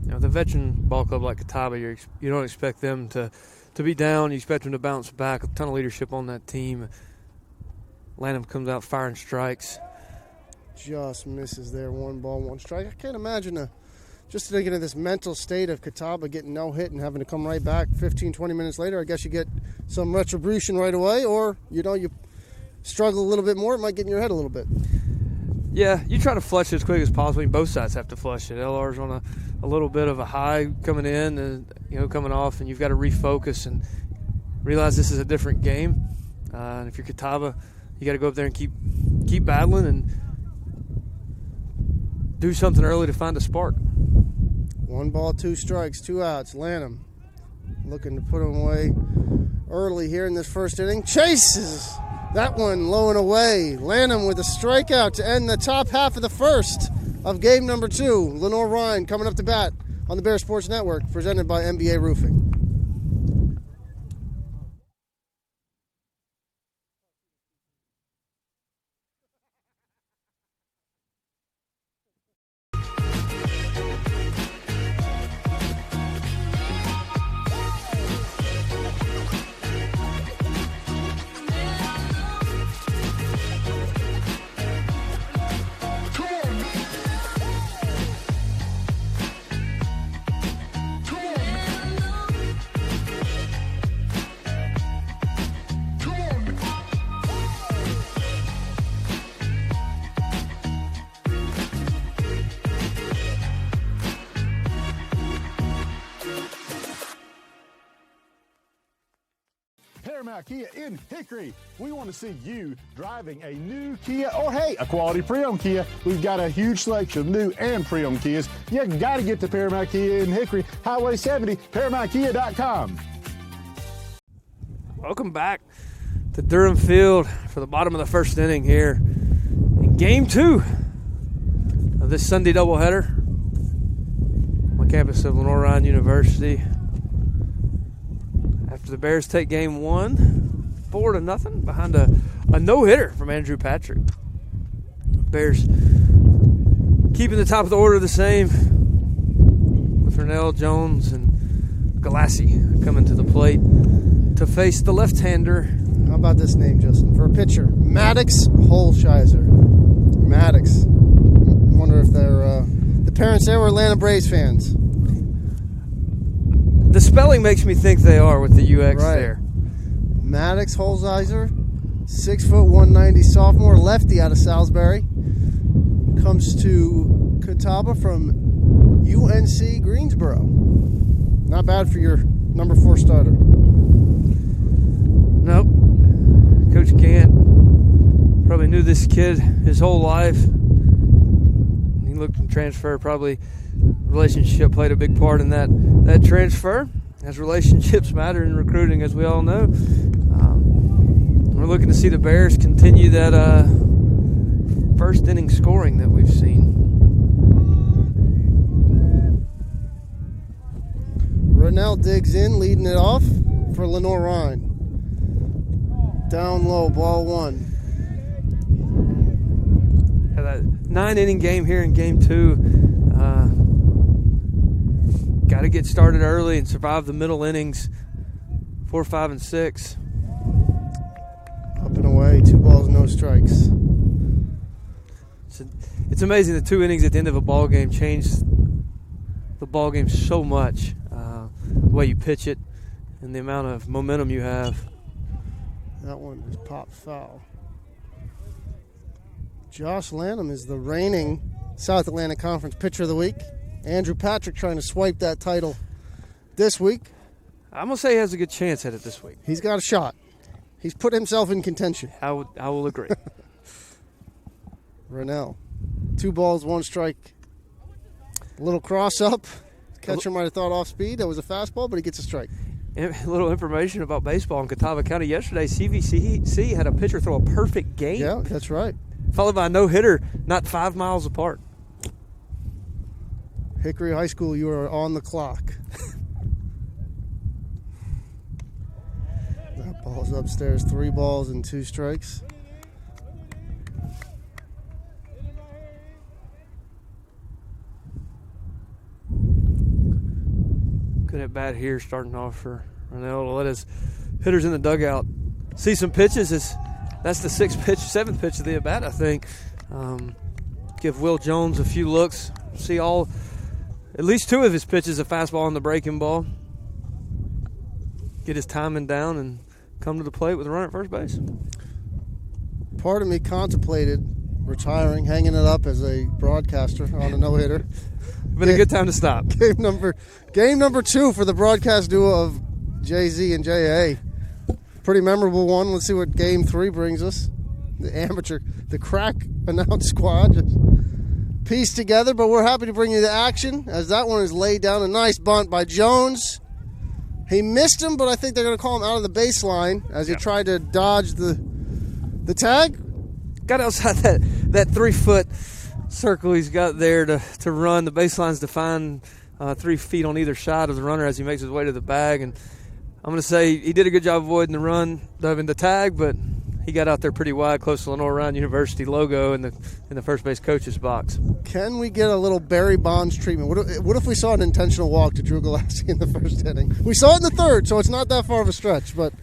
You know, the veteran ball club like Catawba, you don't expect them to be down. You expect them to bounce back. A ton of leadership on that team. Lanham comes out firing strikes. Just misses there. 1 ball, 1 strike. I can't imagine just thinking of this mental state of Catawba getting no hit and having to come right back 15, 20 minutes later. I guess you get some retribution right away, or, you struggle a little bit more. It might get in your head a little bit. Yeah, you try to flush it as quick as possible. Both sides have to flush it. LR's on a little bit of a high coming in and, coming off, and you've got to refocus and realize this is a different game. And if you're Catawba, you got to go up there and keep battling and do something early to find a spark. 1 ball, 2 strikes, 2 outs. Lanham looking to put him away early here in this first inning. Chases that one low and away. Lanham with a strikeout to end the top half of the first of Game number 2. Lenoir-Rhyne coming up to bat on the Bear Sports Network, presented by MBA Roofing. Paramount Kia in Hickory. We want to see you driving a new Kia or, hey, a quality pre-owned Kia. We've got a huge selection of new and pre-owned Kias. You got to get to Paramount Kia in Hickory, Highway 70, ParamountKia.com. Welcome back to Durham Field for the bottom of the first inning here in Game 2 of this Sunday doubleheader. campus of Lenoir-Rhyne University. After the Bears take game 1, 4-0, behind a no-hitter from Andrew Patrick. Bears keeping the top of the order the same, with Rennell, Jones, and Galassi coming to the plate to face the left-hander. How about this name, Justin? For a pitcher, Maddox Holsheiser. Maddox. I wonder if they're the parents there were Atlanta Braves fans. The spelling makes me think they are with the UX Right. there. Maddox Holsheiser, 6 foot 190 sophomore, lefty out of Salisbury. Comes to Catawba from UNC Greensboro. Not bad for your number 4 starter. Nope. Coach Gant probably knew this kid his whole life. He looked to transfer. Probably relationship played a big part in that transfer, as relationships matter in recruiting, as we all know. We're looking to see the Bears continue that first inning scoring that we've seen. Rennell digs in, leading it off for Lenoir-Rhyne. Down low, ball 1. Had that 9-inning game here in game 2. Got to get started early and survive the middle innings. 4, 5, and 6. Up and away, 2 balls, no strikes. It's amazing the 2 innings at the end of a ball game change the ball game so much. The way you pitch it and the amount of momentum you have. That one is popped foul. Josh Lanham is the reigning South Atlantic Conference Pitcher of the Week. Andrew Patrick trying to swipe that title this week. I'm going to say he has a good chance at it this week. He's got a shot. He's put himself in contention. I will agree. Rennell, 2 balls, 1 strike. A little cross up. Catcher might have thought off speed. That was a fastball, but he gets a strike. A little information about baseball in Catawba County yesterday. CVC had a pitcher throw a perfect game. Yeah, that's right. Followed by a no-hitter not 5 miles apart. Hickory High School, you are on the clock. That ball's upstairs. 3 balls and 2 strikes. Good at bat here, starting off for Rennell to let his hitters in the dugout see some pitches. That's the 7th pitch of the at bat, I think. Give Will Jones a few looks. See at least 2 of his pitches, a fastball and the breaking ball. Get his timing down and come to the plate with a runner at first base. Part of me contemplated retiring, hanging it up as a broadcaster on a no-hitter. Been a good time to stop. Game number 2 for the broadcast duo of Jay-Z and J.A. Pretty memorable one. Let's see what game 3 brings us. The crack announced squad just pieced together, but we're happy to bring you the action as that one is laid down. A nice bunt by Jones. He missed him, but I think they're going to call him out of the baseline as he tried to dodge the tag. Got outside that 3-foot circle he's got there to run. The baseline's defined 3 feet on either side of the runner as he makes his way to the bag. And I'm going to say he did a good job avoiding the tag, but he got out there pretty wide, close to Lenoir-Rhyne University logo in the first base coach's box. Can we get a little Barry Bonds treatment? What if we saw an intentional walk to Drew Galassi in the first inning? We saw it in the 3rd, so it's not that far of a stretch. But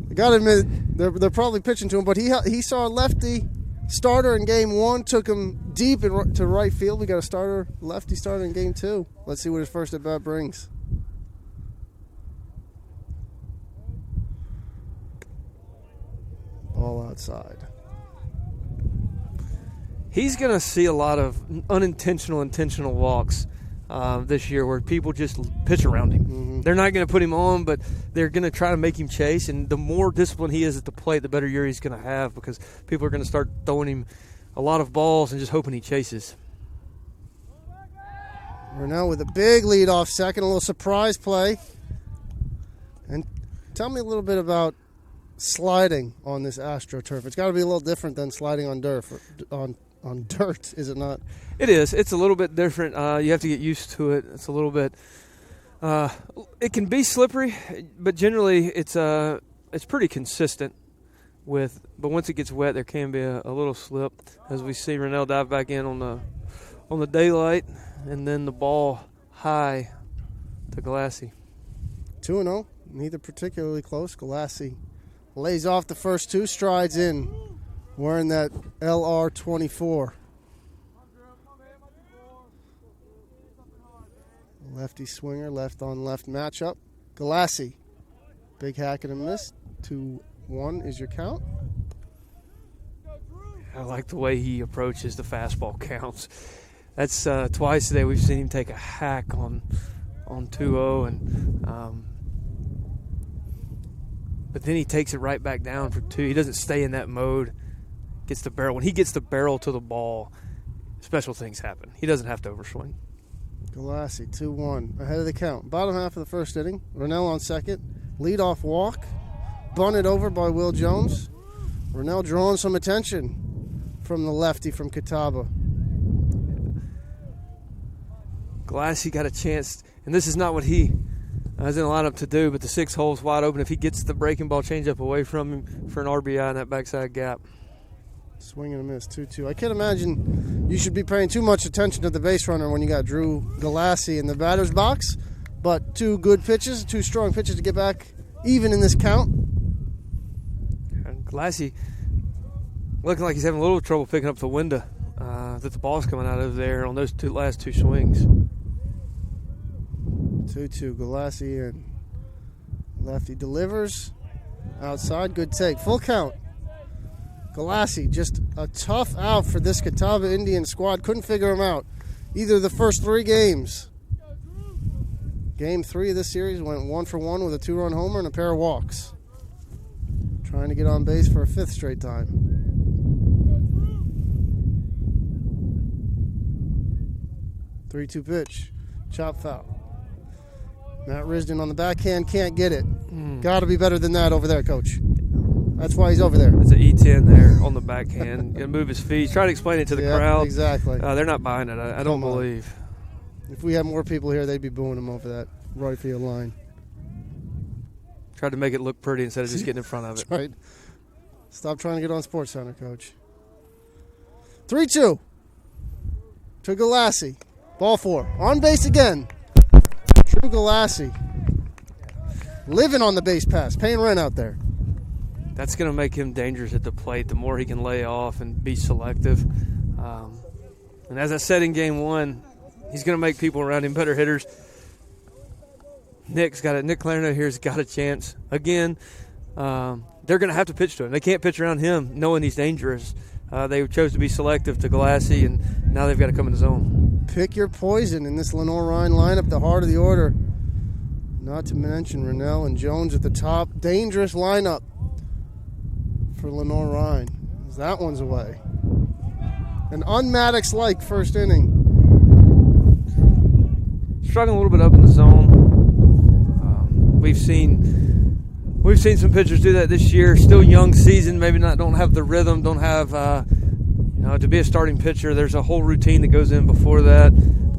I got to admit, they're probably pitching to him. But he saw a lefty starter in game 1, took him deep to right field. We got a lefty starter in game 2. Let's see what his first at bat brings. Ball outside. He's going to see a lot of intentional walks this year where people just pitch around him. Mm-hmm. They're not going to put him on, but they're going to try to make him chase. And the more disciplined he is at the plate, the better year he's going to have because people are going to start throwing him a lot of balls and just hoping he chases. We're now with a big lead off second, a little surprise play. And tell me a little bit about sliding on this AstroTurf. It's got to be a little different than sliding on on dirt, is it not? It is. It's a little bit different. You have to get used to it. It's a little bit. It can be slippery, but generally it's pretty consistent. But once it gets wet, there can be a little slip. As we see Rennell dive back in on the daylight, and then the ball high to Galassi. 2-0, neither particularly close. Galassi lays off the first two, strides in, wearing that LR24. Lefty swinger, left on left matchup. Galassi, big hack and a miss. 2-1 is your count. I like the way he approaches the fastball counts. That's twice today we've seen him take a hack on 2-0, and but then he takes it right back down for 2. He doesn't stay in that mode. Gets the barrel. When he gets the barrel to the ball, special things happen. He doesn't have to overswing. Galassi, 2-1, ahead of the count. Bottom half of the first inning. Rennell on second. Leadoff walk. Bunted over by Will Jones. Rennell drawing some attention from the lefty from Catawba. Galassi got a chance, and this is not what he was in the lineup to do, but the 6 hole's wide open if he gets the breaking ball changeup away from him for an RBI in that backside gap. Swing and a miss, 2-2. I can't imagine you should be paying too much attention to the base runner when you got Drew Galassi in the batter's box, but 2 good pitches, 2 strong pitches to get back even in this count. And Galassi looking like he's having a little trouble picking up the window that the ball's coming out of there on those last 2 swings. 2-2, Galassi in. Lefty delivers. Outside, good take. Full count. Galassi, just a tough out for this Catawba Indian squad. Couldn't figure him out. Either the first 3 games. Game 3 of this series went 1 for 1 with a 2-run homer and a pair of walks. Trying to get on base for a 5th straight time. 3-2 pitch. Chop foul. Matt Risden on the backhand, can't get it. Got to be better than that over there, Coach. That's why he's over there. It's an E10 there on the backhand. Going to move his feet. Try to explain it to the crowd. Exactly. They're not buying it, I don't believe. If we had more people here, they'd be booing him over that right field line. Tried to make it look pretty instead of just getting in front of it. That's right. Stop trying to get on SportsCenter, Coach. 3-2 to Galassi. Ball 4. On base again. Drew Galassi. Living on the base pass. Paying rent out there. That's going to make him dangerous at the plate. The more he can lay off and be selective. And as I said in game 1, he's going to make people around him better hitters. Nick Clarino here's got a chance. Again, they're going to have to pitch to him. They can't pitch around him knowing he's dangerous. They chose to be selective to Galassi, and now they've got to come in the zone. Pick your poison in this Lenoir-Rhyne lineup, the heart of the order. Not to mention Rennell and Jones at the top. Dangerous lineup for Lenoir-Rhyne. That one's away. An un-Maddox-like first inning. Struggling a little bit up in the zone. We've seen some pitchers do that this year. Still young season, maybe don't have the rhythm, don't have to be a starting pitcher. There's a whole routine that goes in before that.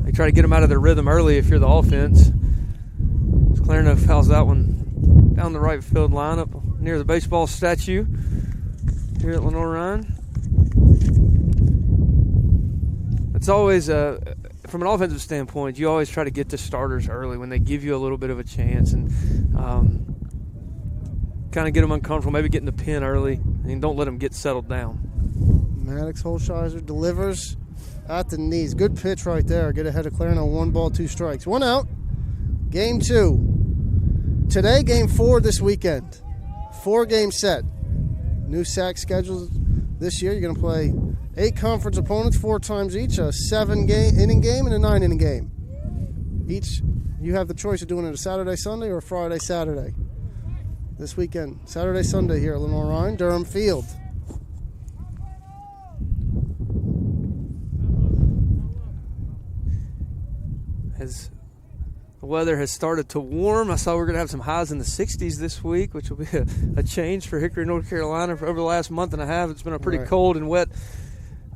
They try to get them out of their rhythm early if you're the offense. Clarino fouls that one down the right field lineup near the baseball statue here at Lenoir-Rhyne. It's always from an offensive standpoint, you always try to get the starters early when they give you a little bit of a chance and kind of get them uncomfortable, maybe get in the pin early, and don't let them get settled down. Maddox Holsheiser delivers at the knees. Good pitch right there. Get ahead of Clarino. 1 ball, 2 strikes. 1 out. Game 2. Today, game 4 this weekend. 4-game set. New SAC schedules this year. You're going to play 8 conference opponents 4 times each, a 7-inning game and a 9-inning game. Each, you have the choice of doing it a Saturday, Sunday, or a Friday, Saturday. This weekend, Saturday, Sunday here at Lenoir-Rhyne, Durham Field. As the weather has started to warm, I saw we're going to have some highs in the 60s this week, which will be a change for Hickory, North Carolina. For over the last month and a half, it's been a pretty cold and wet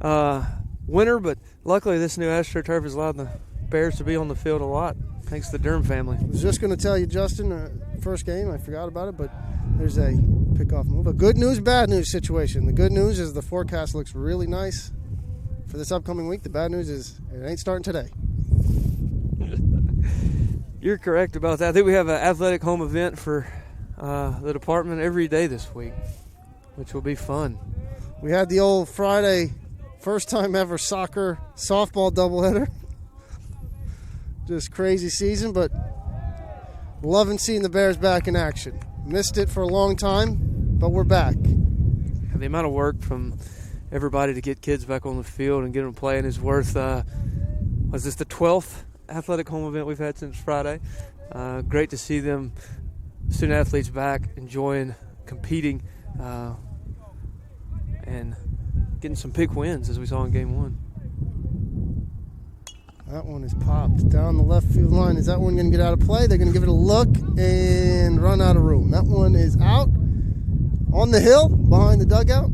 winter, but luckily this new AstroTurf has allowed the Bears to be on the field a lot, thanks to the Durham family. I was just going to tell you, Justin, first game, I forgot about it, but there's a pickoff move. A good news, bad news situation. The good news is the forecast looks really nice for this upcoming week. The bad news is it ain't starting today. You're correct about that. I think we have an athletic home event for the department every day this week, which will be fun. We had the old Friday, first time ever soccer softball doubleheader. Just crazy season, but loving seeing the Bears back in action. Missed it for a long time, but we're back. And the amount of work from everybody to get kids back on the field and get them playing is worth, was this the 12th athletic home event we've had since Friday? Great to see them, student athletes, back enjoying competing and getting some big wins as we saw in game 1. That one is popped down the left field line. Is that one going to get out of play? They're going to give it a look and run out of room. That one is out on the hill behind the dugout.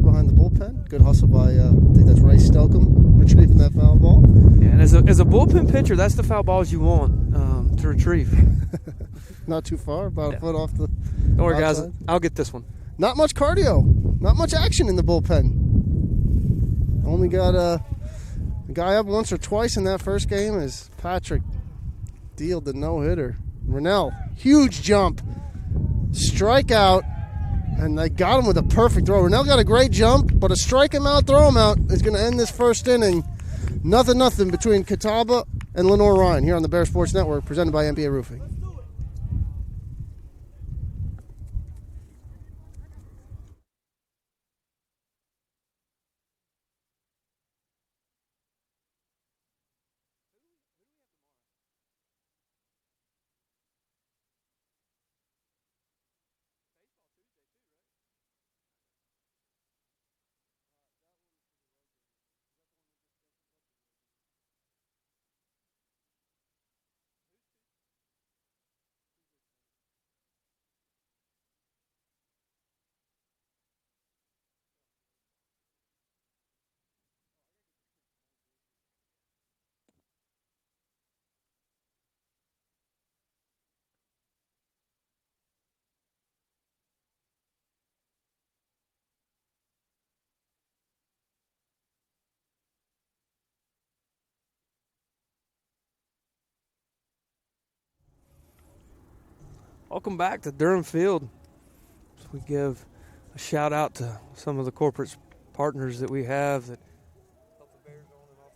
Behind the bullpen. Good hustle by, I think that's Ray Stelcomb retrieving that foul ball. Yeah, and as a bullpen pitcher, that's the foul balls you want to retrieve. Not too far, about a foot off the Don't worry, guys. outside. I'll get this one. Not much cardio. Not much action in the bullpen. Only got a guy up once or twice in that first game as Patrick dealed the no-hitter. Rennell, huge jump. Strikeout. And they got him with a perfect throw. Rennell got a great jump, but a strike him out, throw him out is going to end this first inning. Nothing between Catawba and Lenoir-Rhyne here on the Bear Sports Network, presented by MPA Roofing. Welcome back to Durham Field. So we give a shout out to some of the corporate partners that we have that help the Bears on and off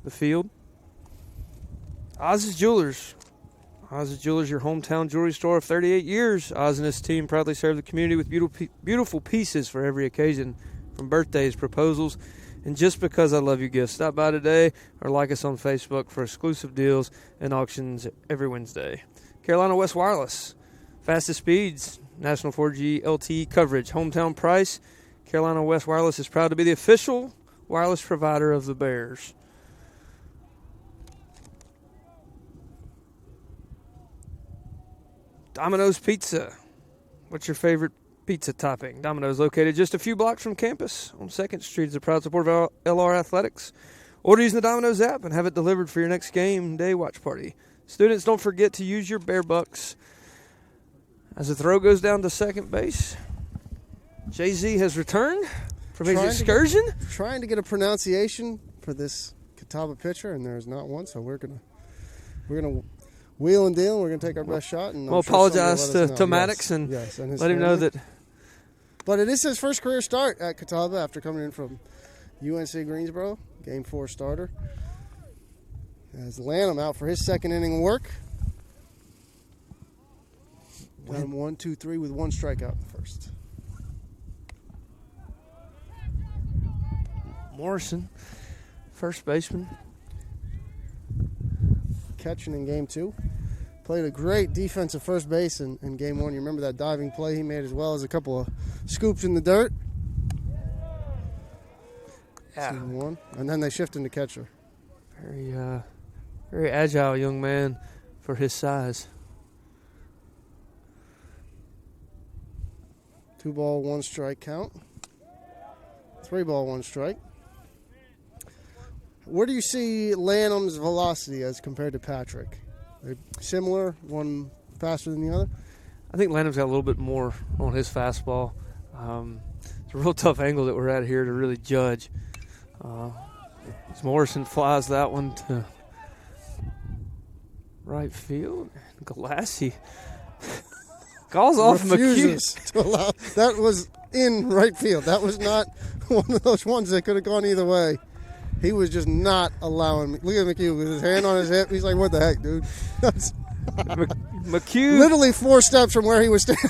the field. Oz's Jewelers. Oz's Jewelers, your hometown jewelry store of 38 years. Oz and his team proudly serve the community with beautiful pieces for every occasion, from birthdays, proposals, and just because I love you gifts. Stop by today or like us on Facebook for exclusive deals and auctions every Wednesday. Carolina West Wireless, fastest speeds, national 4G LTE coverage, hometown price. Carolina West Wireless is proud to be the official wireless provider of the Bears. Domino's Pizza. What's your favorite pizza topping? Domino's, located just a few blocks from campus on 2nd Street, is a proud supporter of LR Athletics. Order using the Domino's app and have it delivered for your next game day watch party. Students, don't forget to use your Bear Bucks. As the throw goes down to second base, Jay-Z has returned from his excursion. Trying to get a pronunciation for this Catawba pitcher, and there's not one, so we're gonna wheel and deal. We're gonna take our best shot. And we'll apologize to Maddox and let him know that. But it is his first career start at Catawba after coming in from UNC Greensboro, Game 4 starter. As Lanham out for his second inning work. Got him 1-2-3 with one strikeout in the first. Morrison, first baseman. Catching in Game 2. Played a great defensive first base in Game 1. You remember that diving play he made, as well as a couple of scoops in the dirt. Yeah. One. And then they shift into catcher. Very agile young man for his size. 2-ball, 1-strike count. 3 ball, 1 strike. Where do you see Lanham's velocity as compared to Patrick? Are they similar, one faster than the other? I think Lanham's got a little bit more on his fastball. It's a real tough angle that we're at here to really judge. As Morrison flies that one to right field, Galassi calls off Refuses McHugh. to allow. That was in right field. That was not one of those ones that could have gone either way. He was just not allowing me. Look at McHugh with his hand on his hip. He's like, what the heck, dude? That's McHugh, literally 4 steps from where he was standing.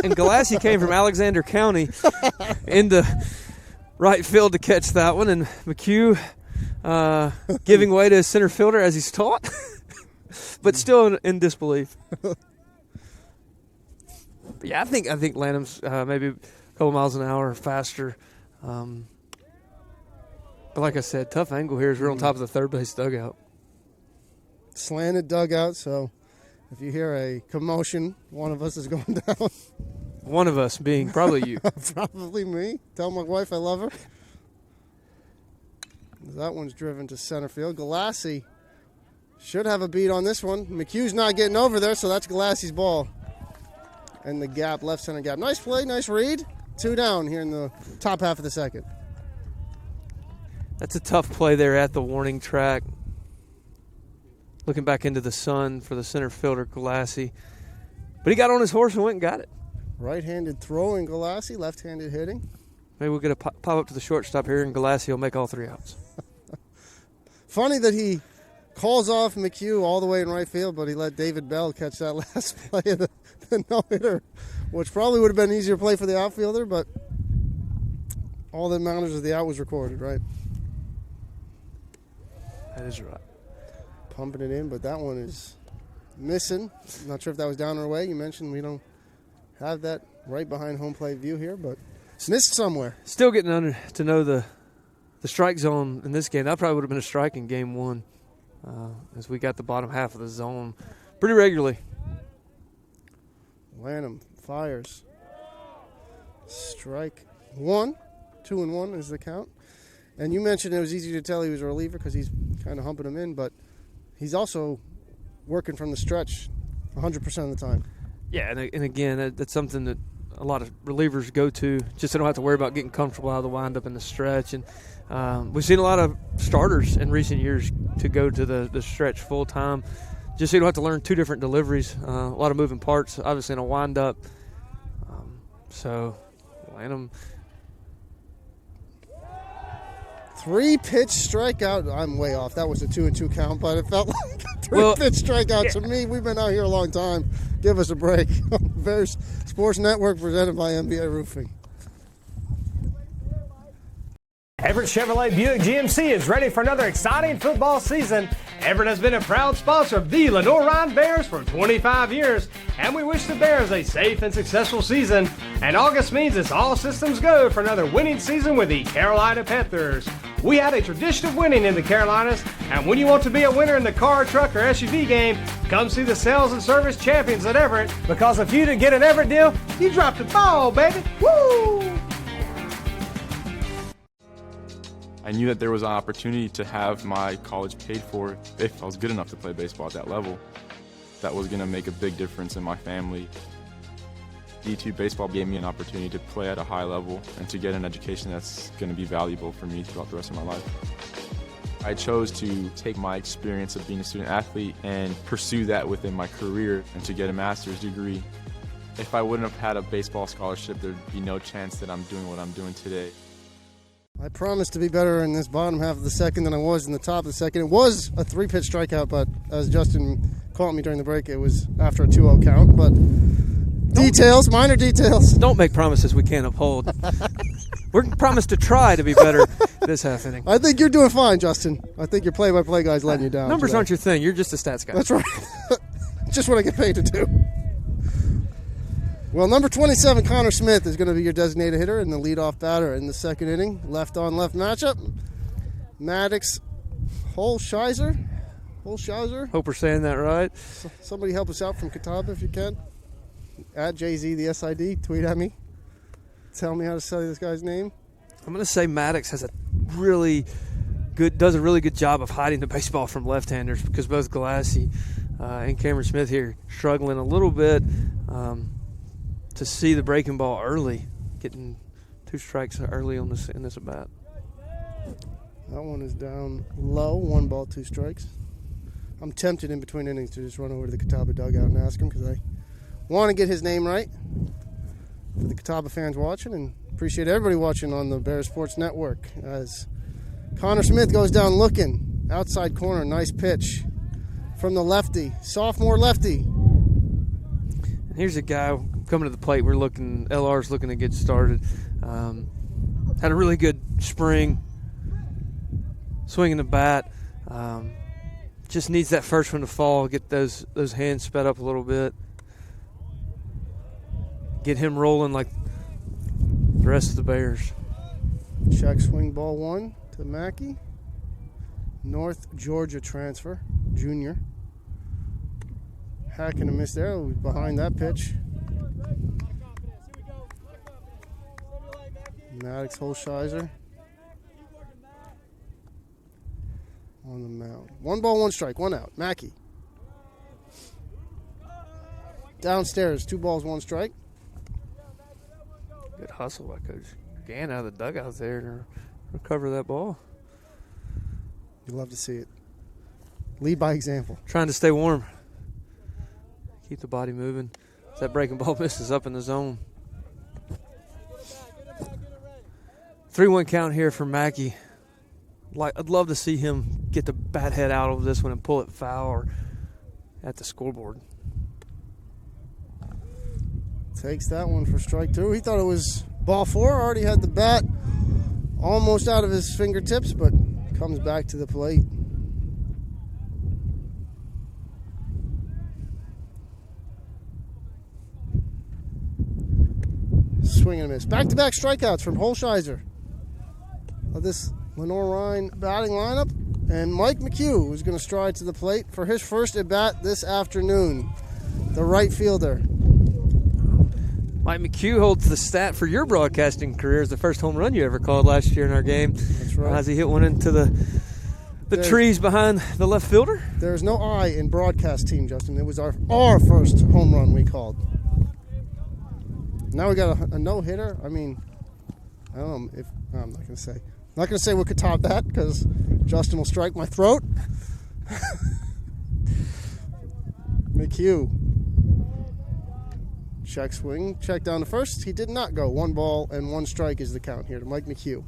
and Galassi came from Alexander County into right field to catch that one, and McHugh giving way to his center fielder as he's taught, but still in disbelief. But yeah, I think Lanham's maybe a couple miles an hour faster. But like I said, tough angle here. We're on top of the third base dugout. Slanted dugout, so if you hear a commotion, one of us is going down. One of us being probably you. Probably me. Tell my wife I love her. That one's driven to center field. Galassi should have a beat on this one. McHugh's not getting over there, so that's Galassi's ball. And the gap, left center gap. Nice play, nice read. 2 down here in the top half of the second. That's a tough play there at the warning track. Looking back into the sun for the center fielder, Galassi. But he got on his horse and went and got it. Right-handed throwing Galassi, left-handed hitting. Maybe we'll get a pop up to the shortstop here, and Galassi will make all 3 outs. Funny that he calls off McHugh all the way in right field, but he let David Bell catch that last play of the no-hitter, which probably would have been an easier play for the outfielder, but all that matters is the out was recorded, right? That is right. Pumping it in, but that one is missing. Not sure if that was down or away. You mentioned we don't have that right behind home plate view here, but it's missed somewhere. Still getting to know the strike zone in this game. That probably would have been a strike in game 1, as we got the bottom half of the zone pretty regularly. Lanham fires. Strike 1. 2-1 is the count. And you mentioned it was easy to tell he was a reliever because he's kind of humping him in, but he's also working from the stretch 100% of the time. Yeah, and again, that's something that a lot of relievers go to. Just so they don't have to worry about getting comfortable out of the windup in the stretch. And we've seen a lot of starters in recent years to go to the stretch full time, just so you don't have to learn 2 different deliveries. A lot of moving parts, obviously in a windup. So Lanham. 3-pitch strikeout. I'm way off. That was a 2-2 count, but it felt like a 3-pitch strikeout to me. We've been out here a long time. Give us a break. Bears Sports Network presented by MBA Roofing. Everett Chevrolet Buick GMC is ready for another exciting football season. Everett has been a proud sponsor of the Lenoir-Rhyne Bears for 25 years, and we wish the Bears a safe and successful season. And August means it's all systems go for another winning season with the Carolina Panthers. We have a tradition of winning in the Carolinas, and when you want to be a winner in the car, truck, or SUV game, come see the sales and service champions at Everett, because if you didn't get an Everett deal, you dropped the ball, baby. Woo! I knew that there was an opportunity to have my college paid for if I was good enough to play baseball at that level. That was going to make a big difference in my family. D2 baseball gave me an opportunity to play at a high level and to get an education that's going to be valuable for me throughout the rest of my life. I chose to take my experience of being a student athlete and pursue that within my career and to get a master's degree. If I wouldn't have had a baseball scholarship, there'd be no chance that I'm doing what I'm doing today. I promised to be better in this bottom half of the second than I was in the top of the second. It was a 3-pitch strikeout, but as Justin caught me during the break, it was after a 2-0 count. But details, minor details. Don't make promises we can't uphold. We're promised to try to be better this half inning. I think you're doing fine, Justin. I think your play-by-play guy's letting you down. Numbers today. aren't your thing. You're just a stats guy. That's right. Just what I get paid to do. Well, number 27, Connor Smith, is going to be your designated hitter and the leadoff batter in the second inning. Left-on-left matchup. Maddox Holsheiser. Hope we're saying that right. Somebody help us out from Catawba if you can. At JZ the SID, tweet at me. Tell me how to say this guy's name. I'm going to say Maddox does a really good job of hiding the baseball from left-handers, because both Galassi and Cameron Smith here struggling a little bit to see the breaking ball early, getting 2 strikes early in this at bat. That one is down low, 1 ball, 2 strikes. I'm tempted in between innings to just run over to the Catawba dugout and ask him, because I want to get his name right for the Catawba fans watching, and appreciate everybody watching on the Bears Sports Network as Connor Smith goes down looking. Outside corner, nice pitch from the lefty, sophomore lefty. And here's a guy coming to the plate. LR's looking to get started. Had a really good spring, swinging the bat. Just needs that first one to fall, get those hands sped up a little bit, get him rolling like the rest of the Bears. Check swing, ball 1 to Mackey. North Georgia transfer, junior. Hacking a miss there, behind that pitch. Maddox Holsheiser on the mound. 1 ball, 1 strike, 1 out. Mackey. Downstairs, 2 balls, 1 strike. Good hustle by Coach Gann out of the dugout there to recover that ball. You love to see it. Lead by example. Trying to stay warm. Keep the body moving. As that breaking ball misses up in the zone. 3-1 count here for Mackey. I'd love to see him get the bat head out of this one and pull it foul or at the scoreboard. Takes that one for strike 2. He thought it was ball 4. Already had the bat almost out of his fingertips, but comes back to the plate. Swing and a miss. Back-to-back strikeouts from Holsheiser of this Lenoir-Rhyne batting lineup. And Mike McHugh, who's going to stride to the plate for his first at-bat this afternoon. The right fielder. Mike McHugh holds the stat for your broadcasting career as the first home run you ever called last year in our game. That's right. As he hit one into the trees behind the left fielder. There's no I in broadcast team, Justin. It was our first home run we called. Now we got a no-hitter. I mean, I don't know if I'm not going to say. I'm not going to say we could top that because Justin will strike my throat. McHugh. Check swing, check down to first. He did not go. 1 ball and 1 strike is the count here to Mike McHugh.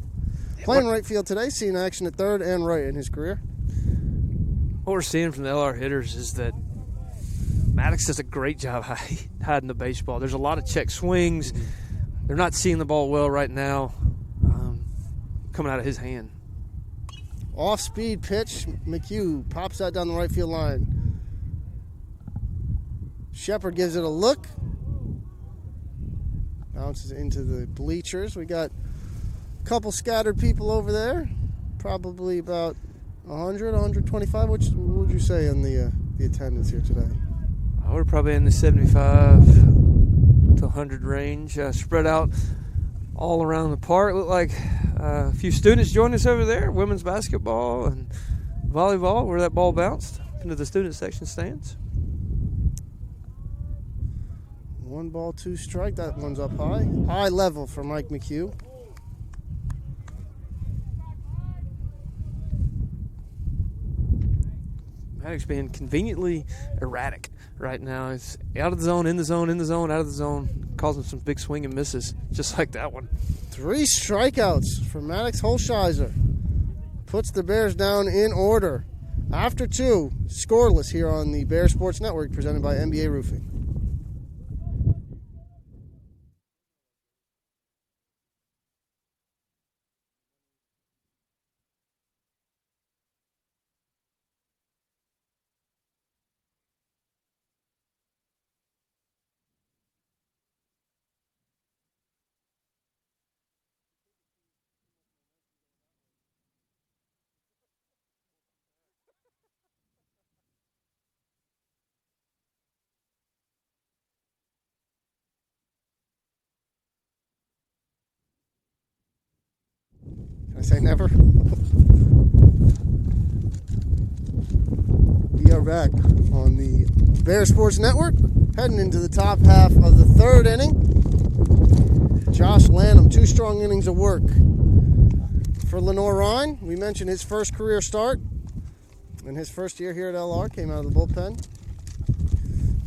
Playing right field today, seeing action at third and right in his career. What we're seeing from the LR hitters is that Maddox does a great job hiding the baseball. There's a lot of check swings. They're not seeing the ball well right now coming out of his hand. Off-speed pitch. McHugh pops that down the right field line. Shepard gives it a look. Bounces into the bleachers. We got a couple scattered people over there. Probably about 100, 125. What would you say in the attendance here today? We're probably in the 75 to 100 range. Spread out all around the park. Look like a few students joined us over there. Women's basketball and volleyball, where that ball bounced into the student section stands. 1 ball, 2 strike. That one's up high. High level for Mike McHugh. Maddox being conveniently erratic right now. It's out of the zone, in the zone, in the zone, out of the zone, causing some big swing and misses, just like that one. 3 strikeouts for Maddox Holsheiser. Puts the Bears down in order. After 2, scoreless here on the Bears Sports Network, presented by NBA Roofing. say never. We are back on the Bear Sports Network, heading into the top half of the third inning. Josh Lanham, 2 strong innings of work for Lenoir-Rhyne. We mentioned his first career start and his first year here at LR, came out of the bullpen.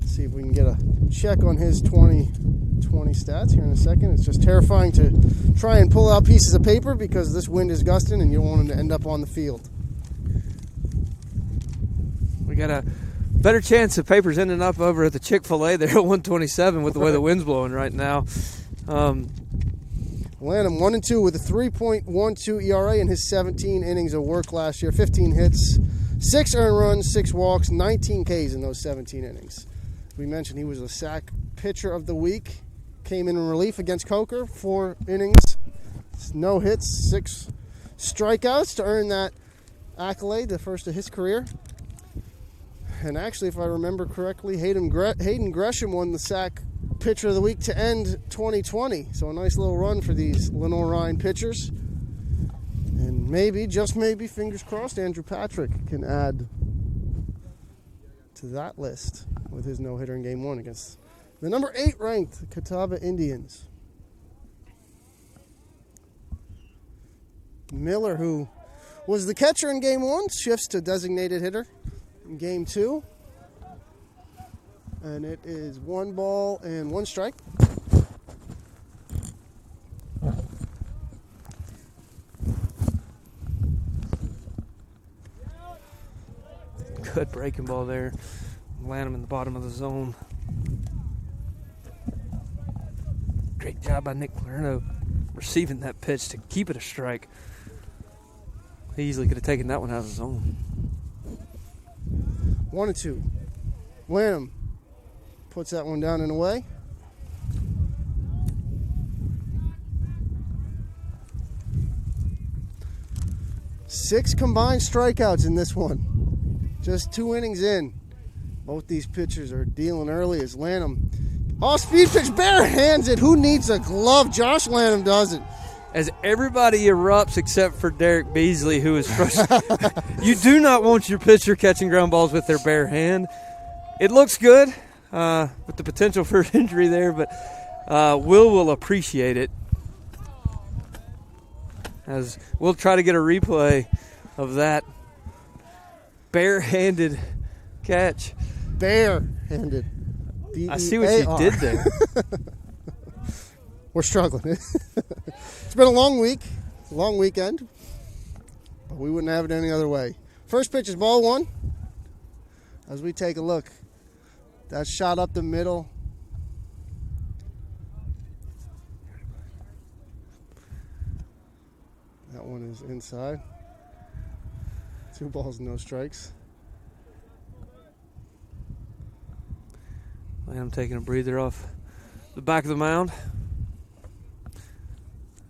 Let's see if we can get a check on his 2020 stats here in a second. It's just terrifying to try and pull out pieces of paper because this wind is gusting and you don't want him to end up on the field. We got a better chance of papers ending up over at the Chick-fil-A there at 127 with the way the wind's blowing right now. Lanham 1-2 with a 3.12 ERA in his 17 innings of work last year. 15 hits, 6 earned runs, 6 walks, 19 Ks in those 17 innings. We mentioned he was a sack pitcher of the week. Came in relief against Coker, 4 innings, no hits, 6 strikeouts to earn that accolade, the first of his career. And actually, if I remember correctly, Hayden Gresham won the sack pitcher of the week to end 2020. So a nice little run for these Lenoir-Rhyne pitchers. And maybe, just maybe, fingers crossed, Andrew Patrick can add to that list with his no-hitter in Game 1 against the number 8 ranked Catawba Indians. Miller, who was the catcher in Game 1, shifts to designated hitter in Game 2. And it is 1 ball and 1 strike. Good breaking ball there. Lanham in the bottom of the zone. Great job by Nick Palerno receiving that pitch to keep it a strike. He easily could have taken that one out of the zone. 1-2. Lanham puts that one down and away. Six combined strikeouts in this one. Just 2 innings in. Both these pitchers are dealing early as Lanham. Off-speed pitch, bare hands it. Who needs a glove? Josh Lanham doesn't. As everybody erupts except for Derek Beasley, who is frustrated. You do not want your pitcher catching ground balls with their bare hand. It looks good with the potential for injury there, but will appreciate it. As we'll try to get a replay of that bare-handed catch. Bare-handed. I see what you did there. We're struggling. It's been a long week, long weekend, but we wouldn't have it any other way. First pitch is ball 1. As we take a look, that shot up the middle. That one is inside. 2 balls, no strikes. I'm taking a breather off the back of the mound.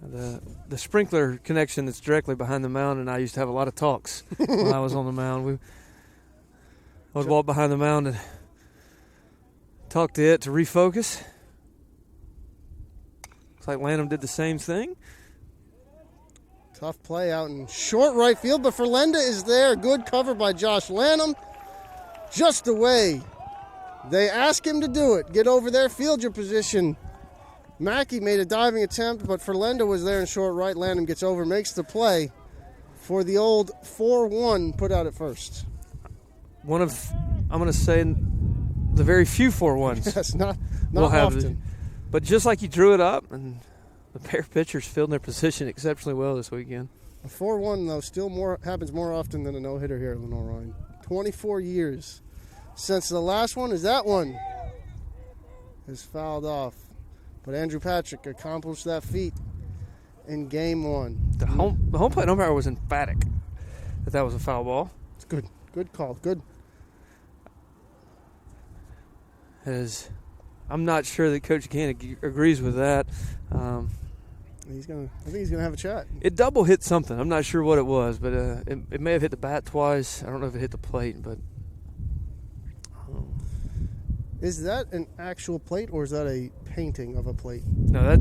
The sprinkler connection that's directly behind the mound, and I used to have a lot of talks when I was on the mound. I would walk behind the mound and talk to it to refocus. Looks like Lanham did the same thing. Tough play out in short right field, but Ferlenda is there. Good cover by Josh Lanham. Just the way they ask him to do it. Get over there, field your position. Mackey made a diving attempt, but Ferlenda was there in short right. Lanham gets over, makes the play for the old 4-1 put out at first. One of, I'm going to say, the very few 4-1s. Yes, not we'll often. But just like he drew it up, and the pair of pitchers filled their position exceptionally well this weekend. A 4-1, though, still happens more often than a no-hitter here at Lenoir-Rhyne. 24 years since the last one, is that one is fouled off. But Andrew Patrick accomplished that feat in Game 1. The home plate umpire was emphatic that was a foul ball. It's good. Good call. Good. As I'm not sure that Coach Gann agrees with that. I think he's gonna have a chat. It double hit something. I'm not sure what it was, but it may have hit the bat twice. I don't know if it hit the plate, but. Is that an actual plate or is that a painting of a plate? No,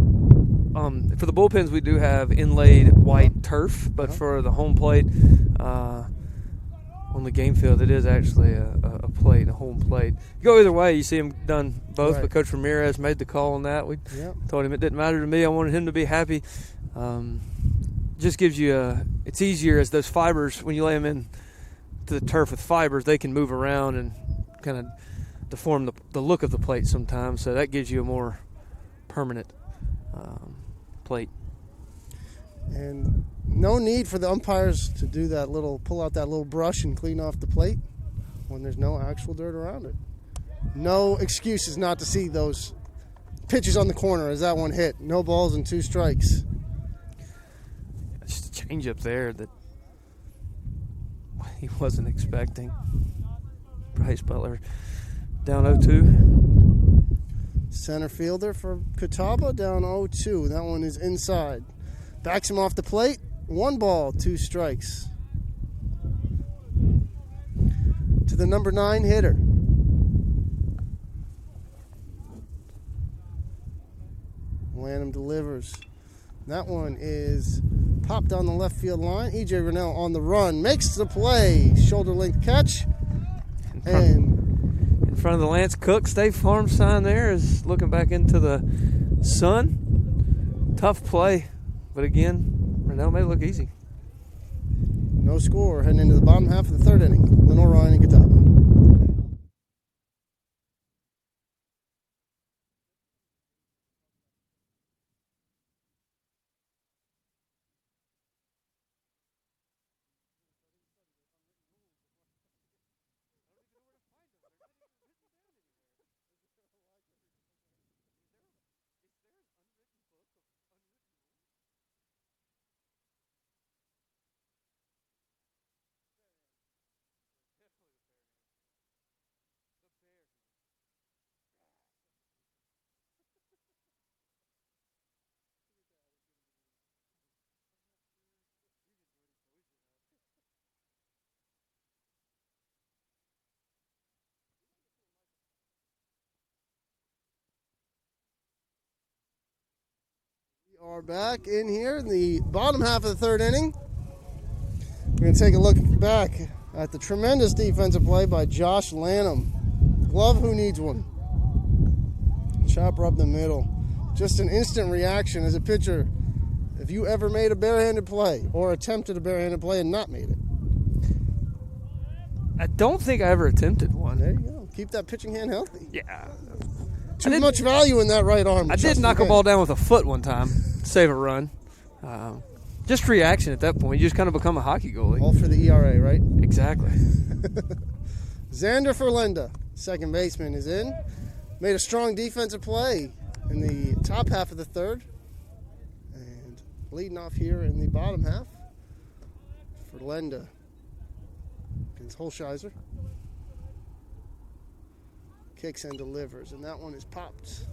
For the bullpens, we do have inlaid white turf, but for the home plate, on the game field, it is actually a plate, a home plate. You go either way. You see him done both, but Coach Ramirez made the call on that. We told him it didn't matter to me. I wanted him to be happy. Just gives you it's easier as those fibers, when you lay them in to the turf with fibers, they can move around and kind of deform the look of the plate sometimes. So that gives you a more permanent plate. And no need for the umpires to do pull out that little brush and clean off the plate when there's no actual dirt around it. No excuses not to see those pitches on the corner as that one hit. No balls and 2 strikes. Just a change up there that he wasn't expecting. Bryce Butler down 0-2. Center fielder for Catawba down 0-2. That one is inside. Backs him off the plate. 1 ball, 2 strikes. To the number 9 hitter. Lanham delivers. That one is popped down the left field line. E.J. Rennell on the run. Makes the play. Shoulder length catch. And in front of the Lance Cook State Farm sign there is looking back into the sun. Tough play. But again, Rennell made it look easy. No score heading into the bottom half of the 3rd inning. Lenoir-Rhyne and Catawba. We are back in here in the bottom half of the 3rd inning. We're going to take a look back at the tremendous defensive play by Josh Lanham. Glove who needs one. Chopper up the middle. Just an instant reaction as a pitcher. If you ever made a barehanded play or attempted a barehanded play and not made it. I don't think I ever attempted one. There you go. Keep that pitching hand healthy. Yeah. Too much value in that right arm. I did knock a ball down with a foot one time, save a run. Just reaction at that point. You just kind of become a hockey goalie. All for the ERA, right? Exactly. Xander Ferlenda, second baseman, is in. Made a strong defensive play in the top half of the 3rd. And leading off here in the bottom half, Ferlenda against Holsheiser. Kicks and delivers, and that one is popped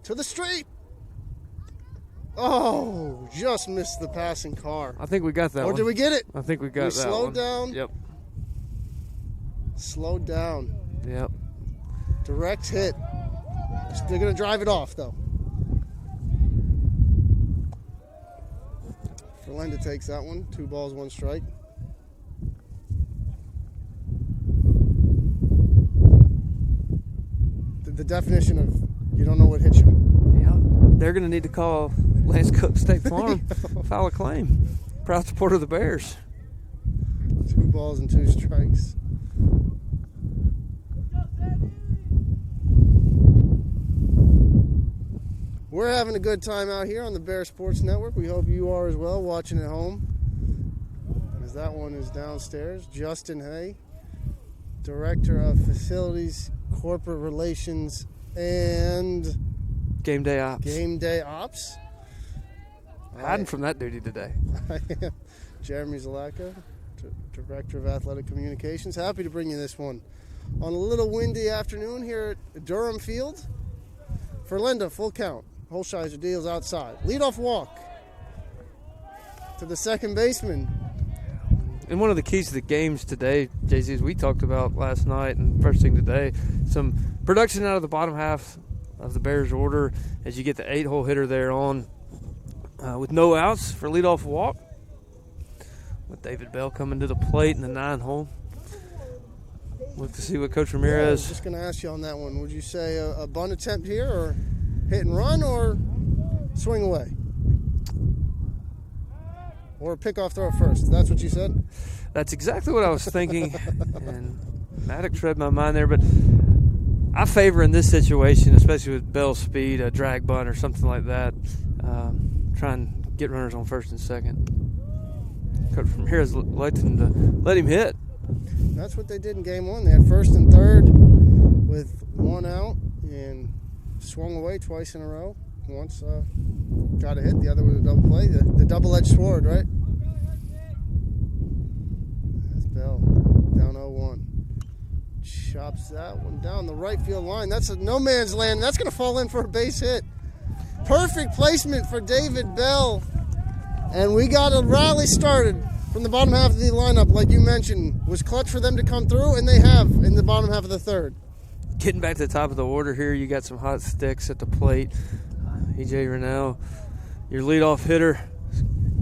to the street. Oh, just missed the passing car. I think we got that one. Or did we get it? I think we got that one. Slowed down. Yep. Slowed down. Yep. Direct hit. They're going to drive it off, though. Ferlenda takes that one. 2 balls, 1 strike. The definition of you don't know what hit you. Yeah. They're going to need to call Lance Cook State Farm, file a claim. Proud supporter of the Bears. 2 balls and 2 strikes. We're having a good time out here on the Bear Sports Network. We hope you are as well, watching at home. As that one is downstairs. Justin Hay, Director of Facilities, Corporate Relations, and Game Day Ops. Game Day Ops. Hiding from that duty today. I am Jeremy Zalaka, Director of Athletic Communications. Happy to bring you this one on a little windy afternoon here at Durham Field. Ferlenda, full count. Holsheiser deals outside. Leadoff walk to the second baseman. And one of the keys to the games today, JC, as we talked about last night and first thing today, some production out of the bottom half of the Bears order as you get the 8-hole hitter there on with no outs for leadoff walk. With David Bell coming to the plate in the 9-hole. Look to see what Coach Ramirez. I was just going to ask you on that one. Would you say a bunt attempt here, or hit and run, or swing away? Or a pickoff throw at first? That's what you said? That's exactly what I was thinking. And Maddox read my mind there, but I favor in this situation, especially with Bell's speed, a drag bunt or something like that. Try and get runners on first and second. Coach from here is electing to let him hit. That's what they did in game one. They had first and third with one out and swung away twice in a row. Once got a hit, the other was a double play. The double-edged sword, right? That's Bell down 0-1. Chops that one down the right field line. That's a no man's land. That's going to fall in for a base hit. Perfect placement for David Bell. And we got a rally started from the bottom half of the lineup, like you mentioned. Was clutch for them to come through, and they have in the bottom half of the third. Getting back to the top of the order here, you got some hot sticks at the plate. E.J. Rennell, your leadoff hitter,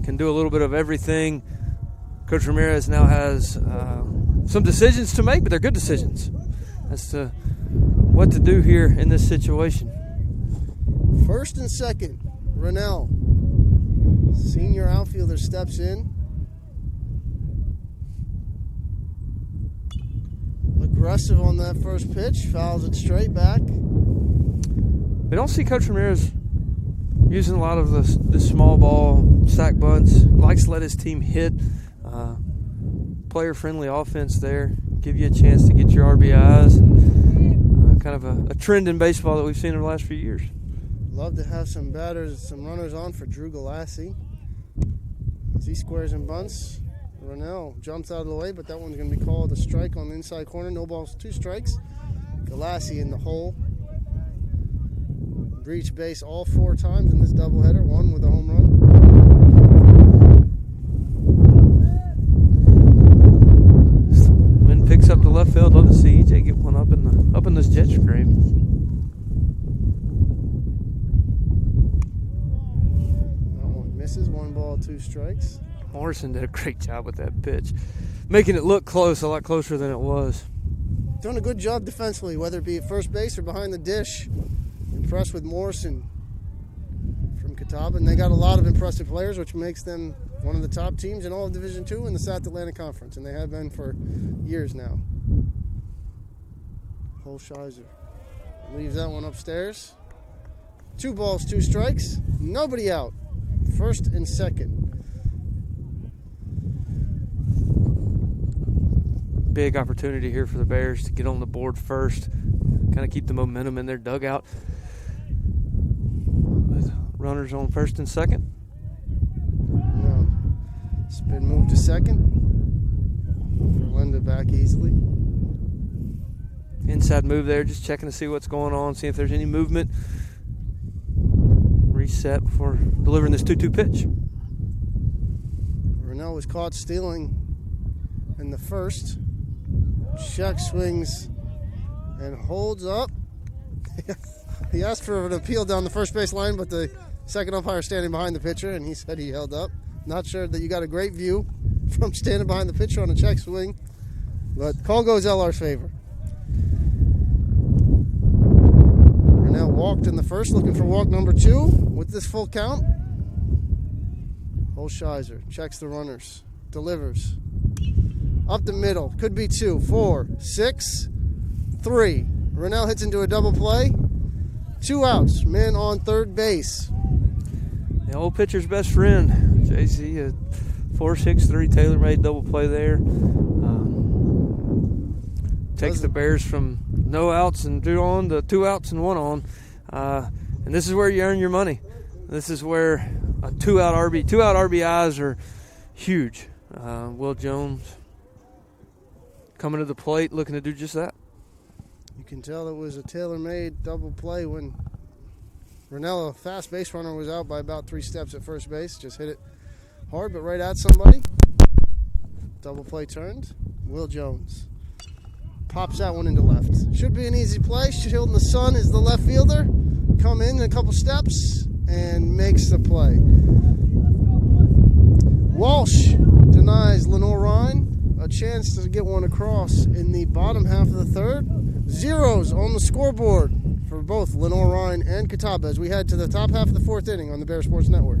can do a little bit of everything. Coach Ramirez now has some decisions to make, but they're good decisions as to what to do here in this situation. First and second, Rennell. Senior outfielder steps in. Aggressive on that first pitch, fouls it straight back. We don't see Coach Ramirez using a lot of the small ball sack bunts. Likes to let his team hit. Player-friendly offense there. Give you a chance to get your RBIs. And kind of a trend in baseball that we've seen in the last few years. Love to have some batters, some runners on for Drew Galassi. As he squares and bunts, Rennell jumps out of the way, but that one's going to be called a strike on the inside corner. No balls, 2 strikes. Galassi in the hole. Reached base all 4 times in this doubleheader, 1 with a home run. Wind picks up to left field. Love to see EJ get one up in this jet stream. That one misses. 1 ball, 2 strikes. Morrison did a great job with that pitch, making it look close, a lot closer than it was. Doing a good job defensively, whether it be at first base or behind the dish. Impressed with Morrison from Catawba, and they got a lot of impressive players, which makes them one of the top teams in all of Division II in the South Atlantic Conference, and they have been for years now. Holsheiser leaves that one upstairs. 2 balls, 2 strikes. Nobody out. First and second. Big opportunity here for the Bears to get on the board first, kind of keep the momentum in their dugout. With runners on first and second. No. Spin move to second. Verlinda back easily. Inside move there, just checking to see what's going on, see if there's any movement. Reset before delivering this 2-2 pitch. Rennell was caught stealing in the first. Check swings and holds up. He asked for an appeal down the first base line, but the second umpire standing behind the pitcher, and he said he held up. Not sure that you got a great view from standing behind the pitcher on a check swing, but call goes LR's favor. Rennell walked in the first, looking for walk number 2 with this full count. Holsheiser checks the runners, delivers. Up the middle, could be 2, 4, 6, 3. Rennell hits into a double play. 2 outs, man on third base. The old pitcher's best friend, JC, a 4-6-3 tailor-made double play there. Takes the Bears from no outs and 2 on to 2 outs and 1 on. And this is where you earn your money. This is where a 2-out RBIs are huge. Will Jones coming to the plate, looking to do just that. You can tell it was a tailor-made double play when Rennell, a fast base runner, was out by about 3 steps at first base. Just hit it hard, but right at somebody. Double play turned. Will Jones pops that one into left. Should be an easy play. Shielding the sun is the left fielder. Come in a couple steps and makes the play. Walsh denies Lenoir-Rhyne a chance to get one across in the bottom half of the third. Zeros on the scoreboard for both Lenoir-Rhyne and Catawba as we head to the top half of the fourth inning on the Bear Sports Network.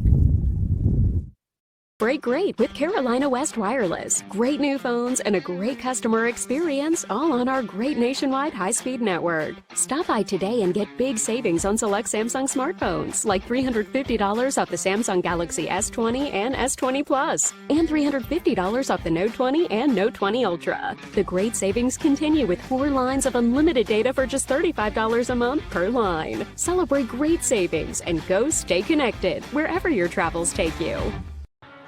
Break great with Carolina West Wireless. Great new phones and a great customer experience, all on our great nationwide high-speed network. Stop by today and get big savings on select Samsung smartphones, like $350 off the Samsung Galaxy S20 and S20 Plus, and $350 off the Note 20 and Note 20 Ultra. The great savings continue with 4 lines of unlimited data for just $35 a month per line. Celebrate great savings and go stay connected wherever your travels take you.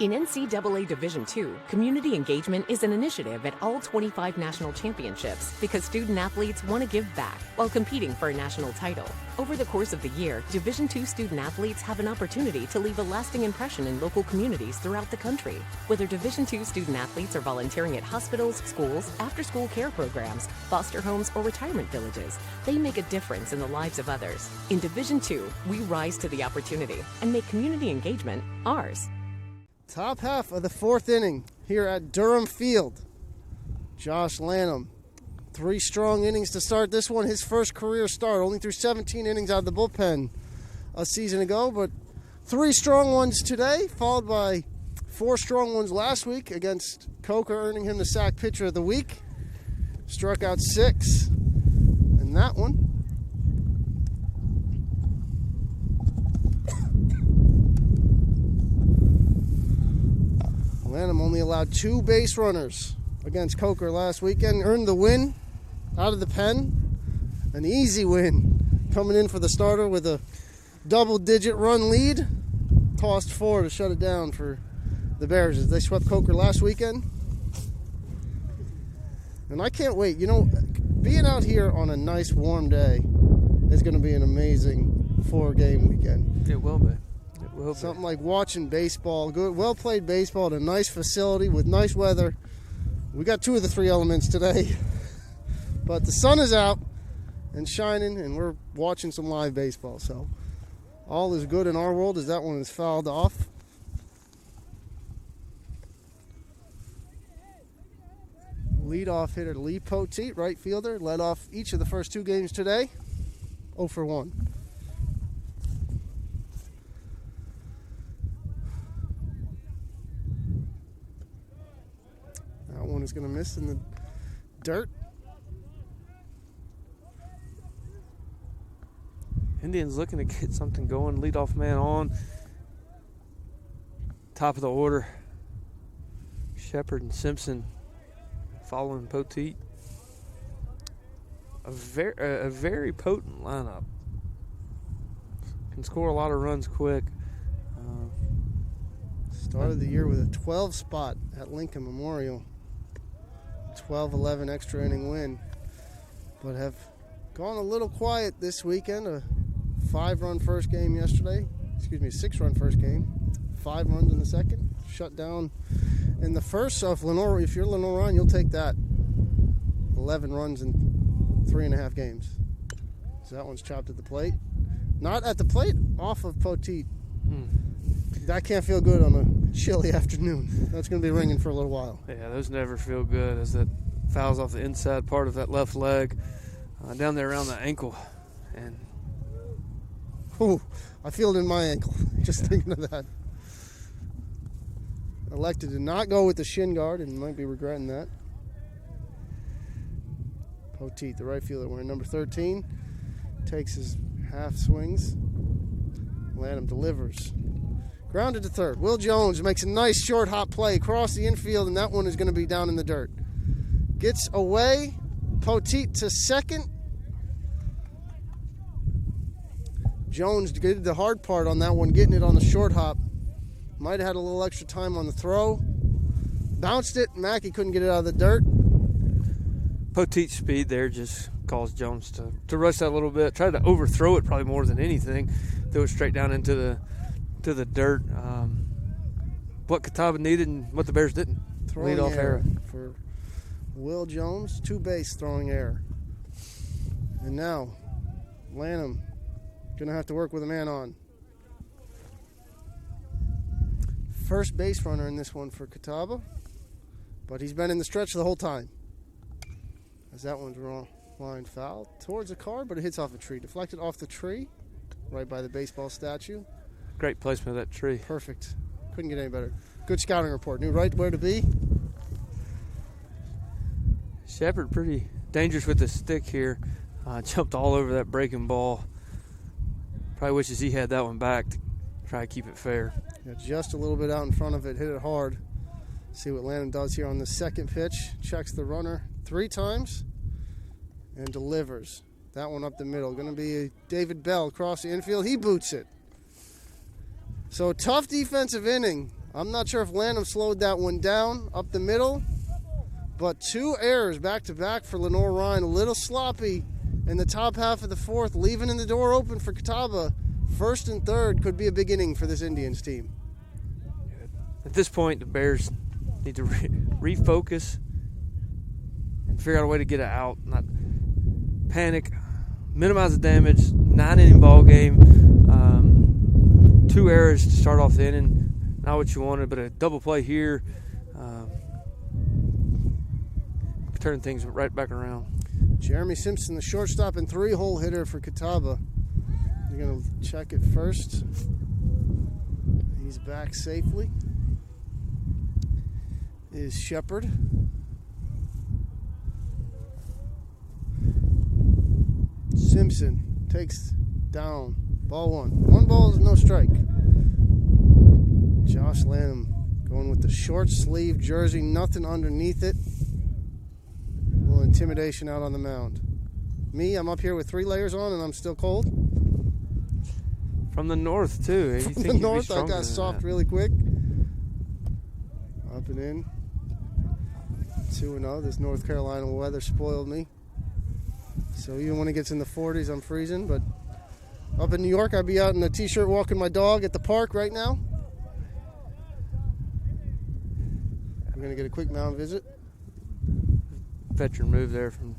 In NCAA Division II, community engagement is an initiative at all 25 national championships because student athletes want to give back while competing for a national title. Over the course of the year, Division II student athletes have an opportunity to leave a lasting impression in local communities throughout the country. Whether Division II student athletes are volunteering at hospitals, schools, after-school care programs, foster homes, or retirement villages, they make a difference in the lives of others. In Division II, we rise to the opportunity and make community engagement ours. Top half of the fourth inning here at Durham Field. Josh Lanham, 3 strong innings to start this one. His first career start, only threw 17 innings out of the bullpen a season ago, but 3 strong ones today, followed by 4 strong ones last week against Coker, earning him the SAC Pitcher of the Week. Struck out 6 in that one. Lanham only allowed 2 base runners against Coker last weekend. Earned the win out of the pen. An easy win coming in for the starter with a double-digit run lead. Tossed 4 to shut it down for the Bears as they swept Coker last weekend. And I can't wait. You know, being out here on a nice warm day is going to be an amazing 4-game weekend. It will be. Something like watching baseball, good, well-played baseball at a nice facility with nice weather. We got 2 of the 3 elements today, but the sun is out and shining, and we're watching some live baseball. So all is good in our world as that one is fouled off. Leadoff hitter Lee Poteet, right fielder, led off each of the first 2 games today, 0 for 1. That one is going to miss in the dirt. Indians looking to get something going. Leadoff man on. Top of the order. Shepard and Simpson following Poteet. A very potent lineup. Can score a lot of runs quick. Started the year with a 12 spot at Lincoln Memorial. 12-11 extra inning win, but have gone a little quiet this weekend. A 5-run first game yesterday, a 6-run first game, 5 runs in the second, shut down in the first. So if you're Lenoir-Rhyne, you'll take that. 11 runs in 3.5 games. So that one's chopped at the plate. Not at the plate, off of Poteet. That can't feel good on a chilly afternoon. That's going to be ringing for a little while. Yeah, those never feel good as that fouls off the inside part of that left leg down there around the ankle. And I feel it in my ankle just thinking of that. Elected to not go with the shin guard and might be regretting that. Poteet, the right fielder, wearing number 13, takes his half swings. Lanham delivers. Grounded to third. Will Jones makes a nice short hop play across the infield, and that one is going to be down in the dirt. Gets away. Poteet to second. Jones did the hard part on that one, getting it on the short hop. Might have had a little extra time on the throw. Bounced it. Mackey couldn't get it out of the dirt. Poteet's speed there just caused Jones to rush that a little bit. Tried to overthrow it probably more than anything. Threw it straight down into the dirt. What Catawba needed and what the Bears didn't. Throwing Lead off error for Will Jones. 2 base throwing error. And now Lanham going to have to work with a man on. first base runner in this one for Catawba, but he's been in the stretch the whole time. As that one's wrong. Line foul towards a car, but it hits off a tree. Deflected off the tree, right by the baseball statue. Great placement of that tree. Perfect. Couldn't get any better. Good scouting report. Knew right where to be. Shepard pretty dangerous with the stick here. Jumped all over that breaking ball. Probably wishes he had that one back to try to keep it fair. Yeah, just a little bit out in front of it. Hit it hard. See what Landon does here on the second pitch. Checks the runner 3 times and delivers. That one up the middle. Going to be David Bell across the infield. He boots it. So tough defensive inning. I'm not sure if Landon slowed that one down up the middle, but 2 errors back-to-back for Lenoir-Rhyne. A little sloppy in the top half of the fourth, leaving in the door open for Catawba. First and third could be a big inning for this Indians team. At this point, the Bears need to refocus and figure out a way to get it out, not panic, minimize the damage. 9-inning ball game, 2 errors to start off the inning. Not what you wanted, but a double play here. Turn things right back around. Jeremy Simpson, the shortstop and 3-hole hitter for Catawba. You're going to check it first. He's back safely. Is Shepard. Simpson takes down. Ball 1. 1 ball is no strike. Josh Lanham going with the short sleeve jersey, nothing underneath it. A little intimidation out on the mound. Me, I'm up here with 3 layers on and I'm still cold. From the north, too. From the north, I got soft really quick. Up and in. 2-0. This North Carolina weather spoiled me. So even when it gets in the 40s, I'm freezing. But up in New York, I'd be out in a t-shirt walking my dog at the park right now. We're going to get a quick mound visit. Veteran move there from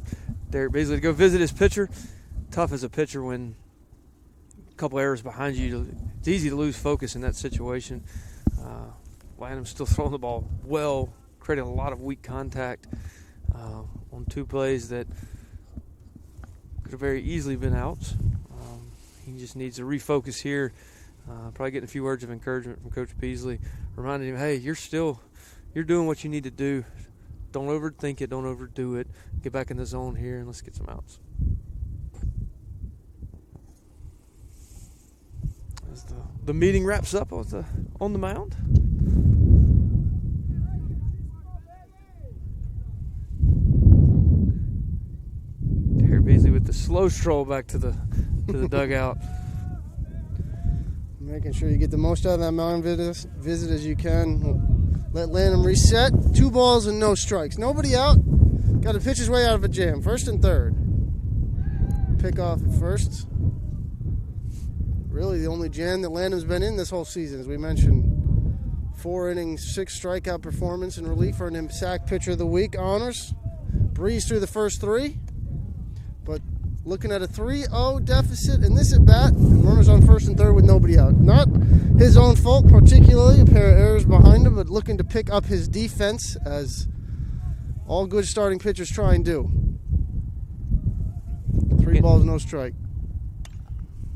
Derek Beasley to go visit his pitcher. Tough as a pitcher when a couple errors behind you. It's easy to lose focus in that situation. Lanham's still throwing the ball well, creating a lot of weak contact on 2 plays that could have very easily been outs. He just needs to refocus here. Probably getting a few words of encouragement from Coach Beasley, reminding him, hey, you're doing what you need to do. Don't overthink it. Don't overdo it. Get back in the zone here, and let's get some outs. As the meeting wraps up on the mound. Derek Beasley with the slow stroll back to the dugout. Making sure you get the most out of that mound visit as you can. Let Lanham reset. 2 balls and no strikes. Nobody out. Got to pitch his way out of a jam. First and third. Pick off at first. Really the only jam that Lanham's been in this whole season. As we mentioned, 4 innings, 6 strikeout performance in relief for an sack pitcher of the week honors. Breezed through the first 3. But looking at a 3-0 deficit in this at-bat. And runners on first and third with nobody out. Not his own fault, particularly a pair of errors behind him, but looking to pick up his defense as all good starting pitchers try and do. 3 balls, no strike.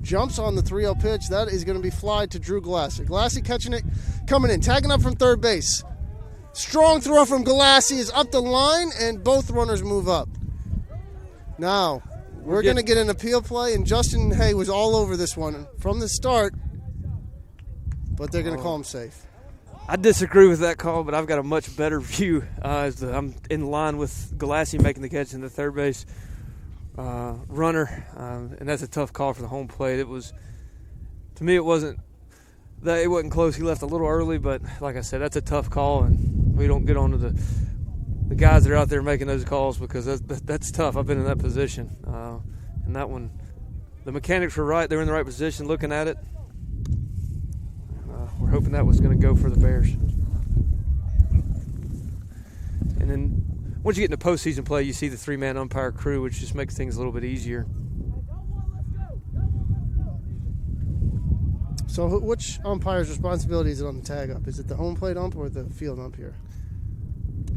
Jumps on the 3-0 pitch. That is going to be fly to Drew Galassi. Galassi catching it, coming in, tagging up from third base. Strong throw from Galassi is up the line, and both runners move up. Now, we're going to get an appeal play, and Justin Hay was all over this one from the start, but they're going to call him safe. I disagree with that call, but I've got a much better view. I'm in line with Galassi making the catch in the third base runner, and that's a tough call for the home plate. It was, to me, it wasn't close. He left a little early, but like I said, that's a tough call, and we don't get on to the guys that are out there making those calls because that's tough. I've been in that position, and that one, the mechanics were right. They were in the right position, looking at it. We're hoping that was going to go for the Bears. And then once you get into postseason play, you see the 3-man umpire crew, which just makes things a little bit easier. So which umpire's responsibility is it on the tag up? Is it the home plate ump or the field ump here?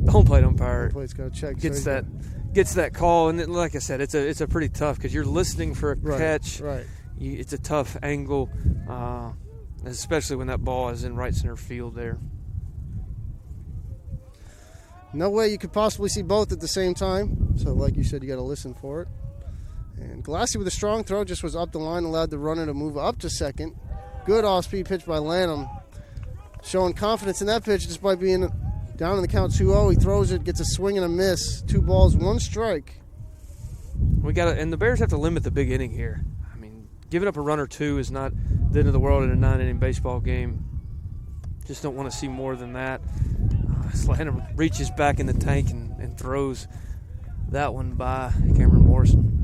The home plate umpire Home plate's got to check. gets that call, and then, like I said, it's a pretty tough because you're listening for a catch. Right. It's a tough angle, especially when that ball is in right center field there. No way you could possibly see both at the same time. So, like you said, you got to listen for it. And Galassi with a strong throw just was up the line, allowed the runner to move up to second. Good off-speed pitch by Lanham, showing confidence in that pitch despite being down in the count 2-0. He throws it, gets a swing and a miss. 2 balls, 1 strike. And the Bears have to limit the big inning here. I mean, giving up a run or 2 is not the end of the world in a 9-inning baseball game. Just don't want to see more than that. Lanham reaches back in the tank and throws that one by Cameron Morrison.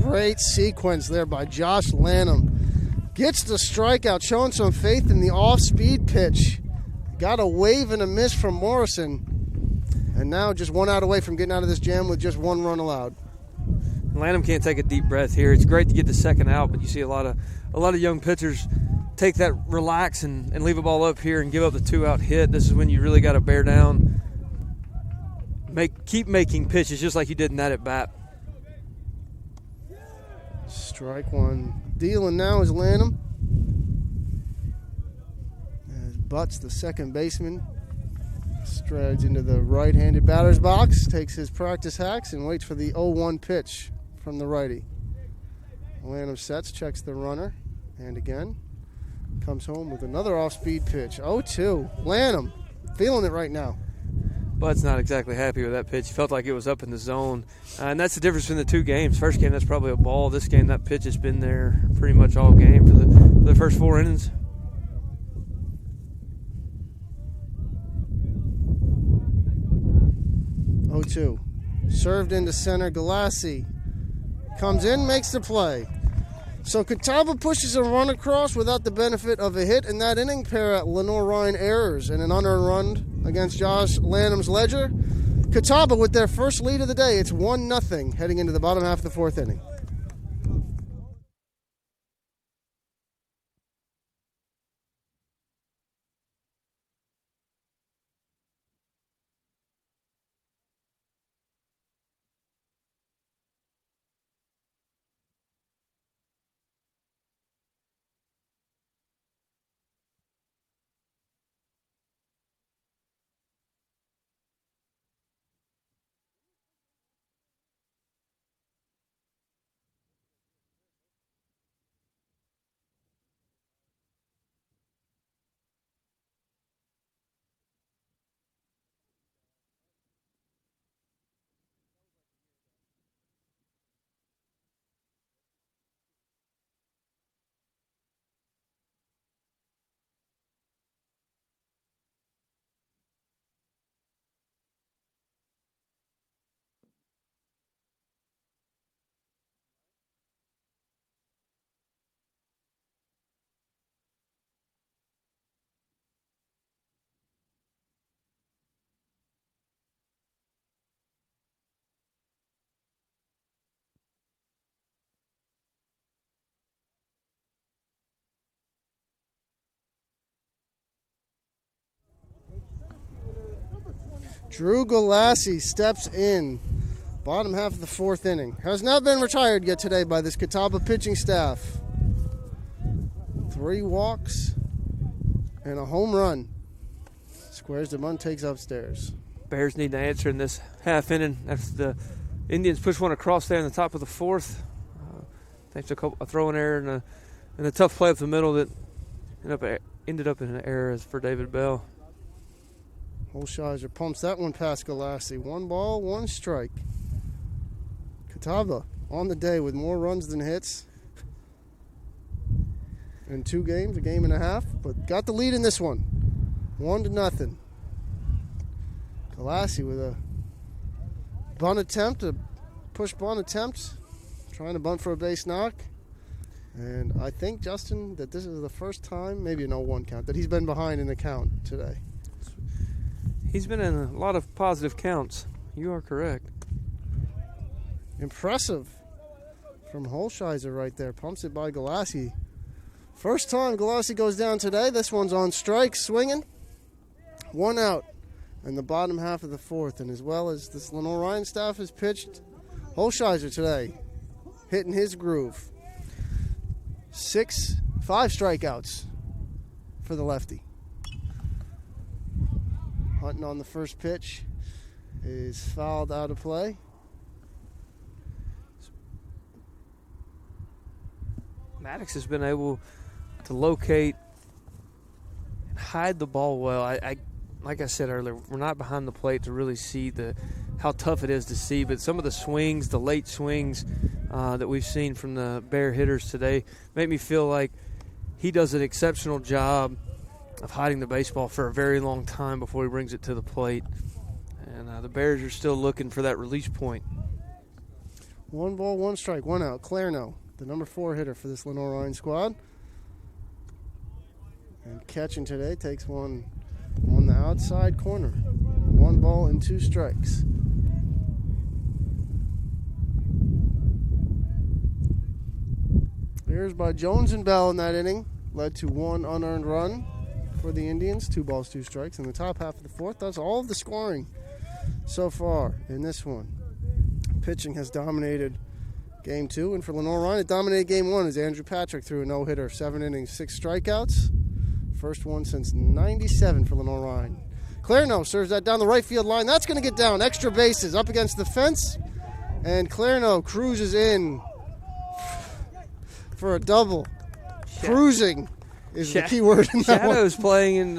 Great sequence there by Josh Lanham. Gets the strikeout, showing some faith in the off-speed pitch. Got a wave and a miss from Morrison. And now just 1 out away from getting out of this jam with just 1 run allowed. Lanham can't take a deep breath here. It's great to get the second out, but you see a lot of young pitchers take that relax and leave a ball up here and give up the 2-out hit. This is when you really got to bear down. Keep making pitches just like you did in that at bat. Strike 1. Dealing now is Lanham. As Butts, the second baseman, strides into the right-handed batter's box, takes his practice hacks, and waits for the 0-1 pitch from the righty. Lanham sets, checks the runner, and again comes home with another off-speed pitch. 0-2. Lanham feeling it right now. Bud's not exactly happy with that pitch. He felt like it was up in the zone. And that's the difference in the 2 games. First game, that's probably a ball. This game, that pitch has been there pretty much all game for the first 4 innings. Oh-2. Served into center. Galassi comes in, makes the play. So Catawba pushes a run across without the benefit of a hit in that inning. Pair at Lenoir-Rhyne errors and an unearned run against Josh Lanham's ledger. Catawba with their first lead of the day. It's 1-0 heading into the bottom half of the 4th inning. Drew Galassi steps in. Bottom half of the 4th inning. Has not been retired yet today by this Catawba pitching staff. 3 walks and a home run. Squares the bunt, takes upstairs. Bears need to answer in this half inning after the Indians push one across there in the top of the 4th. Thanks to a throwing error and a tough play up the middle that ended up in an error for David Bell. Holsheiser pumps that one past Galassi. 1 ball, 1 strike. Catawba on the day with more runs than hits in 2 games, a game and a half, but got the lead in this one. 1-0. Galassi with a bunt attempt, a push bunt attempt, trying to bunt for a base knock. And I think, Justin, that this is the first time, maybe an 0-1 count, that he's been behind in the count today. He's been in a lot of positive counts. You are correct. Impressive from Holsheiser right there. Pumps it by Galassi. First time Galassi goes down today. This one's on strike, swinging. 1 out in the bottom half of the fourth. And as well as this Lenoir-Rhyne staff has pitched, Holsheiser today hitting his groove. 5 strikeouts for the lefty. Hunting on the first pitch is fouled out of play. Maddox has been able to locate and hide the ball well. I like I said earlier, we're not behind the plate to really see how tough it is to see, but some of the swings, the late swings that we've seen from the Bear hitters today make me feel like he does an exceptional job of hiding the baseball for a very long time before he brings it to the plate. And the Bears are still looking for that release point. 1 ball, 1 strike, 1 out. Clarno, the number 4 hitter for this Lenoir-Rhyne squad. And catching today takes one on the outside corner. 1 ball and 2 strikes. Here's by Jones and Bell in that inning. Led to 1 unearned run for the Indians. 2 balls, 2 strikes in the top half of the fourth. That's all of the scoring so far in this one. Pitching has dominated game 2, and for Lenoir-Rhyne, it dominated game 1 as Andrew Patrick threw a no-hitter, 7 innings, 6 strikeouts. First one since 97 for Lenoir-Rhyne. Clarno serves that down the right field line. That's going to get down. Extra bases up against the fence, and Clarno cruises in for a double. Cruising is the key word in that one. Shadow's playing, and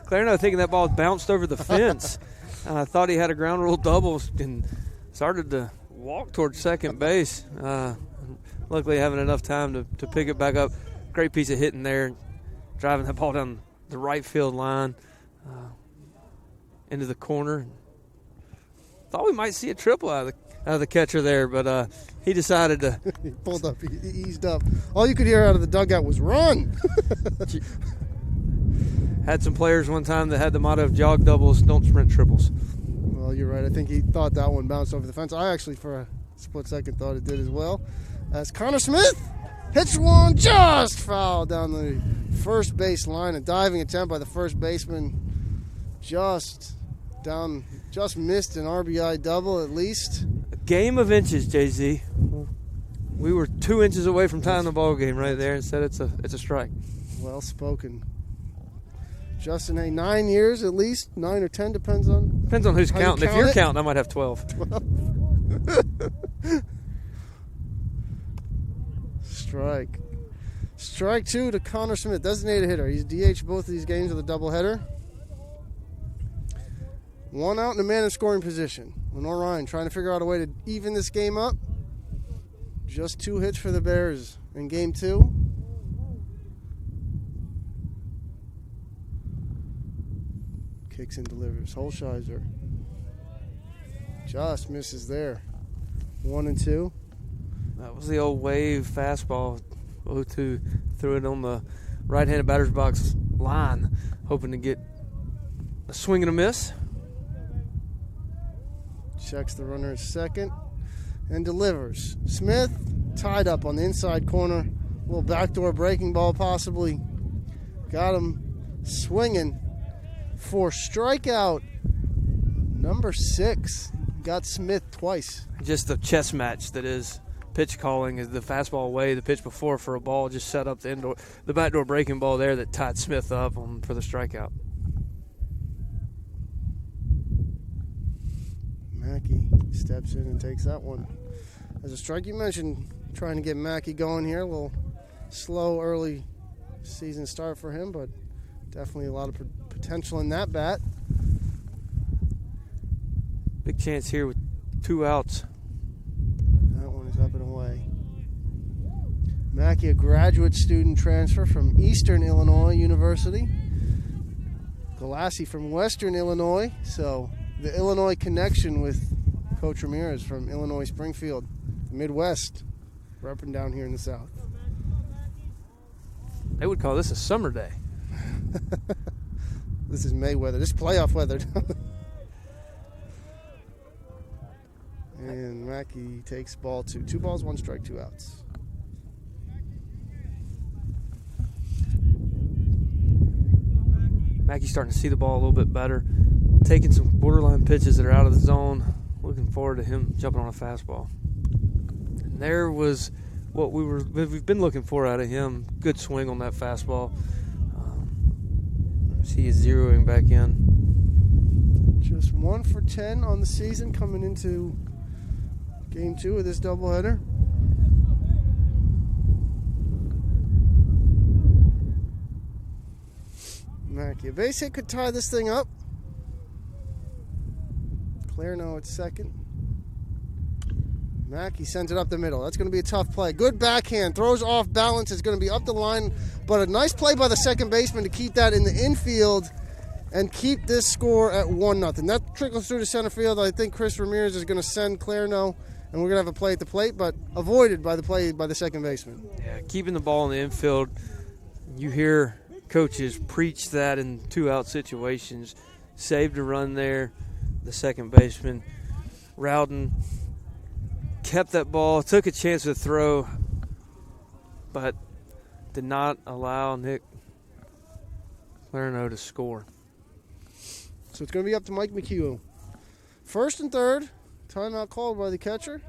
Clarno thinking that ball bounced over the fence. Thought he had a ground rule double and started to walk towards second base. Luckily having enough time to pick it back up. Great piece of hitting there, driving that ball down the right field line into the corner. Thought we might see a triple out of the catcher there, but he decided to. He pulled up, he eased up. All you could hear out of the dugout was run. Had some players one time that had the motto of jog doubles, don't sprint triples. Well, you're right. I think he thought that one bounced over the fence. I actually, for a split second, thought it did as well. As Connor Smith hits one just foul down the first base line. A diving attempt by the first baseman. Just missed an RBI double at least. A game of inches, Jay-Z. We were 2 inches away from tying the ball game right there. Instead, it's a strike. Well spoken. Justin A, 9 years at least, 9 or 10, depends on who's counting. If you're counting, I might have 12. Strike 2 to Connor Smith, designated hitter. He's DH both of these games with a doubleheader. 1 out and a man in scoring position. Lenoir-Rhyne trying to figure out a way to even this game up. Just 2 hits for the Bears in game 2. Kicks and delivers. Holsheiser just misses there. 1 and 2. That was the old wave fastball. 0-2 threw it on the right-handed batter's box line, hoping to get a swing and a miss. Checks the runner at second and delivers. Smith tied up on the inside corner. A little backdoor breaking ball possibly. Got him swinging for strikeout number 6. Got Smith twice. Just the chess match that is pitch calling. Is the fastball away, the pitch before for a ball just set up the backdoor breaking ball there that tied Smith up for the strikeout. Mackey steps in and takes that one as a strike. You mentioned trying to get Mackey going here. A little slow early season start for him, but definitely a lot of potential in that bat. Big chance here with 2 outs. That one is up and away. Mackey, a graduate student transfer from Eastern Illinois University. Galassi from Western Illinois. So the Illinois connection with Coach Ramirez from Illinois Springfield, Midwest, repping down here in the South. They would call this a summer day. This is Mayweather. This is playoff weather. And Mackey takes ball 2. 2 balls, 1 strike, 2 outs. Mackey's starting to see the ball a little bit better, taking some borderline pitches that are out of the zone. Looking forward to him jumping on a fastball. And there was what we've been looking for out of him. Good swing on that fastball. He is zeroing back in. Just 1 for 10 on the season coming into game 2 of this doubleheader. Mackey, a base hit could tie this thing up. Clarno at second. Mackey sends it up the middle. That's going to be a tough play. Good backhand. Throws off balance. It's going to be up the line. But a nice play by the second baseman to keep that in the infield and keep this score at 1-0. That trickles through to center field. I think Chris Ramirez is going to send Clarno, and we're going to have a play at the plate, but avoided by the play by the second baseman. Yeah, keeping the ball in the infield. You hear coaches preach that in 2-out situations. Saved a run there. The second baseman, Rowden, kept that ball, took a chance to throw, but did not allow Nick Clarno to score. So it's going to be up to Mike McHugh. First and third, timeout called by the catcher.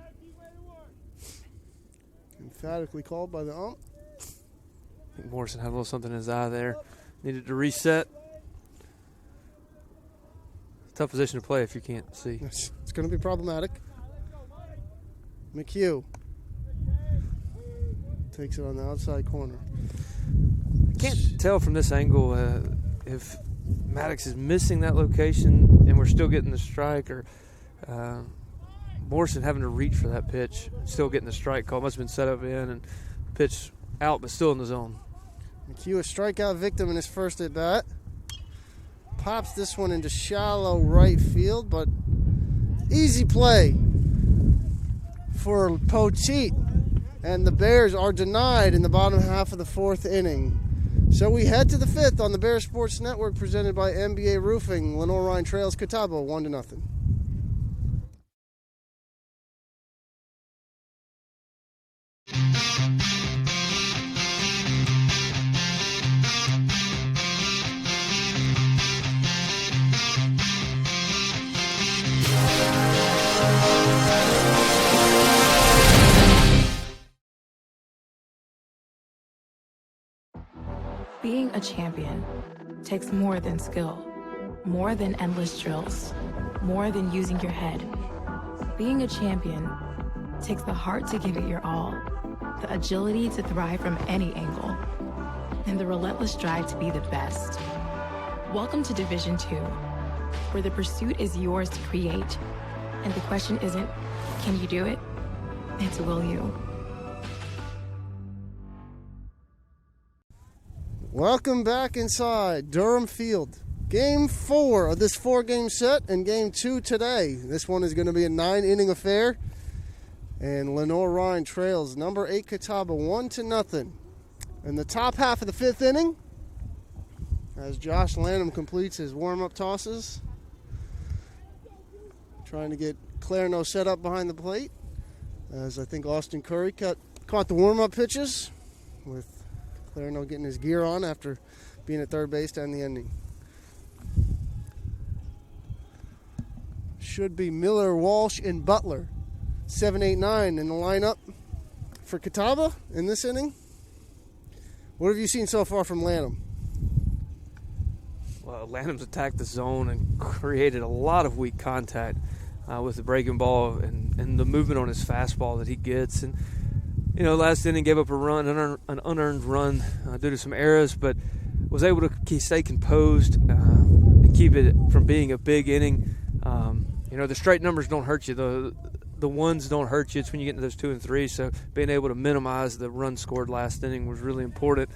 Emphatically called by the ump. I think Morrison had a little something in his eye there. Needed to reset. Tough position to play if you can't see. It's going to be problematic. McHugh takes it on the outside corner. I can't tell from this angle if Maddox is missing that location and we're still getting the strike, or Morrison having to reach for that pitch, still getting the strike call. Must have been set up in and pitch out, but still in the zone. McHugh, a strikeout victim in his first at bat. Pops this one into shallow right field, but easy play for Poteet. And the Bears are denied in the bottom half of the 4th inning. So we head to the 5th on the Bears Sports Network, presented by MBA Roofing. Lenoir-Rhyne trails Catawba 1-0. Being a champion takes more than skill, more than endless drills, more than using your head. Being a champion takes the heart to give it your all, the agility to thrive from any angle, and the relentless drive to be the best. Welcome to Division 2, where the pursuit is yours to create, and the question isn't, can you do it? It's, will you? Welcome back inside Durham Field. Game 4 of this 4-game set, and game 2 today. This one is going to be a 9-inning affair, and Lenoir-Rhyne trails number 8 Catawba 1-0. In the top half of the 5th inning, as Josh Lanham completes his warm-up tosses, trying to get Clarno set up behind the plate, as I think Austin Curry caught the warm-up pitches, with Clarno getting his gear on after being at third base to end the inning. Should be Miller, Walsh, and Butler. 7, 8, 9 in the lineup for Catawba in this inning. What have you seen so far from Lanham? Well, Lanham's attacked the zone and created a lot of weak contact with the breaking ball and the movement on his fastball that he gets. And you know, last inning gave up a run, an unearned run due to some errors, but was able to stay composed and keep it from being a big inning. You know, the straight numbers don't hurt you. The ones don't hurt you. It's when you get into those 2 and 3. So being able to minimize the run scored last inning was really important.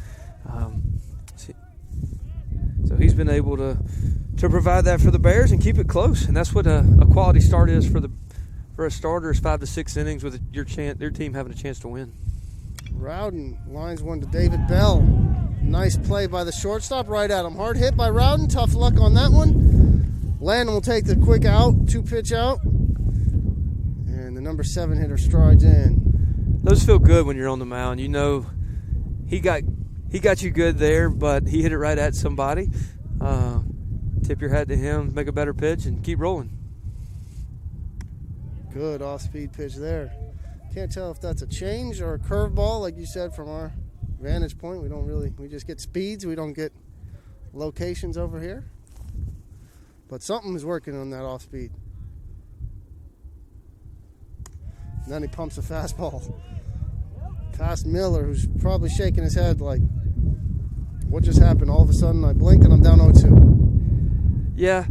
So he's been able to provide that for the Bears and keep it close, and that's what a quality start is for a starter, is 5 to 6 innings with their team having a chance to win. Rowden lines one to David Bell. Nice play by the shortstop, right at him. Hard hit by Rowden. Tough luck on that one. Landon will take the quick out, 2-pitch out. And the number 7 hitter strides in. Those feel good when you're on the mound. You know he got you good there, but he hit it right at somebody. Tip your hat to him, make a better pitch, and keep rolling. Good off-speed pitch there. Can't tell if that's a change or a curveball, like you said, from our vantage point. We just get speeds. We don't get locations over here. But something is working on that off-speed. And then he pumps a fastball past Miller, who's probably shaking his head like, what just happened? All of a sudden, I blink and I'm down 0-2. Yeah,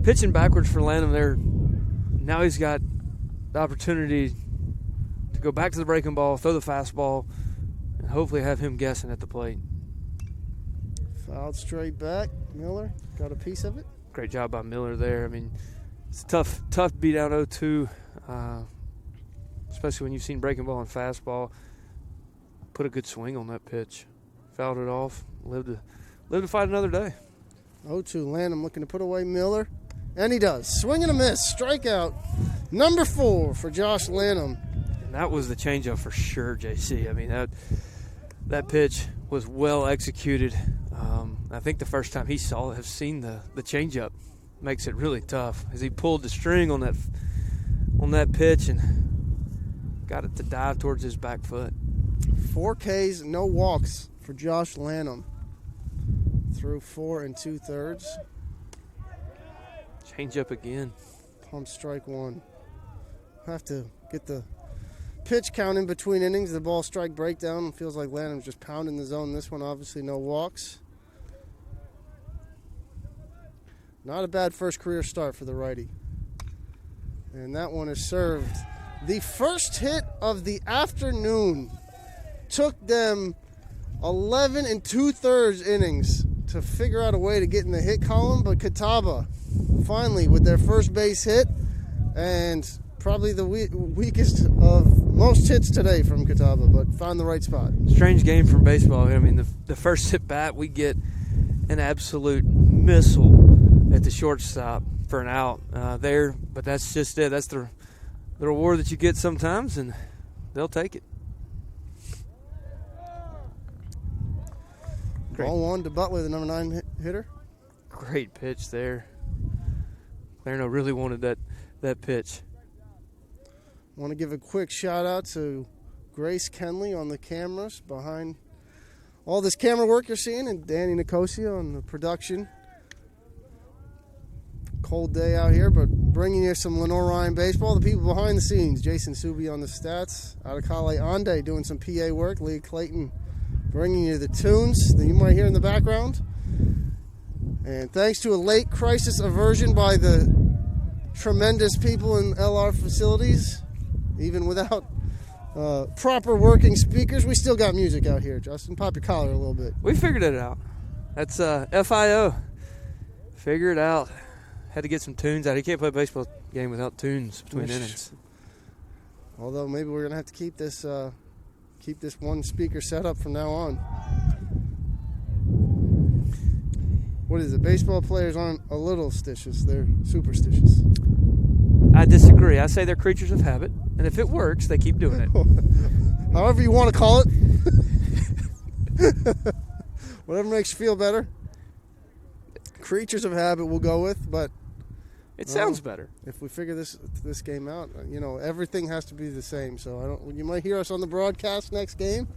pitching backwards for Lanham there. Now he's got the opportunity to go back to the breaking ball, throw the fastball, and hopefully have him guessing at the plate. Fouled straight back. Miller got a piece of it. Great job by Miller there. I mean, it's tough to be down 0-2, especially when you've seen breaking ball and fastball. Put a good swing on that pitch. Fouled it off. Live to fight another day. 0-2. Lanham looking to put away Miller. And he does. Swing and a miss. Strikeout. Number 4 for Josh Lanham. And that was the changeup for sure, JC. I mean, that pitch was well executed. I think the first time he saw it, have seen the changeup, makes it really tough as he pulled the string on that pitch and got it to dive towards his back foot. 4 Ks, no walks for Josh Lanham. Through 4 2/3. Changeup again. Pump strike 1. Have to get the pitch count in between innings. The ball strike breakdown. It feels like Lanham's just pounding the zone. This one, obviously, no walks. Not a bad first career start for the righty. And that one is served. The first hit of the afternoon took them 11 2/3 innings to figure out a way to get in the hit column, but Catawba finally with their first base hit, and probably the weakest of most hits today from Catawba, but found the right spot. Strange game from baseball. I mean, the first hit bat, we get an absolute missile at the shortstop for an out there, but that's just it. That's the reward that you get sometimes, and they'll take it. Great. Ball 1 to Butler, the number 9 hitter. Great pitch there. Lerno really wanted that pitch. Want to give a quick shout out to Grace Kenley on the cameras behind all this camera work you're seeing, and Danny Nicosia on the production. Cold day out here, but bringing you some Lenoir-Rhyne baseball. The people behind the scenes, Jason Subi on the stats, Adekale Ande doing some PA work, Lee Clayton bringing you the tunes that you might hear in the background. And thanks to a late crisis aversion by the tremendous people in LR facilities, even without proper working speakers, we still got music out here. Justin, pop your collar a little bit. We figured it out. That's FIO. Figure it out. Had to get some tunes out. You can't play a baseball game without tunes between innings. Although maybe we're gonna have to keep this one speaker set up from now on. What is it? Baseball players aren't a little stitious; they're superstitious. I disagree. I say they're creatures of habit, and if it works, they keep doing it. However you want to call it. Whatever makes you feel better. Creatures of habit we'll go with, but it sounds better. If we figure this game out, everything has to be the same. So you might hear us on the broadcast next game.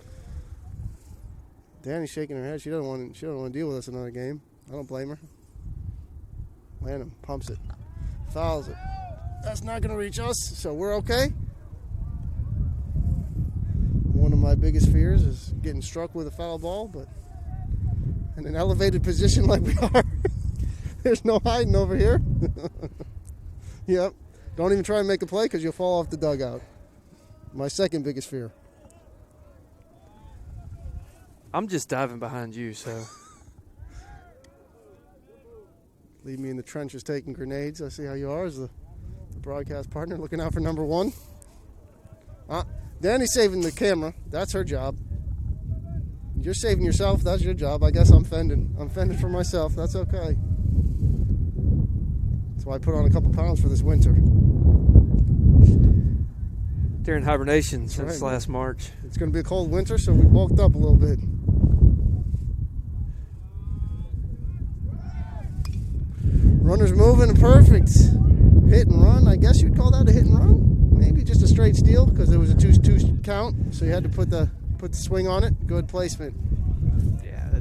Danny's shaking her head. She doesn't want to deal with us another game. I don't blame her. Lanham pumps it, fouls it. That's not going to reach us, so we're okay. One of my biggest fears is getting struck with a foul ball, but in an elevated position like we are, there's no hiding over here. Yep. Don't even try and make a play because you'll fall off the dugout. My second biggest fear. I'm just diving behind you, so. Leave me in the trenches taking grenades. I see how you are as the broadcast partner, looking out for number 1. Danny's saving the camera. That's her job. You're saving yourself. That's your job. I guess I'm fending. I'm fending for myself. That's okay. That's why I put on a couple pounds for this winter. They're in hibernation since last March. It's going to be a cold winter, so we bulked up a little bit. Runner's moving perfect. Hit and run. I guess you'd call that a hit and run. Maybe just a straight steal because there was a 2 count, so you had to put the swing on it. Good placement. Yeah,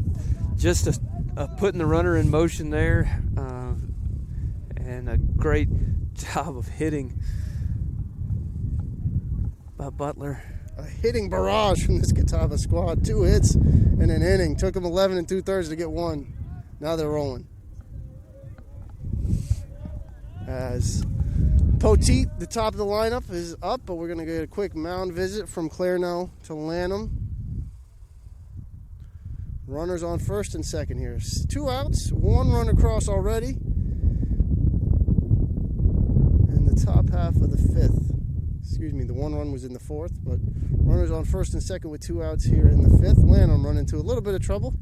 just a putting the runner in motion there, and a great job of hitting by Butler. A hitting barrage from this Catawba squad. 2 hits in an inning. Took them 11 2/3 to get 1. Now they're rolling. As Poteet, the top of the lineup, is up, but we're going to get a quick mound visit from Clairno to Lanham. Runners on first and second here. 2 outs, 1 run across already. In the top half of the 5th. Excuse me, the 1 run was in the 4th, but runners on first and second with 2 outs here in the 5th. Lanham run into a little bit of trouble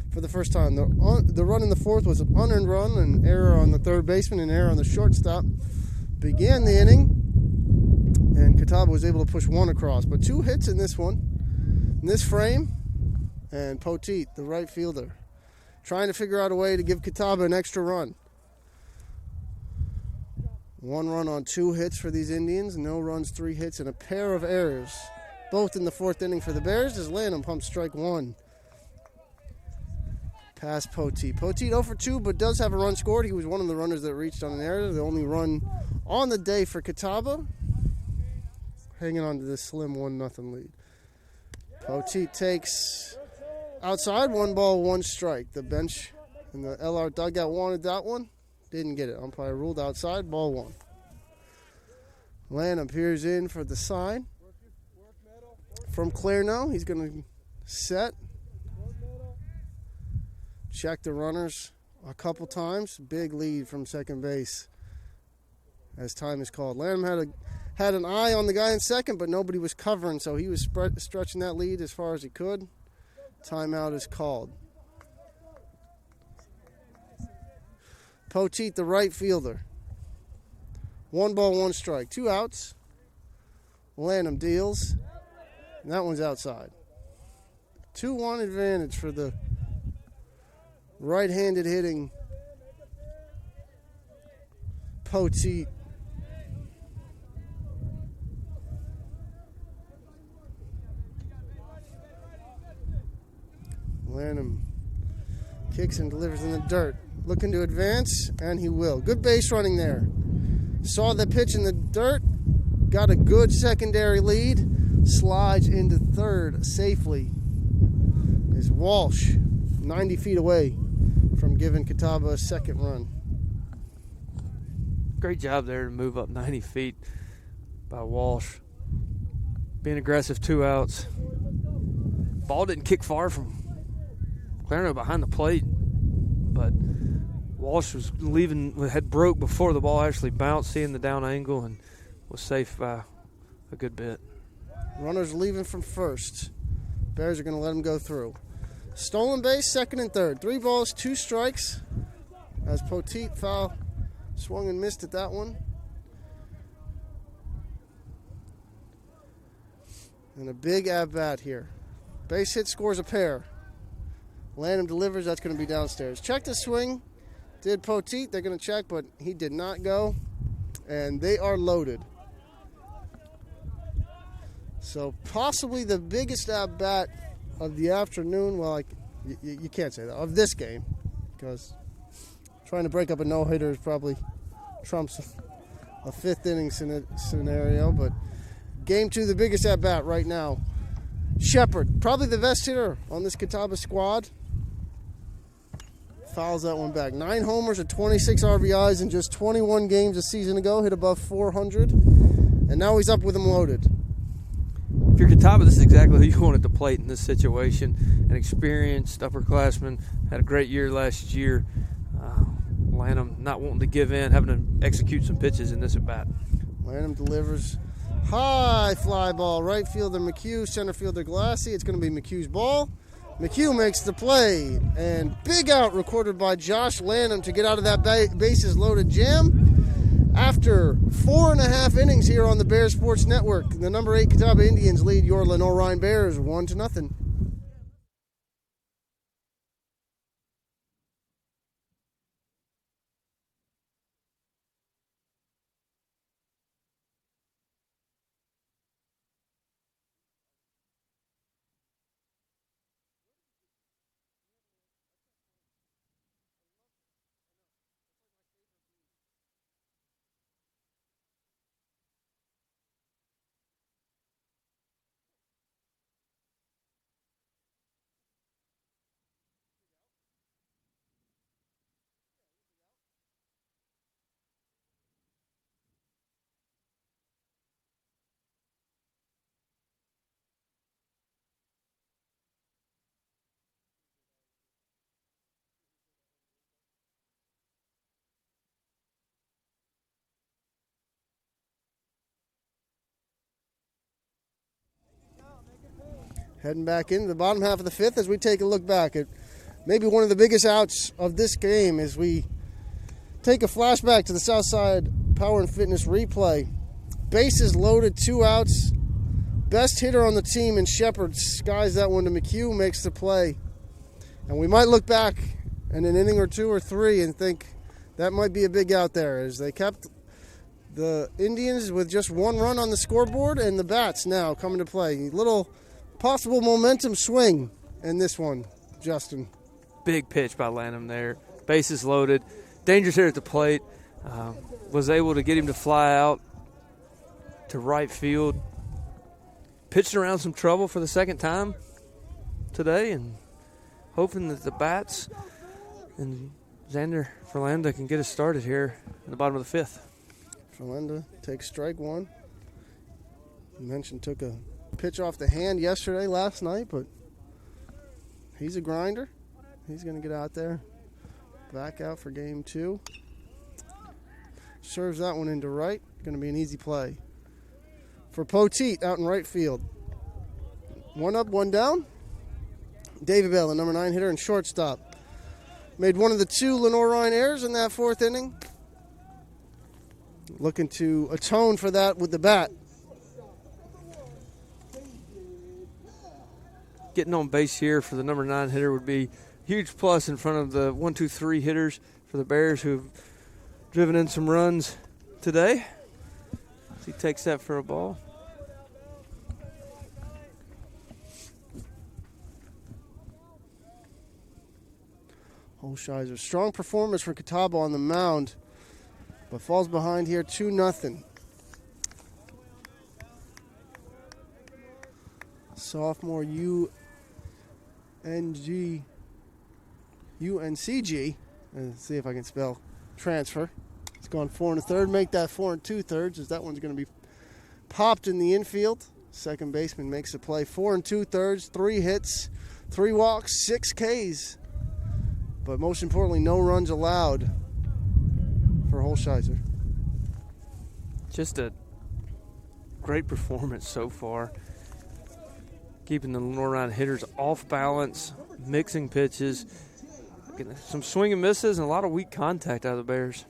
for the first time. The run in the 4th was an unearned run, an error on the third baseman, an error on the shortstop. Began the inning, and Catawba was able to push 1 across. But 2 hits in this one, in this frame, and Poteet, the right fielder, trying to figure out a way to give Catawba an extra run. 1 run on 2 hits for these Indians, no runs, 3 hits, and a pair of errors, both in the 4th inning for the Bears, as Lanham pumps strike 1. Past Poteet. Poteet 0 for 2, but does have a run scored. He was one of the runners that reached on an error, the only run on the day for Catawba, hanging on to this slim 1-0 lead. Poteet takes outside, 1 ball, 1 strike. The bench and the LR dugout wanted that one. Didn't get it. Umpire ruled outside, ball 1. Lanham appears in for the sign from Clairno. He's going to set. Check the runners a couple times. Big lead from second base as time is called. Lanham had an eye on the guy in second, but nobody was covering, so he was stretching that lead as far as he could. Timeout is called. Poteet, the right fielder. 1 ball, 1 strike. 2 outs. Lanham deals. And that one's outside. 2-1 advantage for the right-handed hitting Poteet. Lanham kicks and delivers in the dirt. Looking to advance, and he will. Good base running there. Saw the pitch in the dirt. Got a good secondary lead. Slides into third safely. Is Walsh 90 feet away from giving Catawba a second run. Great job there to move up 90 feet by Walsh. Being aggressive, 2 outs. Ball didn't kick far from Clairno behind the plate, but Walsh was had broke before the ball actually bounced, seeing the down angle, and was safe by a good bit. Runners leaving from first. Bears are going to let him go through. Stolen base, second and third. 3 balls, 2 strikes. As Poteet foul swung and missed at that one. And a big at-bat here. Base hit scores a pair. Lanham delivers, that's going to be downstairs. Check the swing. Did Poteet. They're going to check, but he did not go. And they are loaded. So possibly the biggest at-bat of the afternoon. Well, you can't say that. Of this game. Because trying to break up a no-hitter is probably trumps a 5th inning scenario. But game 2, the biggest at-bat right now. Shepard, probably the best hitter on this Catawba squad. Fouls that one back. 9 homers and 26 RBIs in just 21 games a season ago. Hit above 400. And now he's up with them loaded. If you're Catawba, this is exactly who you want at the plate in this situation. An experienced upperclassman. Had a great year last year. Lanham not wanting to give in, having to execute some pitches in this at-bat. Lanham delivers. High fly ball. Right fielder McHugh, center fielder Glassy. It's going to be McHugh's ball. McHugh makes the play, and big out recorded by Josh Lanham to get out of that bases loaded jam. After 4.5 innings here on the Bears Sports Network, the number 8 Catawba Indians lead your Lenoir-Rhyne Bears 1-0. Heading back into the bottom half of the fifth as we take a look back at maybe one of the biggest outs of this game as we take a flashback to the Southside Power and Fitness replay. Bases loaded, 2 outs. Best hitter on the team in Shepard skies that one to McHugh, makes the play. And we might look back in an inning or 2 or 3 and think that might be a big out there as they kept the Indians with just 1 run on the scoreboard, and the bats now coming to play. Little possible momentum swing in this one, Justin. Big pitch by Lanham there. Bases loaded. Dangerous here at the plate. Was able to get him to fly out to right field. Pitched around some trouble for the second time today, and hoping that the bats and Xander Ferlanda can get us started here in the bottom of the fifth. Ferlanda takes strike 1. You mentioned took a pitch off the hand last night, but he's a grinder. He's going to get out there. Back out for game 2. Serves that one into right. Going to be an easy play for Poteet out in right field. 1 up, 1 down. David Bell, the number 9 hitter and shortstop, made one of the 2 Lenoir-Rhyne errors in that 4th inning. Looking to atone for that with the bat. Getting on base here for the number 9 hitter would be a huge plus in front of the 1, 2, 3 hitters for the Bears who've driven in some runs today. He takes that for a ball. Holsheiser, strong performance for Catawba on the mound, but falls behind here 2-0. Sophomore UNCG. Let's see if I can spell transfer. It's gone 4 1/3. Make that 4 2/3 as that one's going to be popped in the infield. Second baseman makes a play. 4 2/3, 3 hits, 3 walks, 6 Ks. But most importantly, no runs allowed for Holsheiser. Just a great performance so far. Keeping the Lenoir-Rhyne hitters off balance, mixing pitches, getting some swing and misses, and a lot of weak contact out of the Bears.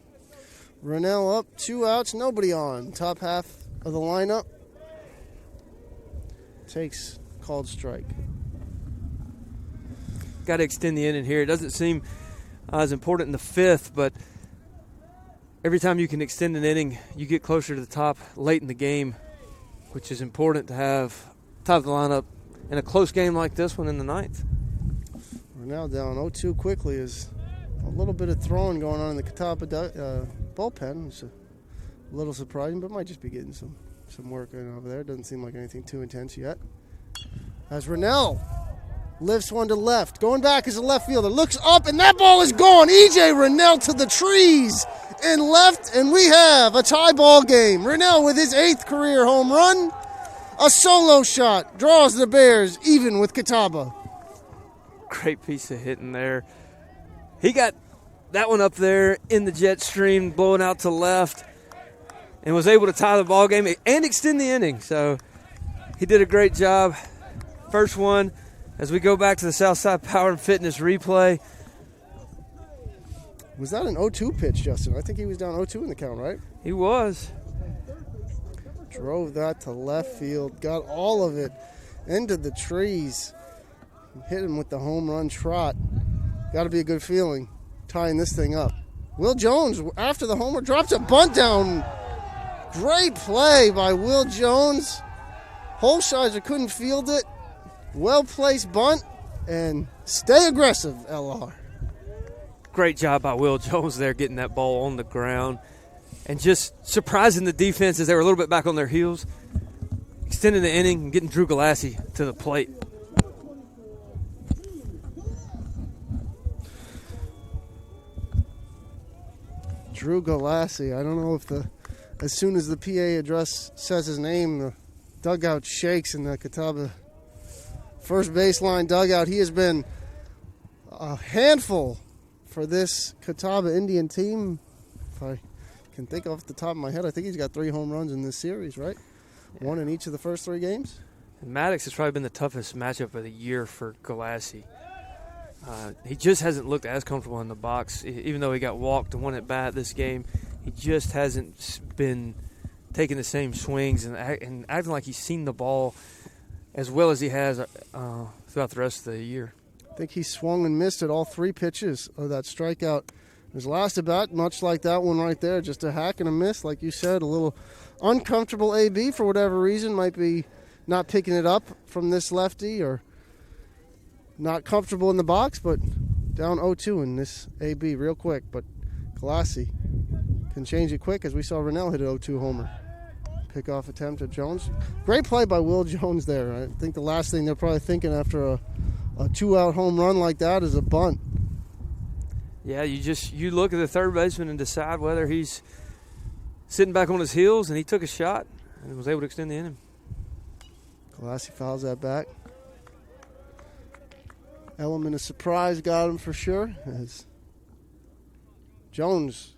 Rennell up, 2 outs, nobody on. Top half of the lineup. Takes called strike. Got to extend the inning here. It doesn't seem as important in the 5th, but every time you can extend an inning, you get closer to the top late in the game, which is important to have top of the lineup in a close game like this one in the 9th. We're now down 0-2 quickly. Is a little bit of throwing going on in the Catawba bullpen. It's a little surprising, but might just be getting some work in over there. Doesn't seem like anything too intense yet. As Rennell lifts one to left. Going back as a left fielder. Looks up, and that ball is gone. E.J. Rennell to the trees in left, and we have a tie ball game. Rennell with his 8th career home run. A solo shot draws the Bears even with Catawba. Great piece of hitting there. He got that one up there in the jet stream, blowing out to left, and was able to tie the ball game and extend the inning. So he did a great job. First one, As we go back to the Southside Power and Fitness replay. Was that an 0-2 pitch, Justin? I think he was down 0-2 in the count, right? He was. Drove that to left field, got all of it into the trees. Hit him with the home run trot. Got to be a good feeling tying this thing up. Will Jones, after the homer, drops a bunt down. Great play by Will Jones. Holsheiser couldn't field it. Well-placed bunt, and stay aggressive, LR. Great job by Will Jones there, getting that ball on the ground and just surprising the defense as they were a little bit back on their heels, extending the inning and getting Drew Galassi to the plate. Drew Galassi, I don't know if as soon as the PA address says his name, the dugout shakes in the Catawba first baseline dugout. He has been a handful for this Catawba Indian team. If I can think off the top of my head, I think he's got 3 home runs in this series, right? Yeah. 1 in each of the first 3 games. And Maddox has probably been the toughest matchup of the year for Galassi. He just hasn't looked as comfortable in the box. Even though he got walked and 1 at bat this game, he just hasn't been taking the same swings and acting like he's seen the ball as well as he has throughout the rest of the year. I think he swung and missed at all 3 pitches of that strikeout. His last at bat, much like that one right there, just a hack and a miss, like you said, a little uncomfortable AB for whatever reason, might be not picking it up from this lefty or not comfortable in the box, but down 0-2 in this AB real quick. But Galassi can change it quick, as we saw Rennell hit an 0-2 homer. Pickoff attempt at Jones. Great play by Will Jones there. I think the last thing they're probably thinking after a 2-out home run like that is a bunt. Yeah, you look at the third baseman and decide whether he's sitting back on his heels, and he took a shot and was able to extend the inning. Galassi fouls that back. Element of surprise got him for sure, as Jones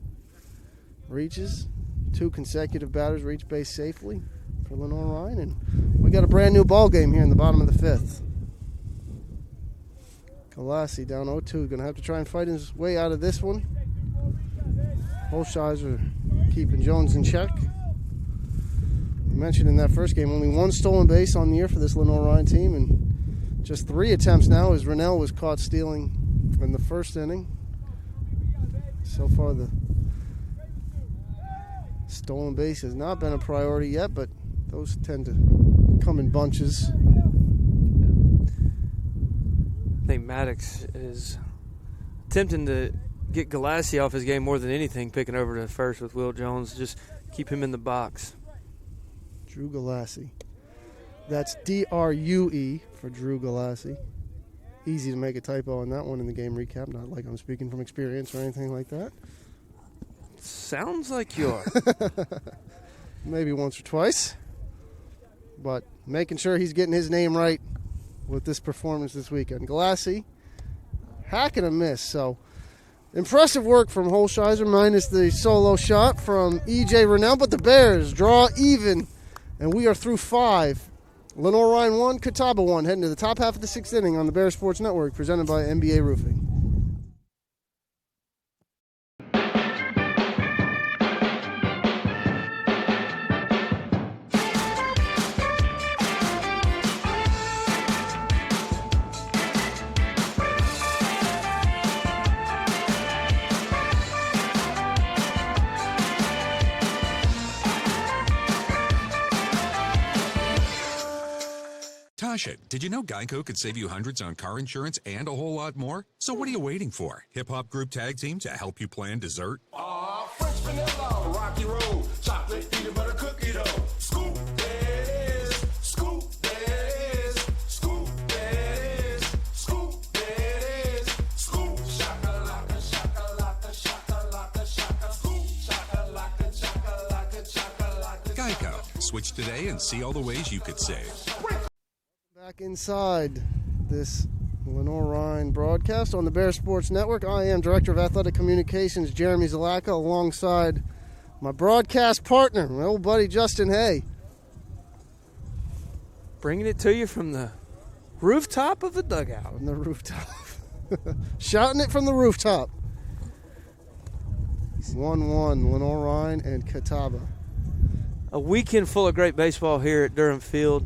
reaches. 2 consecutive batters reach base safely for Lenoir-Rhyne, and we got a brand new ball game here in the bottom of the 5th. Galassi down 0-2, going to have to try and fight his way out of this one. Holsheiser keeping Jones in check. I mentioned in that first game, only 1 stolen base on the year for this Lenoir-Rhyne team, and just 3 attempts now as Rennell was caught stealing in the first inning. So far, the stolen base has not been a priority yet, but those tend to come in bunches. I think Maddox is attempting to get Galassi off his game more than anything, picking over to first with Will Jones, just keep him in the box. Drew Galassi. That's D-R-U-E for Drew Galassi. Easy to make a typo on that one in the game recap, not like I'm speaking from experience or anything like that. Sounds like you are. Maybe once or twice. But making sure he's getting his name right with this performance this weekend. Galassi, hack and a miss. So impressive work from Holsheiser, minus the solo shot from E.J. Rennell. But the Bears draw even, and we are through 5. Lenoir-Rhyne 1, Catawba 1, heading to the top half of the 6th inning on the Bears Sports Network, presented by NBA Roofing. Tasha, did you know Geico could save you hundreds on car insurance and a whole lot more? So what are you waiting for? Hip-hop group tag team to help you plan dessert? French vanilla, rocky road, chocolate peanut butter cookie dough. Scoop this, scoop this, scoop this, scoop this, scoop shakalaka, shakalaka, shakalaka, shaka, scoop shakalaka, shakalaka, shakalaka. Geico. Switch today and see all the ways you could save. Back inside this Lenoir-Rhyne broadcast on the Bear Sports Network. I am Director of Athletic Communications Jeremy Zalaka, alongside my broadcast partner, my old buddy Justin Hay. Bringing it to you from the rooftop of the dugout. From the rooftop. Shouting it from the rooftop. 1-1, Lenoir-Rhyne and Catawba. A weekend full of great baseball here at Durham Field.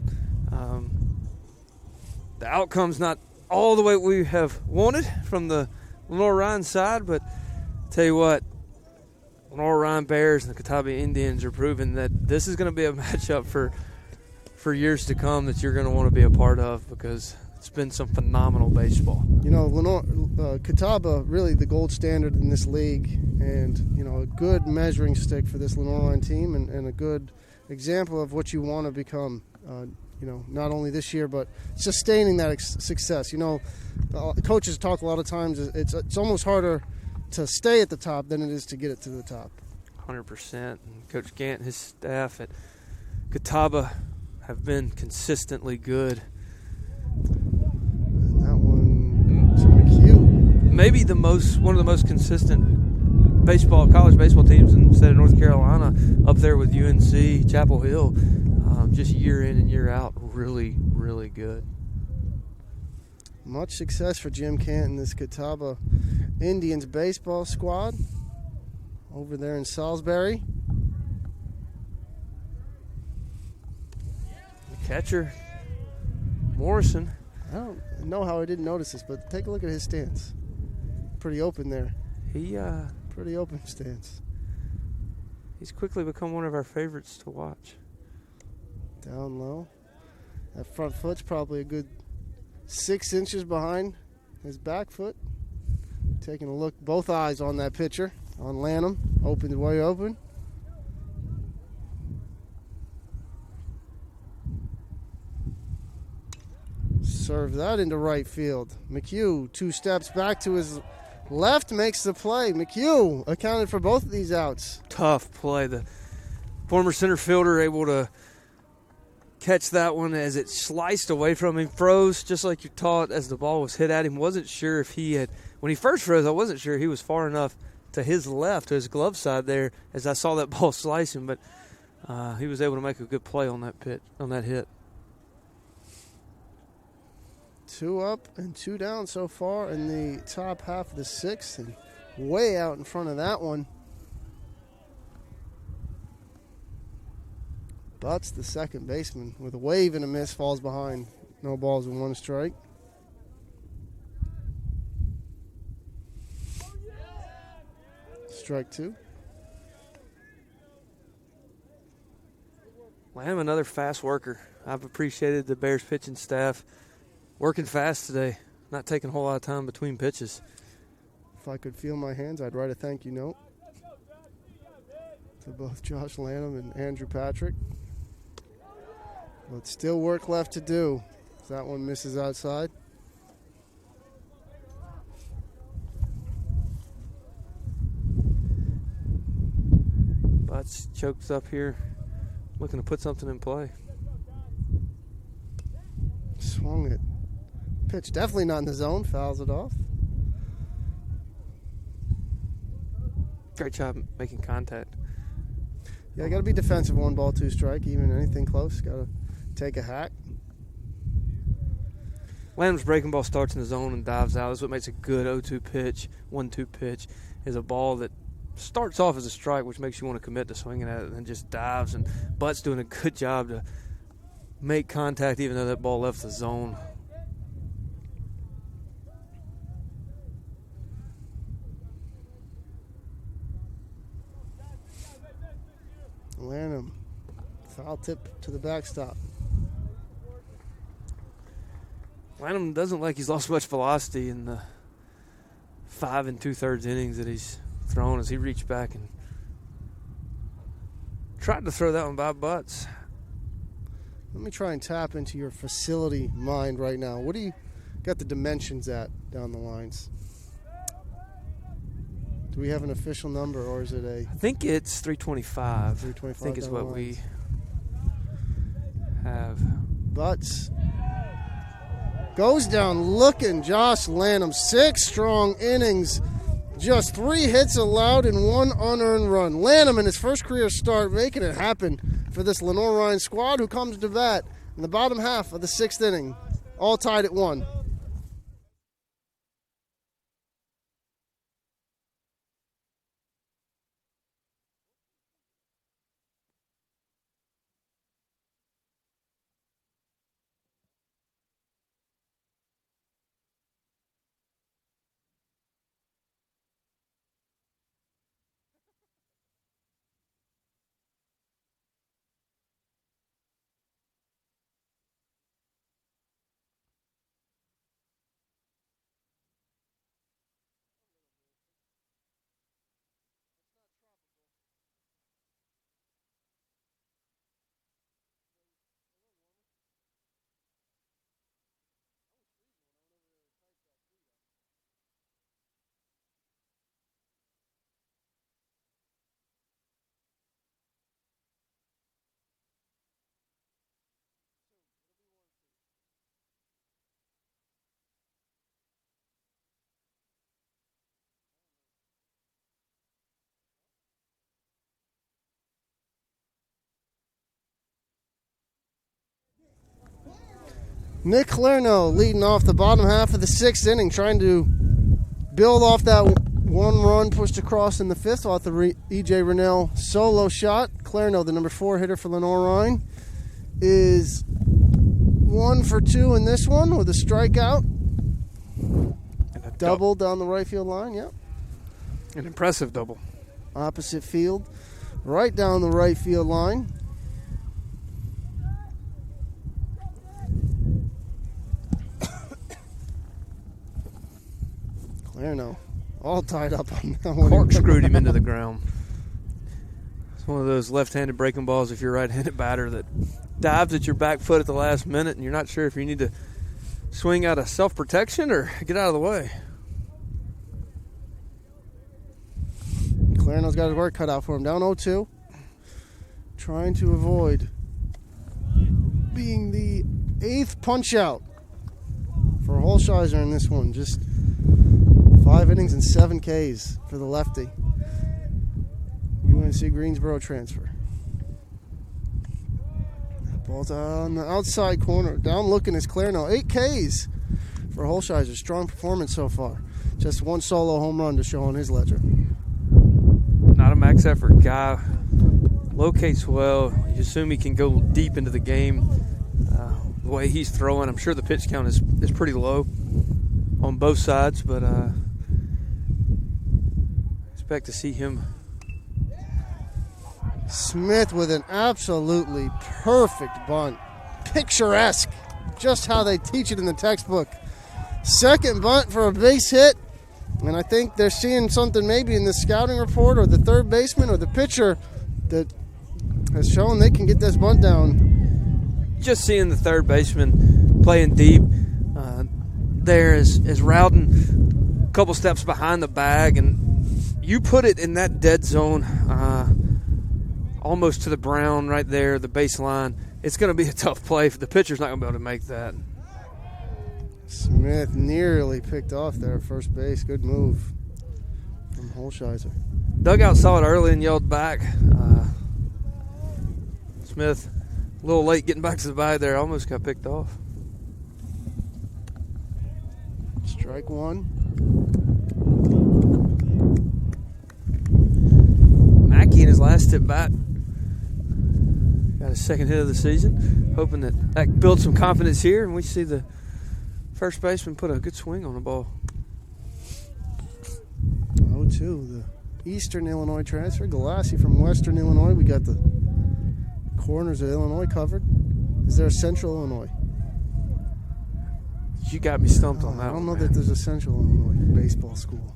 The outcome's not all the way we have wanted from the Lenoir-Rhyne side, but tell you what, Lenoir-Rhyne Bears and the Catawba Indians are proving that this is going to be a matchup for years to come that you're going to want to be a part of, because it's been some phenomenal baseball. You know, Catawba, really the gold standard in this league, and, you know, a good measuring stick for this Lenoir-Rhyne team, and a good example of what you want to become, you know, not only this year, but sustaining that success. You know, coaches talk a lot of times, it's almost harder to stay at the top than it is to get it to the top. 100%. And Coach Gant and his staff at Catawba have been consistently good. And that one to McHugh. Maybe one of the most consistent college baseball teams in the state of North Carolina, up there with UNC, Chapel Hill, just year in and year out, really, really good. Much success for Jim Canton, this Catawba Indians baseball squad over there in Salisbury. The catcher, Morrison. I don't know how I didn't notice this, but take a look at his stance. Pretty open there. Pretty open stance. He's quickly become one of our favorites to watch. Down low. That front foot's probably a good 6 inches behind his back foot. Taking a look, both eyes on that pitcher, on Lanham. Open, way open. Serve that into right field. McHugh, 2 steps back to his left, makes the play. McHugh accounted for both of these outs. Tough play. The former center fielder able to catch that one as it sliced away from him. Froze just like you taught as the ball was hit at him. Wasn't sure if he had, when he first froze, I wasn't sure he was far enough to his left, to his glove side there, as I saw that ball slicing, but he was able to make a good play on that pitch, on that hit. 2 up and 2 down so far in the top half of the 6th, and way out in front of that one. Butts, the second baseman, with a wave and a miss, falls behind. No balls and 1 strike. Strike 2. Lamb, another fast worker. I've appreciated the Bears pitching staff working fast today, not taking a whole lot of time between pitches. If I could feel my hands, I'd write a thank you note to both Josh Lanham and Andrew Patrick. But still work left to do. That one misses outside. Butts chokes up here, looking to put something in play. Swung it. Pitch definitely not in the zone. Fouls it off. Great job making contact. Yeah, got to be defensive. 1 ball, 2 strike. Even anything close, got to take a hack. Lamb's breaking ball starts in the zone and dives out. That's what makes a good 0-2 pitch. 1-2 pitch is a ball that starts off as a strike, which makes you want to commit to swinging at it, and then just dives. And Butt's doing a good job to make contact, even though that ball left the zone. Lanham, foul tip to the backstop. Lanham doesn't like he's lost much velocity in the 5 2/3 innings that he's thrown, as he reached back and tried to throw that one by Butts. Let me try and tap into your facility mind right now. What do you got the dimensions at down the lines? Do we have an official number, or is it a... I think it's 325. 325 I think is what we have. Butts goes down looking. Josh Lanham, 6 strong innings. Just 3 hits allowed and 1 unearned run. Lanham in his first career start, making it happen for this Lenoir-Rhyne squad, who comes to bat in the bottom half of the 6th inning. All tied at 1. Nick Clerno leading off the bottom half of the 6th inning, trying to build off that 1 run pushed across in the 5th off the E.J. Rennell solo shot. Clerno, the number 4 hitter for Lenoir-Rhyne, is 1 for 2 in this one with a strikeout. And a double down the right field line, yep. An impressive double. Opposite field, right down the right field line. Clerno, all tied up on that one. Corkscrewed him into the ground. It's one of those left-handed breaking balls if you're a right-handed batter that dives at your back foot at the last minute and you're not sure if you need to swing out of self-protection or get out of the way. Clerno's got his work cut out for him. Down 0-2. Trying to avoid being the 8th punch-out for Holsheiser in this one. Just 5 innings and 7 Ks for the lefty. UNC Greensboro transfer. Ball's on the outside corner. Down looking is Clerno. 8 Ks for Holsheiser. Strong performance so far. Just 1 solo home run to show on his ledger. Not a max effort guy. Locates well. You assume he can go deep into the game. The way he's throwing, I'm sure the pitch count is pretty low on both sides, but expect to see him. Smith with an absolutely perfect bunt. Picturesque. Just how they teach it in the textbook. Second bunt for a base hit. And I think they're seeing something maybe in the scouting report or the third baseman or the pitcher that has shown they can get this bunt down. Just seeing the third baseman playing deep there is Rowden a couple steps behind the bag, and you put it in that dead zone almost to the brown right there, the baseline. It's going to be a tough play. The pitcher's not going to be able to make that. Smith nearly picked off there at first base. Good move from Holsheiser. Dugout saw it early and yelled back. Smith a little late getting back to the bag there. Almost got picked off. Strike 1. Mackey in his last at bat got his second hit of the season. Hoping that builds some confidence here, and we see the first baseman put a good swing on the ball. 0-2, the Eastern Illinois transfer. Galassi from Western Illinois. We got the corners of Illinois covered. Is there a Central Illinois? You got me stumped on that. I don't know that there's a Central Illinois baseball school.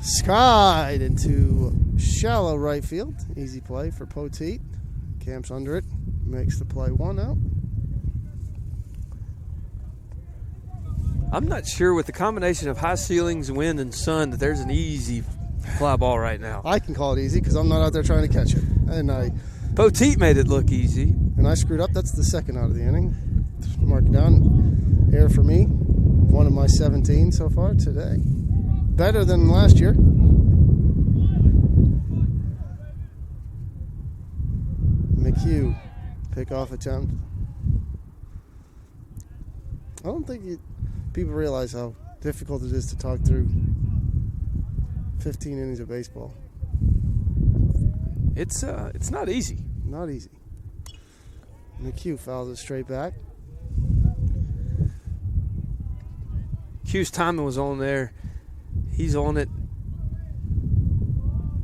Skied into shallow right field. Easy play for Poteet. Camps under it. Makes the play 1 out. I'm not sure with the combination of high ceilings, wind, and sun that there's an easy fly ball right now. I can call it easy because I'm not out there trying to catch it. And Poteet made it look easy. And I screwed up. That's the second out of the inning. Mark it down. Error for me. 1 of my 17 so far today. Better than last year. McHugh. Pickoff attempt. don't think people realize how difficult it is to talk through 15 innings of baseball. It's not easy. Not easy. McHugh fouls it straight back. Q's timing was on there. He's on it.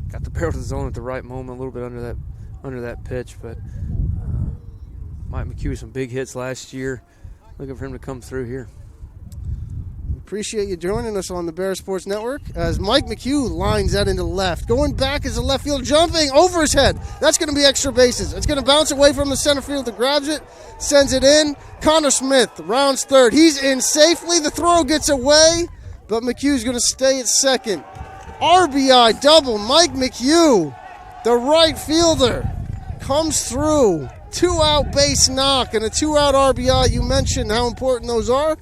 Got the barrel to the zone at the right moment, a little bit under that pitch. But Mike McHugh with some big hits last year. Looking for him to come through here. Appreciate you joining us on the Bear Sports Network as Mike McHugh lines that into left. Going back is the left field, jumping over his head. That's going to be extra bases. It's going to bounce away from the center fielder, grabs it, sends it in. Connor Smith rounds third. He's in safely. The throw gets away, but McHugh's going to stay at second. RBI double. Mike McHugh, the right fielder, comes through. 2-out base knock and a 2-out RBI. You mentioned how important those are.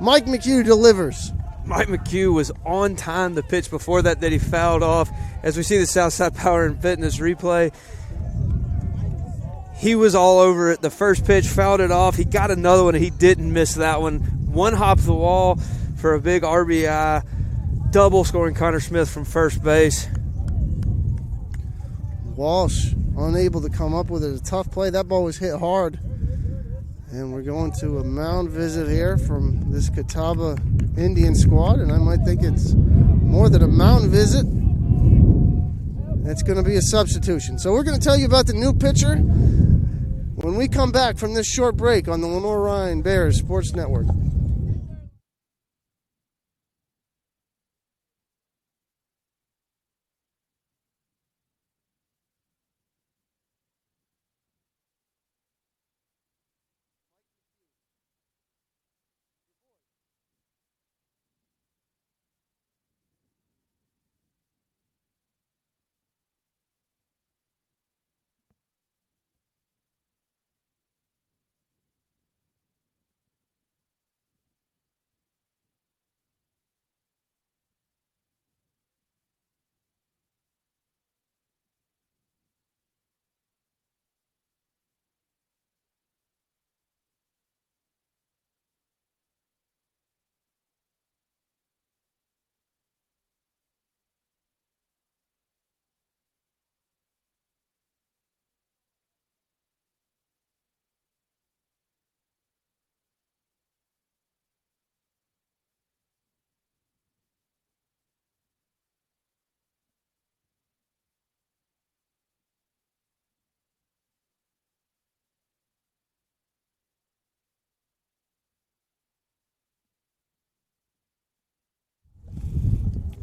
Mike McHugh delivers. Mike McHugh was on time the pitch before that he fouled off. As we see the Southside Power and Fitness replay, he was all over it. The first pitch, fouled it off. He got another one, and he didn't miss that one. One hop the wall for a big RBI. Double scoring Connor Smith from first base. Walsh unable to come up with it. A tough play. That ball was hit hard. And we're going to a mound visit here from this Catawba Indian squad, and I might think it's more than a mound visit. It's going to be a substitution. So we're going to tell you about the new pitcher when we come back from this short break on the Lenoir-Rhyne Bears Sports Network.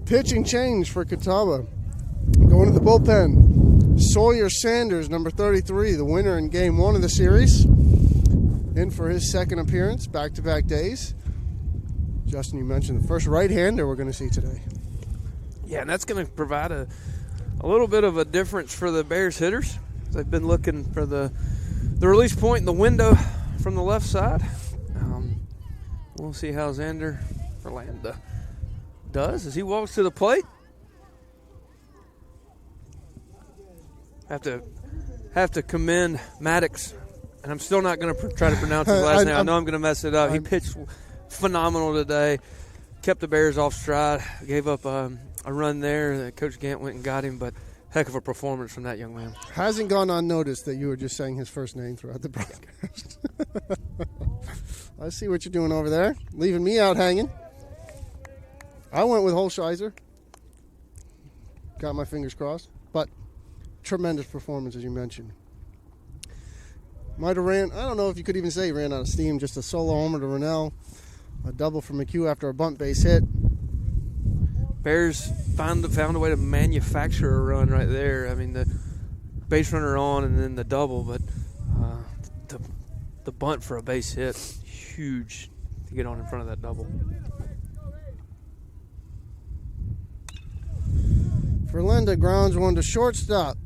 Pitching change for Catawba. Going to the bullpen. Sawyer Sanders, number 33, the winner in game 1 of the series. In for his second appearance, back-to-back days. Justin, you mentioned the first right-hander we're going to see today. Yeah, and that's going to provide a little bit of a difference for the Bears hitters. They've been looking for the release point in the window from the left side. We'll see how Xander Verlanda does as he walks to the plate. Have to commend Maddox, and I'm still not going to try to pronounce his last name. I know I'm going to mess it up. He pitched phenomenal today, kept the Bears off stride, gave up a run there. Coach Gant went and got him, but heck of a performance from that young man. Hasn't gone unnoticed that you were just saying his first name throughout the broadcast. I see what you're doing over there, leaving me out hanging. I went with Holsheiser. Got my fingers crossed. But tremendous performance, as you mentioned. Might have ran, I don't know if you could even say ran out of steam, just a solo homer to Rennell. A double for McHugh after a bunt base hit. Bears found a way to manufacture a run right there. I mean, the base runner on and then the double, but the bunt for a base hit, huge to get on in front of that double. Verlanda grounds one to shortstop.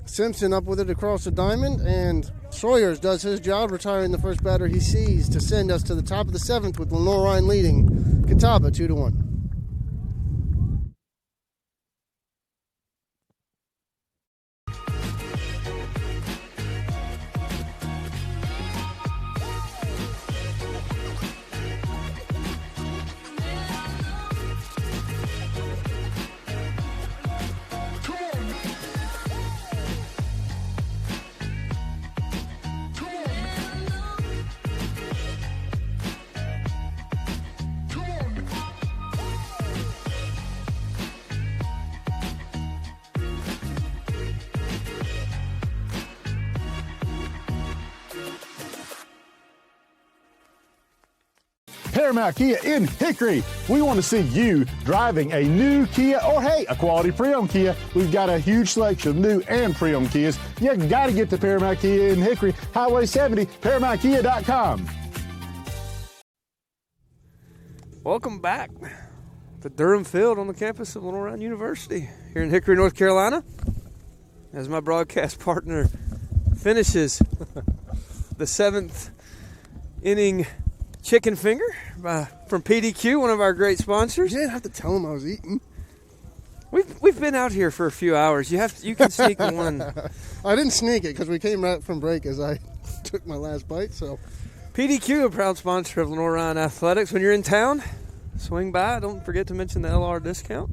Simpson up with it across the diamond, and Sawyers does his job, retiring the first batter he sees to send us to the top of the 7th with Lenoir-Rhyne leading Catawba 2-1. Paramount Kia in Hickory. We want to see you driving a new Kia or, hey, a quality pre-owned Kia. We've got a huge selection of new and pre-owned Kias. You got to get to Paramount Kia in Hickory, Highway 70, ParamountKia.com. Welcome back to Durham Field on the campus of Lenoir-Rhyne University here in Hickory, North Carolina. As my broadcast partner finishes the 7th inning chicken finger from PDQ, one of our great sponsors. You didn't have to tell him I was eating. We've been out here for a few hours. You can sneak one. I didn't sneak it because we came right from break as I took my last bite. So PDQ, a proud sponsor of Lenoir-Rhyne Athletics. When you're in town, swing by. Don't forget to mention the LR discount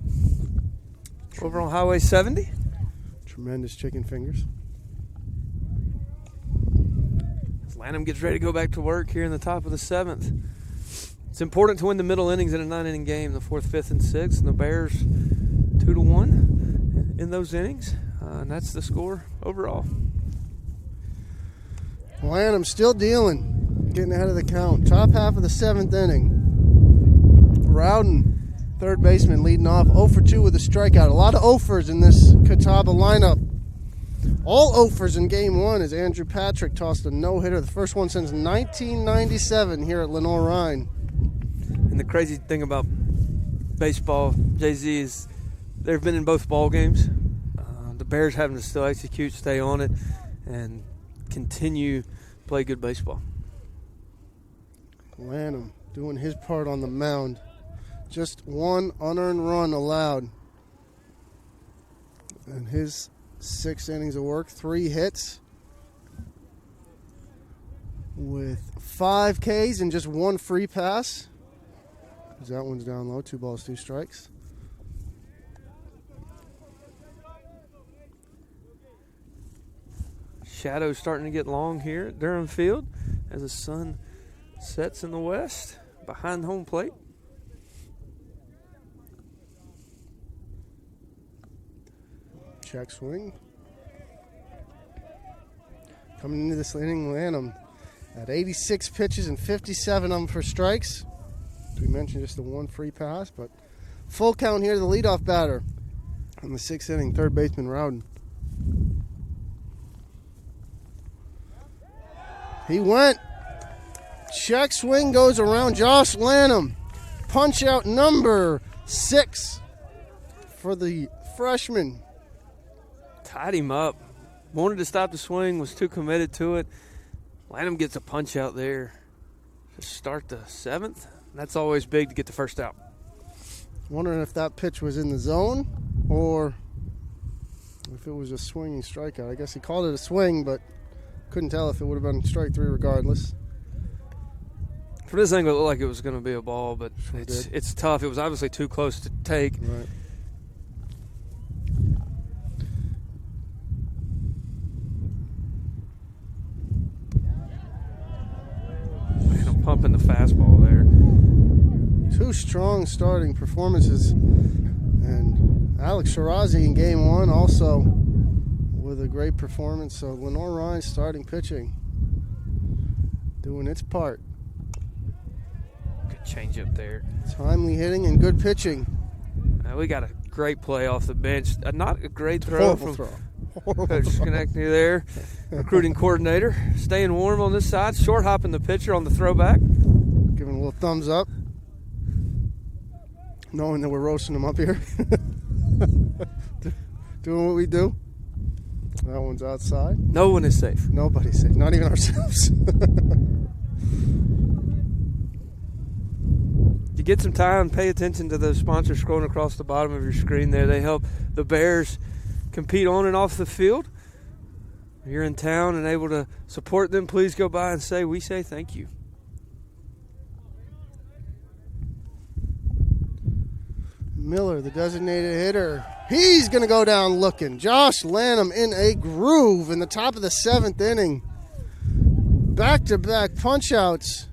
over on Highway 70. Tremendous chicken fingers. As Lanham gets ready to go back to work here in the top of the 7th. It's important to win the middle innings in a 9-inning game, the 4th, 5th, and 6th. And the Bears 2-1 in those innings. And that's the score overall. Lanham still dealing, getting ahead of the count. Top half of the 7th inning. Rowden, third baseman, leading off 0 for 2 with a strikeout. A lot of 0-fers in this Catawba lineup. All 0-fers in game 1 as Andrew Patrick tossed a no-hitter, the first one since 1997 here at Lenoir-Rhyne. And the crazy thing about baseball, Jay-Z, is they've been in both ball games. The Bears having to still execute, stay on it, and continue to play good baseball. Lanham doing his part on the mound. Just one unearned run allowed. And his 6 innings of work, 3 hits with 5 Ks and just 1 free pass. That one's down low, 2 balls, 2 strikes. Shadows starting to get long here at Durham Field as the sun sets in the west behind home plate. Check swing. Coming into this inning, Lanham at 86 pitches and 57 of them for strikes. We mentioned just the 1 free pass, but full count here to the leadoff batter in the 6th inning, third baseman Rowden. He went. Check swing goes around Josh Lanham. Punch out number 6 for the freshman. Tied him up. Wanted to stop the swing, was too committed to it. Lanham gets a punch out there to start the 7th. That's always big to get the first out. Wondering if that pitch was in the zone or if it was a swinging strikeout. I guess he called it a swing, but couldn't tell if it would have been strike 3 regardless. For this angle, it looked like it was going to be a ball, but it's tough. It was obviously too close to take. Right. Pumping the fastball there. 2 strong starting performances. And Alex Shirazi in game 1 also with a great performance. So Lenoir-Rhyne starting pitching, doing its part. Good change up there. Timely hitting and good pitching. We got a great play off the bench. Not a great throw from Coach Skonechny there. Recruiting coordinator. Staying warm on this side. Short hopping the pitcher on the throwback. Giving a little thumbs up. Knowing that we're roasting them up here. Doing what we do. That one's outside. No one is safe. Nobody's safe. Not even ourselves. You get some time, pay attention to the sponsors scrolling across the bottom of your screen there. They help the Bears compete on and off the field. If you're in town and able to support them, please go by and we say thank you. Miller, the designated hitter. He's going to go down looking. Josh Lanham in a groove in the top of the 7th inning. Back-to-back punch-outs.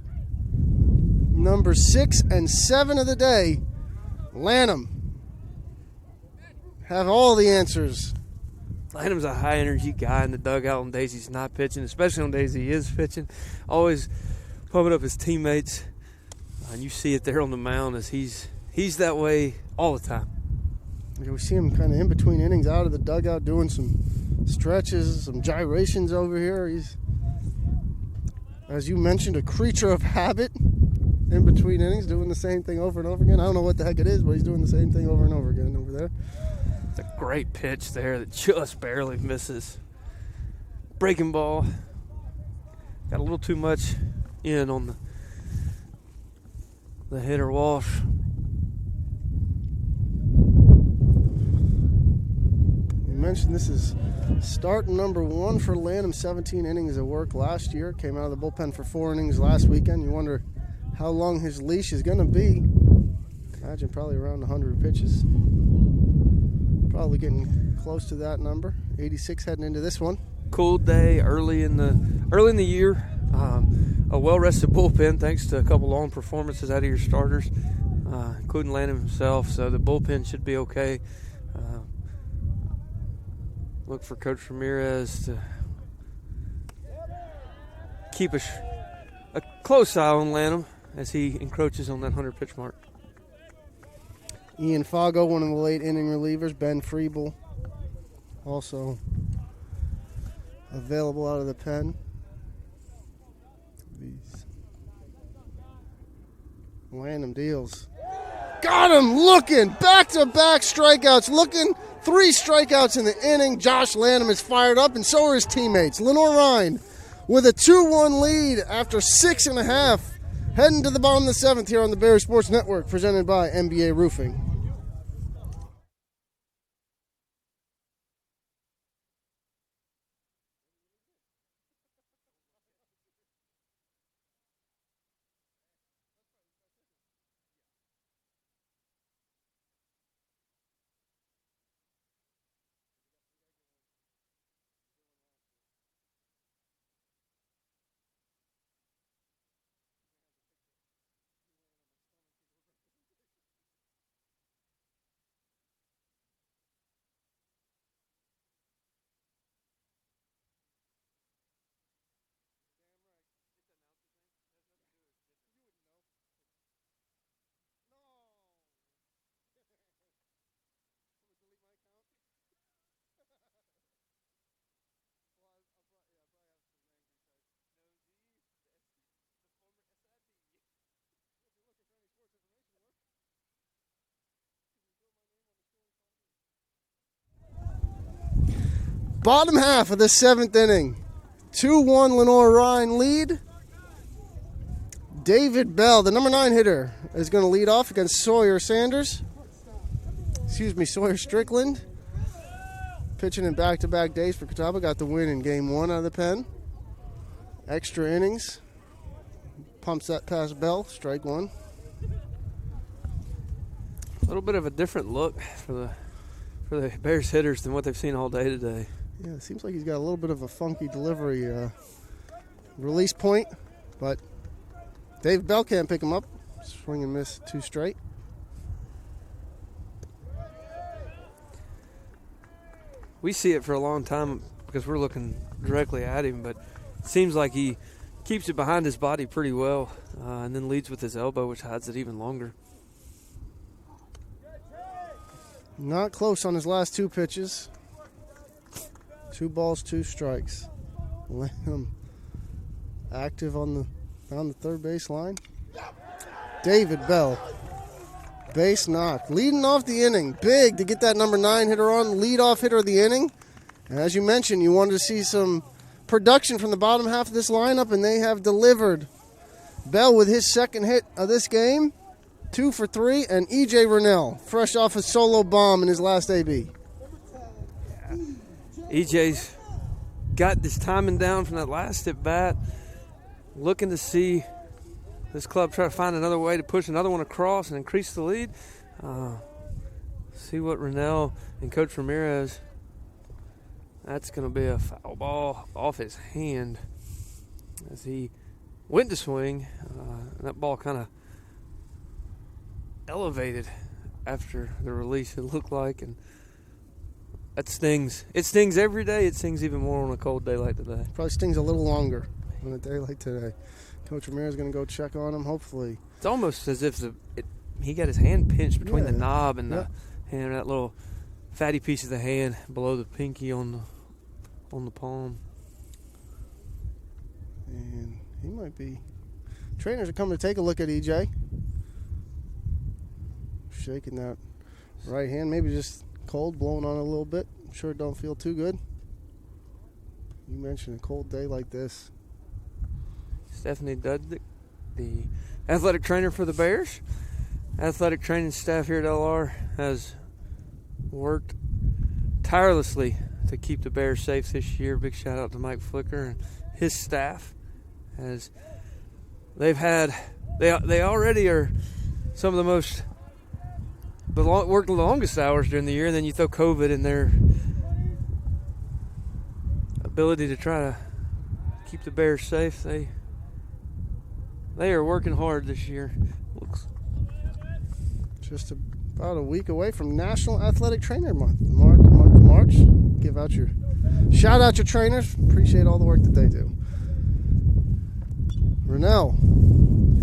Number 6 and 7 of the day. Lanham have all the answers. Lanham's a high-energy guy in the dugout when Daisy's not pitching, especially when Daisy is pitching. Always pumping up his teammates. And you see it there on the mound as he's that way all the time. We see him kind of in between innings out of the dugout doing some stretches, some gyrations over here. He's, as you mentioned, a creature of habit in between innings, doing the same thing over and over again. I don't know what the heck it is, but he's doing the same thing over and over again over there. It's a great pitch there that just barely misses. Breaking ball. Got a little too much in on the hitter Walsh. You mentioned this is start number 1 for Lanham. 17 innings of work last year. Came out of the bullpen for 4 innings last weekend. You wonder how long his leash is going to be. Imagine probably around 100 pitches. Probably getting close to that number. 86 heading into this one. Cool day early in the year. A well-rested bullpen thanks to a couple long performances out of your starters, including Lanham himself. So the bullpen should be okay. Look for Coach Ramirez to keep a close eye on Lanham as he encroaches on that 100-pitch mark. Ian Fago, one of the late inning relievers. Ben Freeble, also available out of the pen. These Lanham deals. Got him looking. Back-to-back strikeouts. Looking. 3 strikeouts in the inning. Josh Lanham is fired up, and so are his teammates. Lenoir-Rhyne with a 2-1 lead after 6.5. Heading to the bottom of the 7th here on the Bears Sports Network, presented by NBA Roofing. Bottom half of the 7th inning. 2-1 Lenoir-Rhyne lead. David Bell, the number 9 hitter, is going to lead off against Sawyer Strickland. Pitching in back-to-back days for Catawba. Got the win in game 1 out of the pen. Extra innings. Pumps that past Bell. Strike 1. A little bit of a different look for the Bears hitters than what they've seen all day today. Yeah, it seems like he's got a little bit of a funky delivery release point, but Dave Bell can't pick him up. Swing and miss 2 straight. We see it for a long time because we're looking directly at him, but it seems like he keeps it behind his body pretty well and then leads with his elbow, which hides it even longer. Not close on his last 2 pitches. 2 balls, 2 strikes. Lanham active on the third base line. David Bell, base knock, leading off the inning. Big to get that number 9 hitter on, leadoff hitter of the inning. And as you mentioned, you wanted to see some production from the bottom half of this lineup, and they have delivered. Bell with his 2nd hit of this game, 2 for 3, and E.J. Rennell, fresh off a solo bomb in his last AB. EJ's got this timing down from that last at bat. Looking to see this club try to find another way to push another one across and increase the lead. See what Rennell and Coach Ramirez. That's going to be a foul ball off his hand as he went to swing. And that ball kind of elevated after the release, it looked like, and that stings. It stings every day. It stings even more on a cold day like today. Probably stings a little longer. on a day like today. Coach Ramirez going to go check on him, hopefully. It's almost as if he got his hand pinched between the knob and the hand, that little fatty piece of the hand below the pinky on the palm. And he might be. Trainers are coming to take a look at EJ. Shaking that right hand, maybe just cold, blowing on it a little bit. I'm sure it don't feel too good. You mentioned a cold day like this. Stephanie Dudzik, the athletic trainer for the Bears. Athletic training staff here at LR has worked tirelessly to keep the Bears safe this year. Big shout out to Mike Flicker and his staff, as they already are some of the most work the longest hours during the year, and then you throw COVID in their ability to try to keep the Bears safe. They are working hard this year. Just about a week away from National Athletic Trainer Month, month of March. Shout out your trainers. Appreciate all the work that they do. Rennell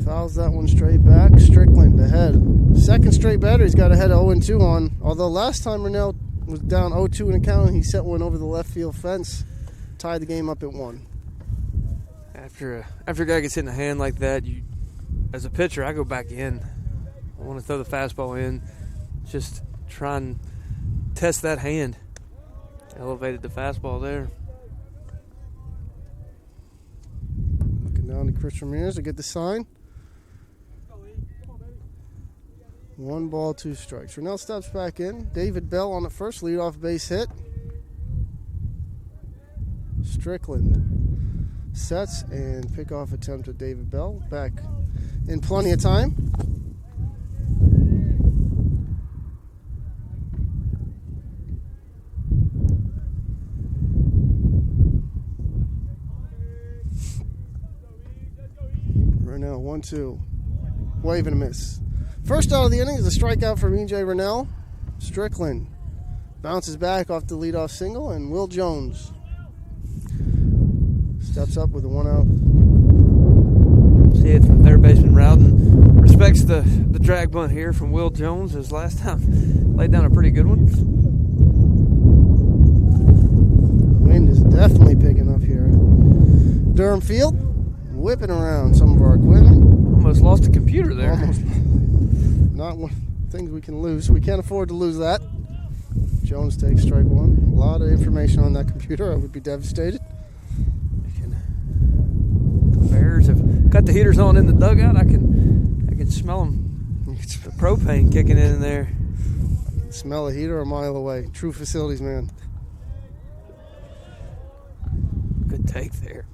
fouls that one straight back. Strickland ahead. Second straight batter. He's got ahead of 0-2 on. Although last time Rennell was down 0-2 in a count, he set one over the left field fence, tied the game up at 1. After a guy gets hit in the hand like that, as a pitcher, I go back in. I want to throw the fastball in, just try and test that hand. Elevated the fastball there. Looking down to Chris Ramirez to get the sign. 1 ball, 2 strikes. Rennell steps back in. David Bell on the first leadoff base hit. Strickland sets and pickoff attempt at David Bell. Back in plenty of time. Rennell 1-2. Wave and a miss. First out of the inning is a strikeout from E.J. Rennell. Strickland bounces back off the leadoff single, and Will Jones steps up with a 1 out. See it from third baseman Rowden. Respects the drag bunt here from Will Jones, as last time laid down a pretty good one. Wind is definitely picking up here. Durham Field, whipping around some of our equipment. Almost lost a computer there. Almost. Not one things we can lose. We can't afford to lose that. Jones takes strike 1. A lot of information on that computer. I would be devastated. The Bears have got the heaters on in the dugout. I can smell them. The propane kicking in there. I can smell a heater a mile away. True facilities man. Good take there.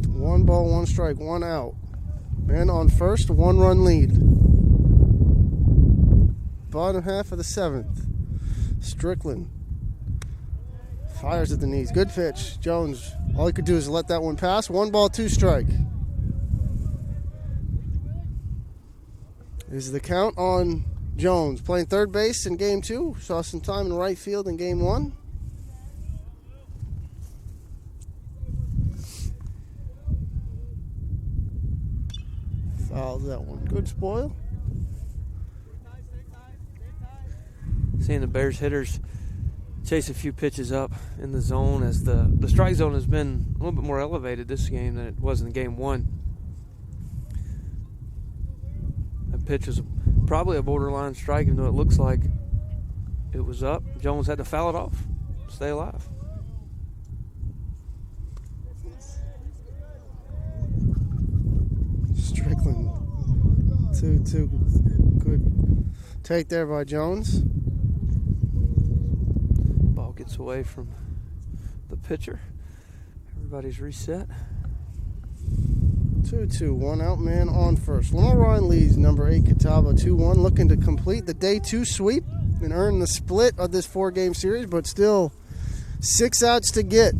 1 ball, 1 strike, 1 out. Men on first, 1-run lead. Bottom half of the 7th. Strickland fires at the knees. Good pitch. Jones, all he could do is let that one pass. 1 ball, 2 strike. Is the count on Jones. Playing third base in game 2. Saw some time in right field in game 1. Fouls that one. Good spoil. Seeing the Bears hitters chase a few pitches up in the zone, as the strike zone has been a little bit more elevated this game than it was in game 1. That pitch was probably a borderline strike, even though it looks like it was up. Jones had to foul it off, stay alive. Strickland, 2-2. Good take there by Jones. Ball gets away from the pitcher. Everybody's reset. 2-2, 1 out, man on first. Lenoir-Rhyne leads number 8 Catawba 2-1, looking to complete the day 2 sweep and earn the split of this 4-game series, but still 6 outs to get.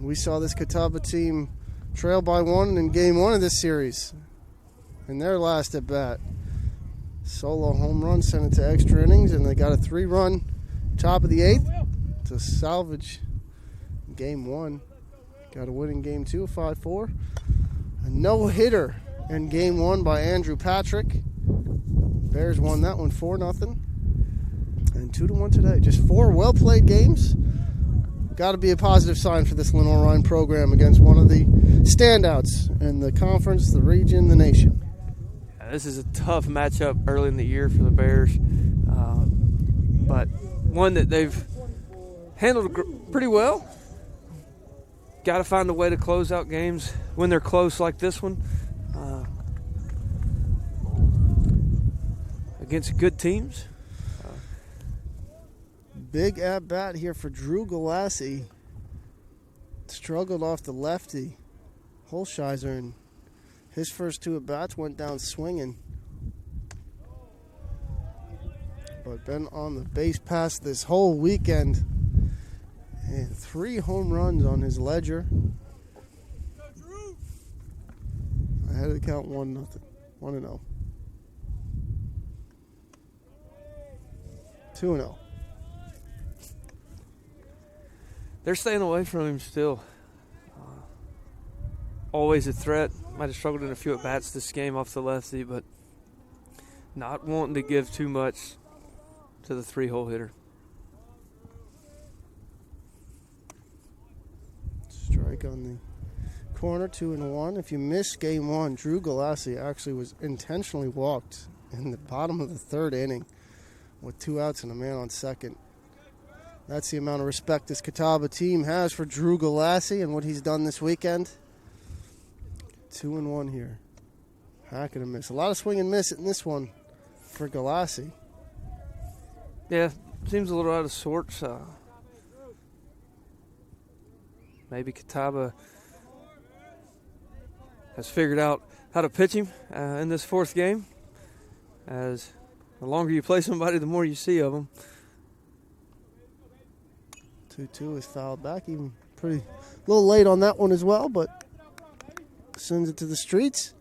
We saw this Catawba team trail by 1 in game 1 of this series in their last at bat. Solo home run sent it to extra innings, and they got a 3-run top of the 8th. to salvage game one. Got a win in game two, 5-4. A no-hitter in game one by Andrew Patrick. Bears won that one 4-0. And 2-1 today. Just 4 well-played games. Got to be a positive sign for this Lenoir-Rhyne program against one of the standouts in the conference, the region, the nation. This is a tough matchup early in the year for the Bears, but one that they've handled pretty well. Got to find a way to close out games when they're close like this one against good teams. Big at-bat here for Drew Galassi. Struggled off the lefty, Holsheiser, and his first 2 at-bats went down swinging. But been on the base pass this whole weekend. And 3 home runs on his ledger. I had to count 1-0. 1-0. 2-0. They're staying away from him still. Always a threat. Might have struggled in a few at-bats this game off the lefty, but not wanting to give too much to the 3-hole hitter. Strike on the corner, 2-1. If you missed game one, Drew Galassi actually was intentionally walked in the bottom of the 3rd inning with 2 outs and a man on second. That's the amount of respect this Catawba team has for Drew Galassi and what he's done this weekend. 2-1 here. Hack and a miss. A lot of swing and miss in this one for Galassi. Yeah, seems a little out of sorts. Maybe Catawba has figured out how to pitch him in this 4th game. As the longer you play somebody, the more you see of them. 2-2 is fouled back. Even a little late on that one as well, but sends it to the streets.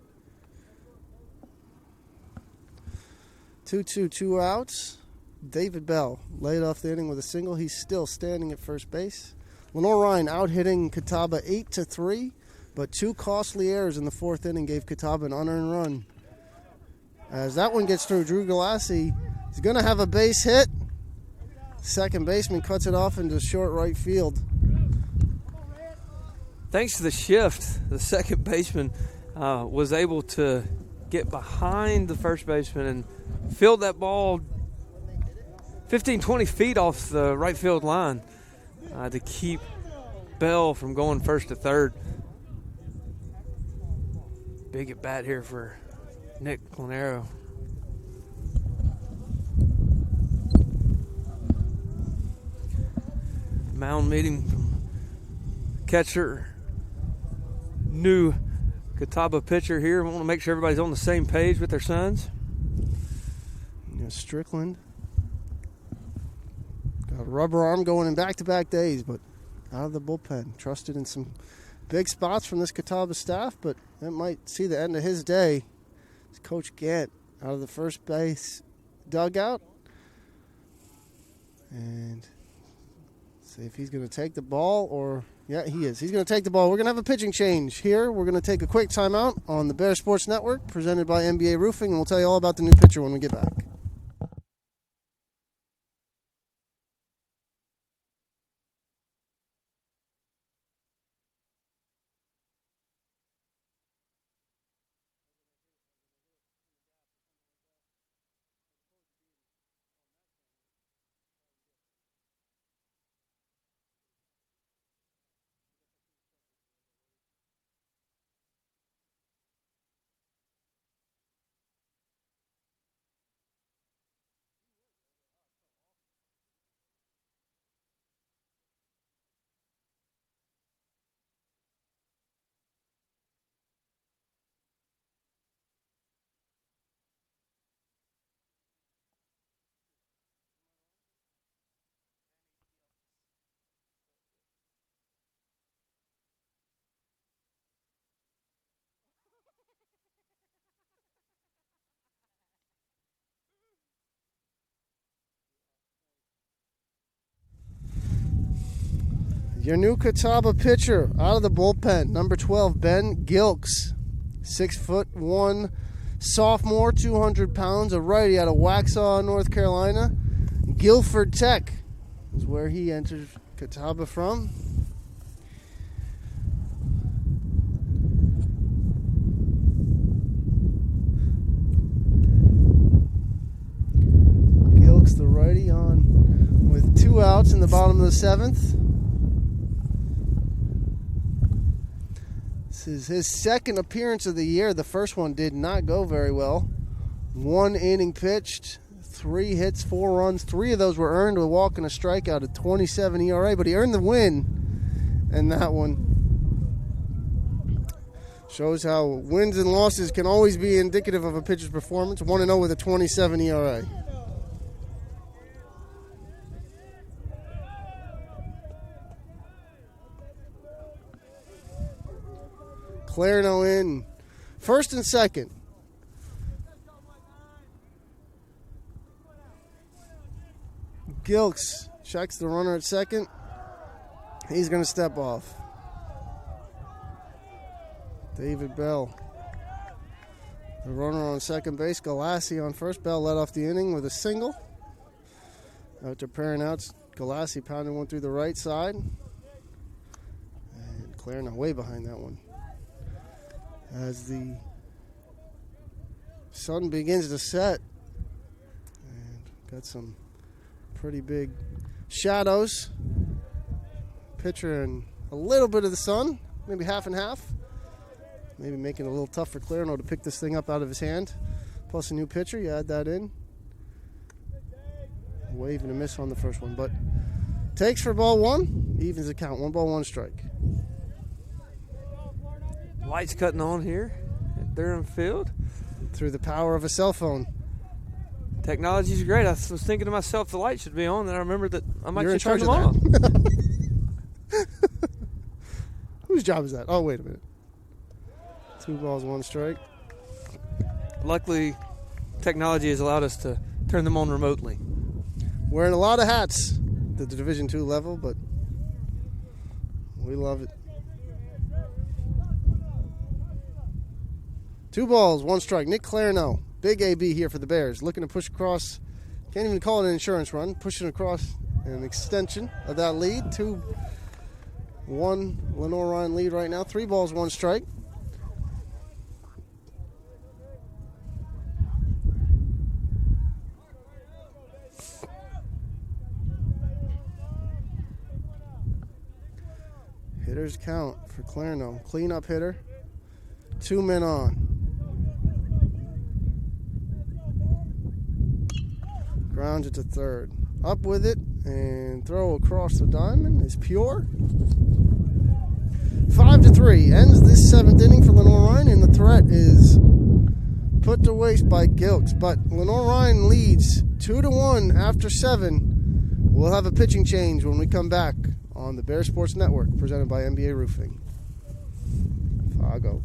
2-2, 2 outs. David Bell laid off the inning with a single. He's still standing at first base. Lenoir-Rhyne out-hitting Catawba 8-3, but 2 costly errors in the 4th inning gave Catawba an unearned run. As that one gets through, Drew Galassi is going to have a base hit. Second baseman cuts it off into short right field. Thanks to the shift, the second baseman was able to get behind the first baseman and field that ball 15, 20 feet off the right field line to keep Bell from going first to third. Big at bat here for Nick Planero. Mound meeting from catcher, new Catawba pitcher here. We want to make sure everybody's on the same page with their sons. Strickland got a rubber arm going in back-to-back days, but out of the bullpen. Trusted in some big spots from this Catawba staff, but that might see the end of his day. It's Coach Gant out of the first base dugout. And see if he's going to take the ball or... Yeah, he is. He's going to take the ball. We're going to have a pitching change here. We're going to take a quick timeout on the Bear Sports Network, presented by NBA Roofing, and we'll tell you all about the new pitcher when we get back. Your new Catawba pitcher out of the bullpen, number 12, Ben Gilks, 6'1", sophomore, 200 pounds, a righty out of Waxhaw, North Carolina. Guilford Tech is where he entered Catawba from. Gilks, the righty, on with 2 outs in the bottom of the 7th. This is his second appearance of the year. The first one did not go very well. 1 inning pitched, 3 hits, 4 runs. 3 of those were earned, a walk and a strikeout, a 27 ERA, but he earned the win. And that one shows how wins and losses can always be indicative of a pitcher's performance. 1-0 with a 27 ERA. Clarno in first and second. Gilks checks the runner at second. He's going to step off. David Bell, the runner on second base. Galassi on first. Bell led off the inning with a single. After pairing outs, Galassi pounded one through the right side. And Clarno way behind that one. As the sun begins to set, and got some pretty big shadows. Pitcher in a little bit of the sun, maybe half and half. Maybe making it a little tough for Clarno to pick this thing up out of his hand. Plus a new pitcher, you add that in. Wave and a miss on the first one, but takes for ball 1, evens the count. 1 ball, 1 strike. Lights cutting on here at Durham Field. Through the power of a cell phone. Technology's great. I was thinking to myself, the light should be on, and I remembered that I might You're in just turn charge them of on. Whose job is that? Oh, wait a minute. 2 balls, 1 strike. Luckily, technology has allowed us to turn them on remotely. Wearing a lot of hats at the Division II level, but we love it. 2 balls, 1 strike. Nick Clarno, big AB here for the Bears, looking to push across. Can't even call it an insurance run. Pushing across an extension of that lead. 2-1 Lenoir-Rhyne lead right now. 3 balls, 1 strike. Hitters count for Clarno. Cleanup hitter. 2 men on. Grounds it to third. Up with it and throw across the diamond is pure. 5-3 ends this 7th inning for Lenoir-Rhyne, and the threat is put to waste by Gilks. But Lenoir-Rhyne leads 2-1 after 7. We'll have a pitching change when we come back on the Bear Sports Network, presented by NBA Roofing. Fargo.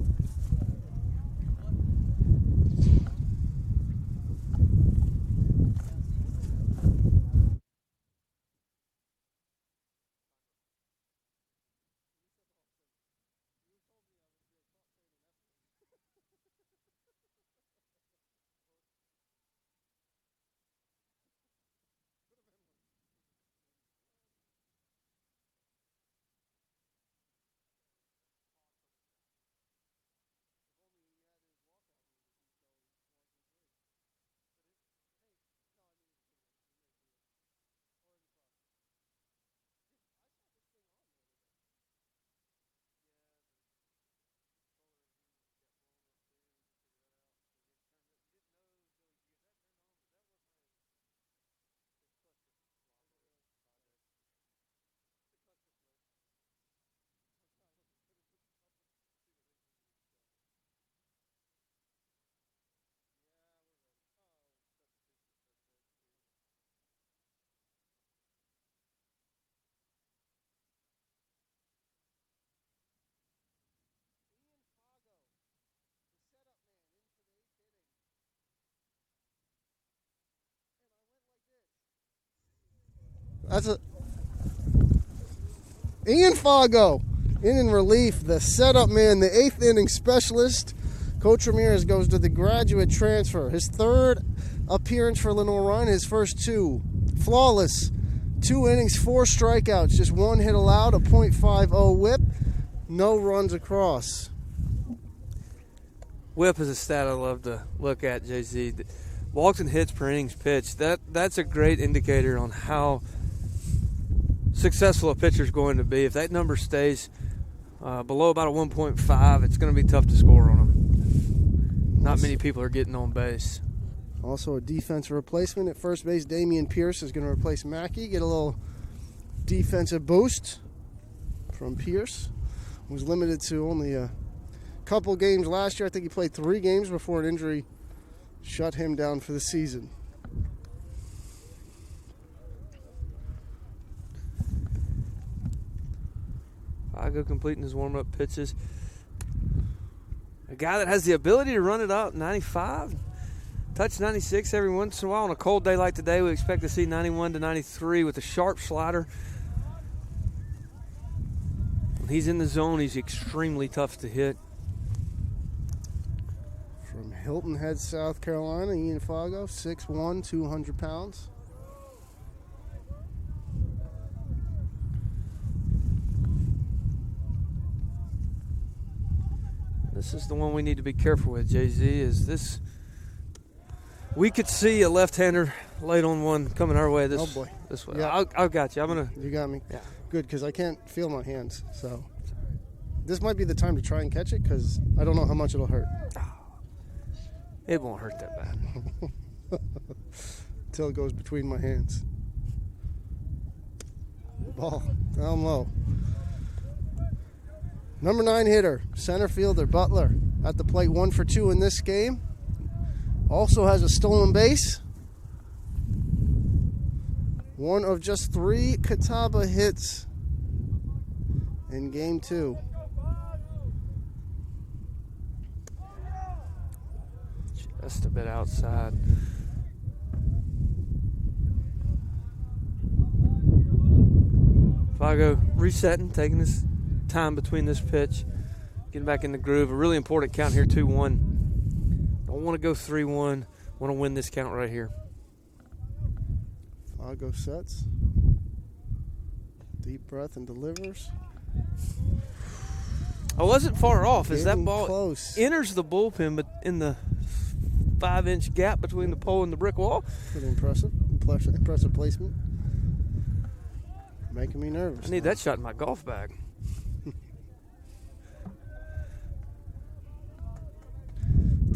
Ian Fago in relief, the setup man, the 8th inning specialist. Coach Ramirez goes to the graduate transfer. His 3rd appearance for Lenoir-Rhyne, his first 2. Flawless. 2 innings, 4 strikeouts, just 1 hit allowed, a .50 whip, no runs across. Whip is a stat I love to look at, Jay-Z. Walks and hits per innings pitched. That's a great indicator on how successful a pitcher's going to be. If that number stays below about a 1.5, it's going to be tough to score on him. Not many people are getting on base. Also a defensive replacement at first base. Damian Pierce is going to replace Mackey. Get a little defensive boost from Pierce. Was limited to only a couple games last year. I think he played 3 games before an injury shut him down for the season. Fago completing his warm-up pitches. A guy that has the ability to run it out 95. Touch 96 every once in a while. On a cold day like today, we expect to see 91 to 93 with a sharp slider. When he's in the zone, he's extremely tough to hit. From Hilton Head, South Carolina, Ian Fago, 6'1", 200 pounds. This is the one we need to be careful with, Jay-Z, is this. We could see a left-hander late on one coming our way this way. Yeah. I've got you. You got me? Yeah. Good, because I can't feel my hands. So this might be the time to try and catch it, because I don't know how much it'll hurt. It won't hurt that bad. Until it goes between my hands. Ball down low. Number 9 hitter, center fielder Butler at the plate, 1 for 2 in this game. Also has a stolen base. One of just 3 Catawba hits in game 2. Just a bit outside. Fago resetting, taking his time between this pitch, getting back in the groove. A really important count here, 2-1. Don't want to go 3-1. Want to win this count right here. Fago sets. Deep breath and delivers. I wasn't far off as that Getting ball close. enters the bullpen, but in the 5-inch gap between the pole and the brick wall. Pretty impressive. Impressive placement. Making me nervous. I need that shot in my golf bag.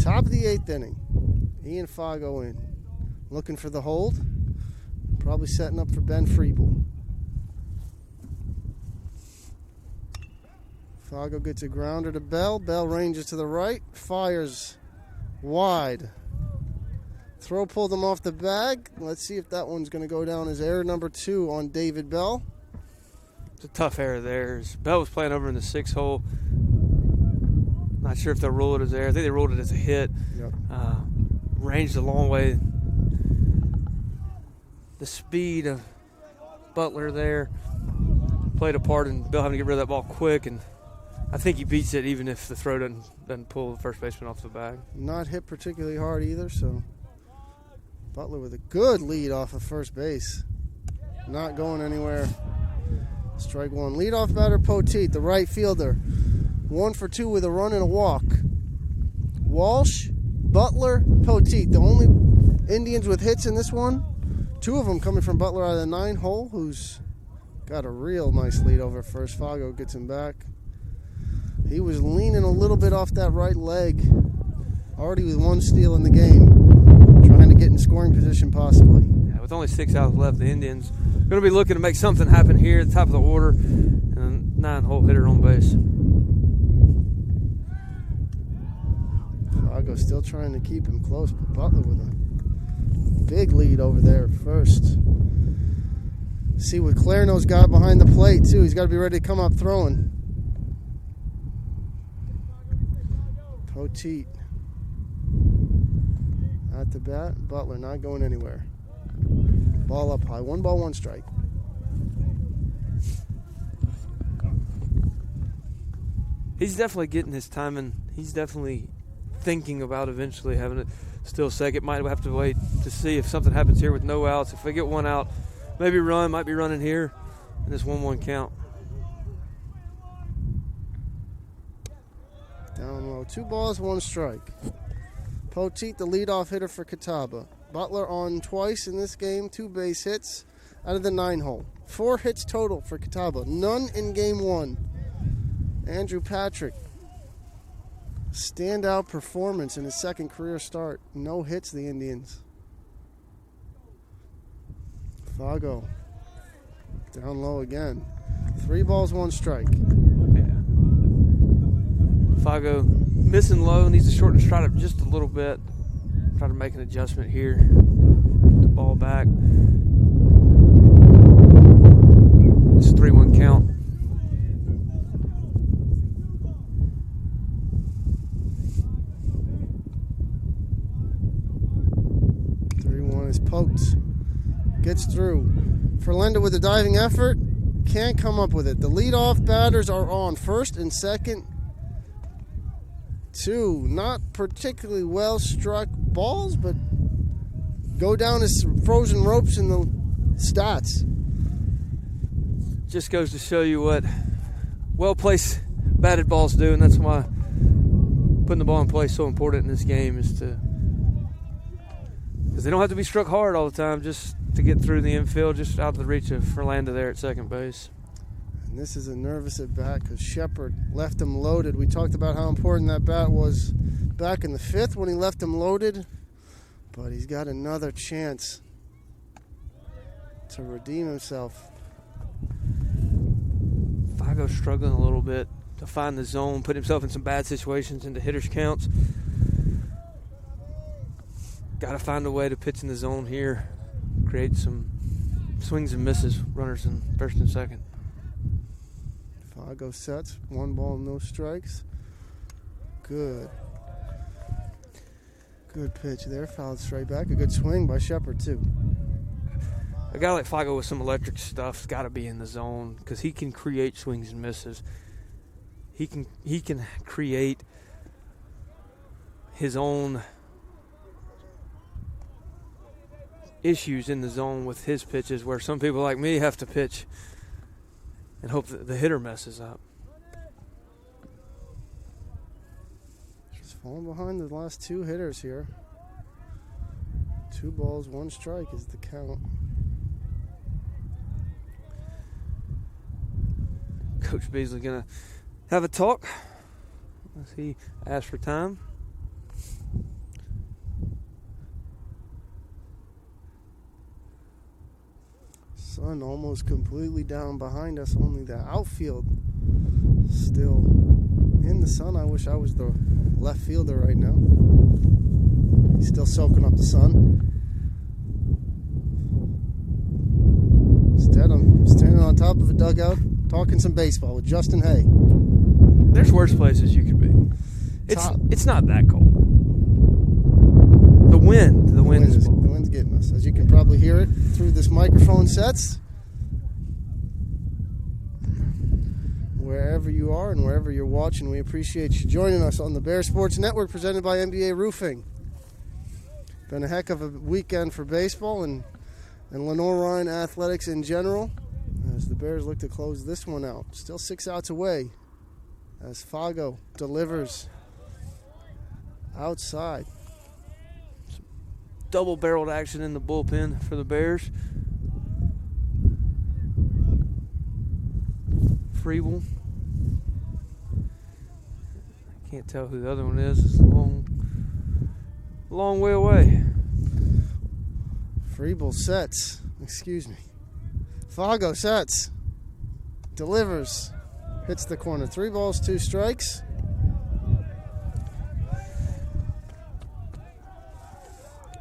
Top of the 8th inning. Ian Fago in. Looking for the hold. Probably setting up for Ben Freeble. Fago gets a grounder to Bell. Bell ranges to the right. Fires wide. Throw pulled him off the bag. Let's see if that one's going to go down as error number 2 on David Bell. It's a tough error there. Bell was playing over in the 6 hole. Not sure if they'll rule it as error. I think they ruled it as a hit. Yep. Ranged a long way. The speed of Butler there played a part in Bell having to get rid of that ball quick, and I think he beats it even if the throw doesn't pull the first baseman off the bag. Not hit particularly hard either, so Butler with a good lead off of first base. Not going anywhere. Strike 1. Leadoff batter Poteet, the right fielder. 1 for 2 with a run and a walk. Walsh, Butler, Poteet. The only Indians with hits in this one. 2 of them coming from Butler out of the 9 hole, who's got a real nice lead over first. Fago gets him back. He was leaning a little bit off that right leg. Already with 1 steal in the game. Trying to get in scoring position possibly. Yeah, with only 6 outs left, the Indians are going to be looking to make something happen here at the top of the order. And a 9-hole hitter on base. Fago still trying to keep him close, but Butler with a big lead over there at first. See what Clareno's got behind the plate, too. He's got to be ready to come up throwing. Poteet at the bat. Butler not going anywhere. Ball up high. 1 ball, 1 strike. he's definitely getting his timing. He's definitely thinking about eventually having it still second. Might have to wait to see if something happens here with no outs. If they get one out, maybe run, might be running here, and this 1-1 count. Down low. 2 balls, 1 strike. Poteet, the leadoff hitter for Catawba. Butler on twice in this game, 2 base hits out of the 9-hole. 4 hits total for Catawba, none in game 1. Andrew Patrick, standout performance in his second career start. No hits, the Indians. Fago, down low again. 3 balls, 1 strike. Fago missing low, needs to shorten stride up just a little bit. Try to make an adjustment here. Put the ball back. It's a 3-1 count. Is poked, gets through. Ferlenda with a diving effort, can't come up with it. The leadoff batters are on first and second. 2 not particularly well struck balls, but go down as frozen ropes in the stats. Just goes to show you what well-placed batted balls do, and that's why putting the ball in play is so important in this game, is to, because they don't have to be struck hard all the time just to get through the infield, just out of the reach of Ferlanda there at second base. And this is a nervous at bat because Shepard left him loaded. We talked about how important that bat was back in the 5th when he left him loaded, but he's got another chance to redeem himself. Fago struggling a little bit to find the zone, put himself in some bad situations into hitters' counts. Got to find a way to pitch in the zone here, create some swings and misses, runners in first and second. Fago sets, 1 ball, no strikes. Good pitch there, fouled straight back. A good swing by Shepard too. A guy like Fago with some electric stuff's got to be in the zone because he can create swings and misses. He can create his own issues in the zone with his pitches, where some people like me have to pitch and hope that the hitter messes up. Just falling behind the last 2 hitters here. 2 balls, 1 strike is the count. Coach Beasley gonna have a talk as he asks for time. Sun almost completely down behind us, only the outfield still in the sun. I wish I was the left fielder right now. He's still soaking up the sun. Instead, I'm standing on top of a dugout talking some baseball with Justin Hay. There's worse places you could be. It's not that cold. The wind is blowing. The wind's getting us, as you can probably hear it through this microphone sets. Wherever you are and wherever you're watching, we appreciate you joining us on the Bear Sports Network, presented by NBA Roofing. Been a heck of a weekend for baseball and Lenoir-Rhyne athletics in general, as the Bears look to close this one out. Still 6 outs away as Fago delivers outside. Double-barreled action in the bullpen for the Bears. Freeble. Can't tell who the other one is. It's a long way away. Freeble sets. Excuse me. Fago sets. Delivers. Hits the corner. 3 balls, 2 strikes.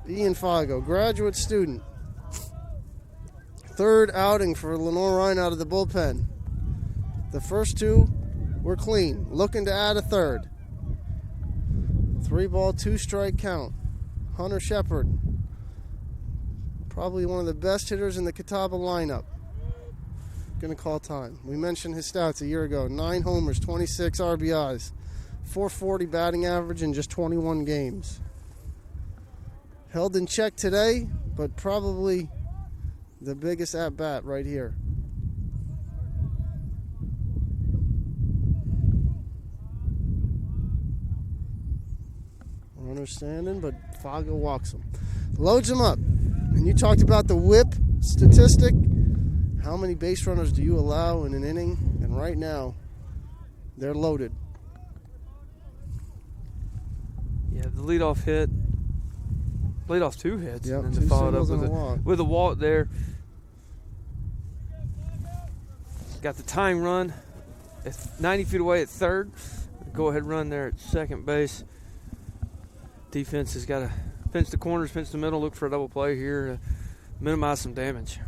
Ian Fago, graduate student. 3rd outing for Lenoir-Rhyne out of the bullpen. The first 2 were clean. Looking to add a 3rd. 3 ball, 2 strike count. Hunter Shepard, probably one of the best hitters in the Catawba lineup. going to call time. We mentioned his stats a year ago. 9 homers, 26 RBIs, 440 batting average in just 21 games. Held in check today, but probably the biggest at-bat right here. Runner standing, but Fago walks him. Loads him up. And you talked about the whip statistic. How many base runners do you allow in an inning? And right now, they're loaded. Yeah, the leadoff hit. Leadoff 2 hits. Yep, and 2 then followed up singles and a walk. with a walk there. Got the tying run at 90 feet away at third. Go ahead run there at second base. Defense has got to pinch the corners, pinch the middle, look for a double play here to minimize some damage.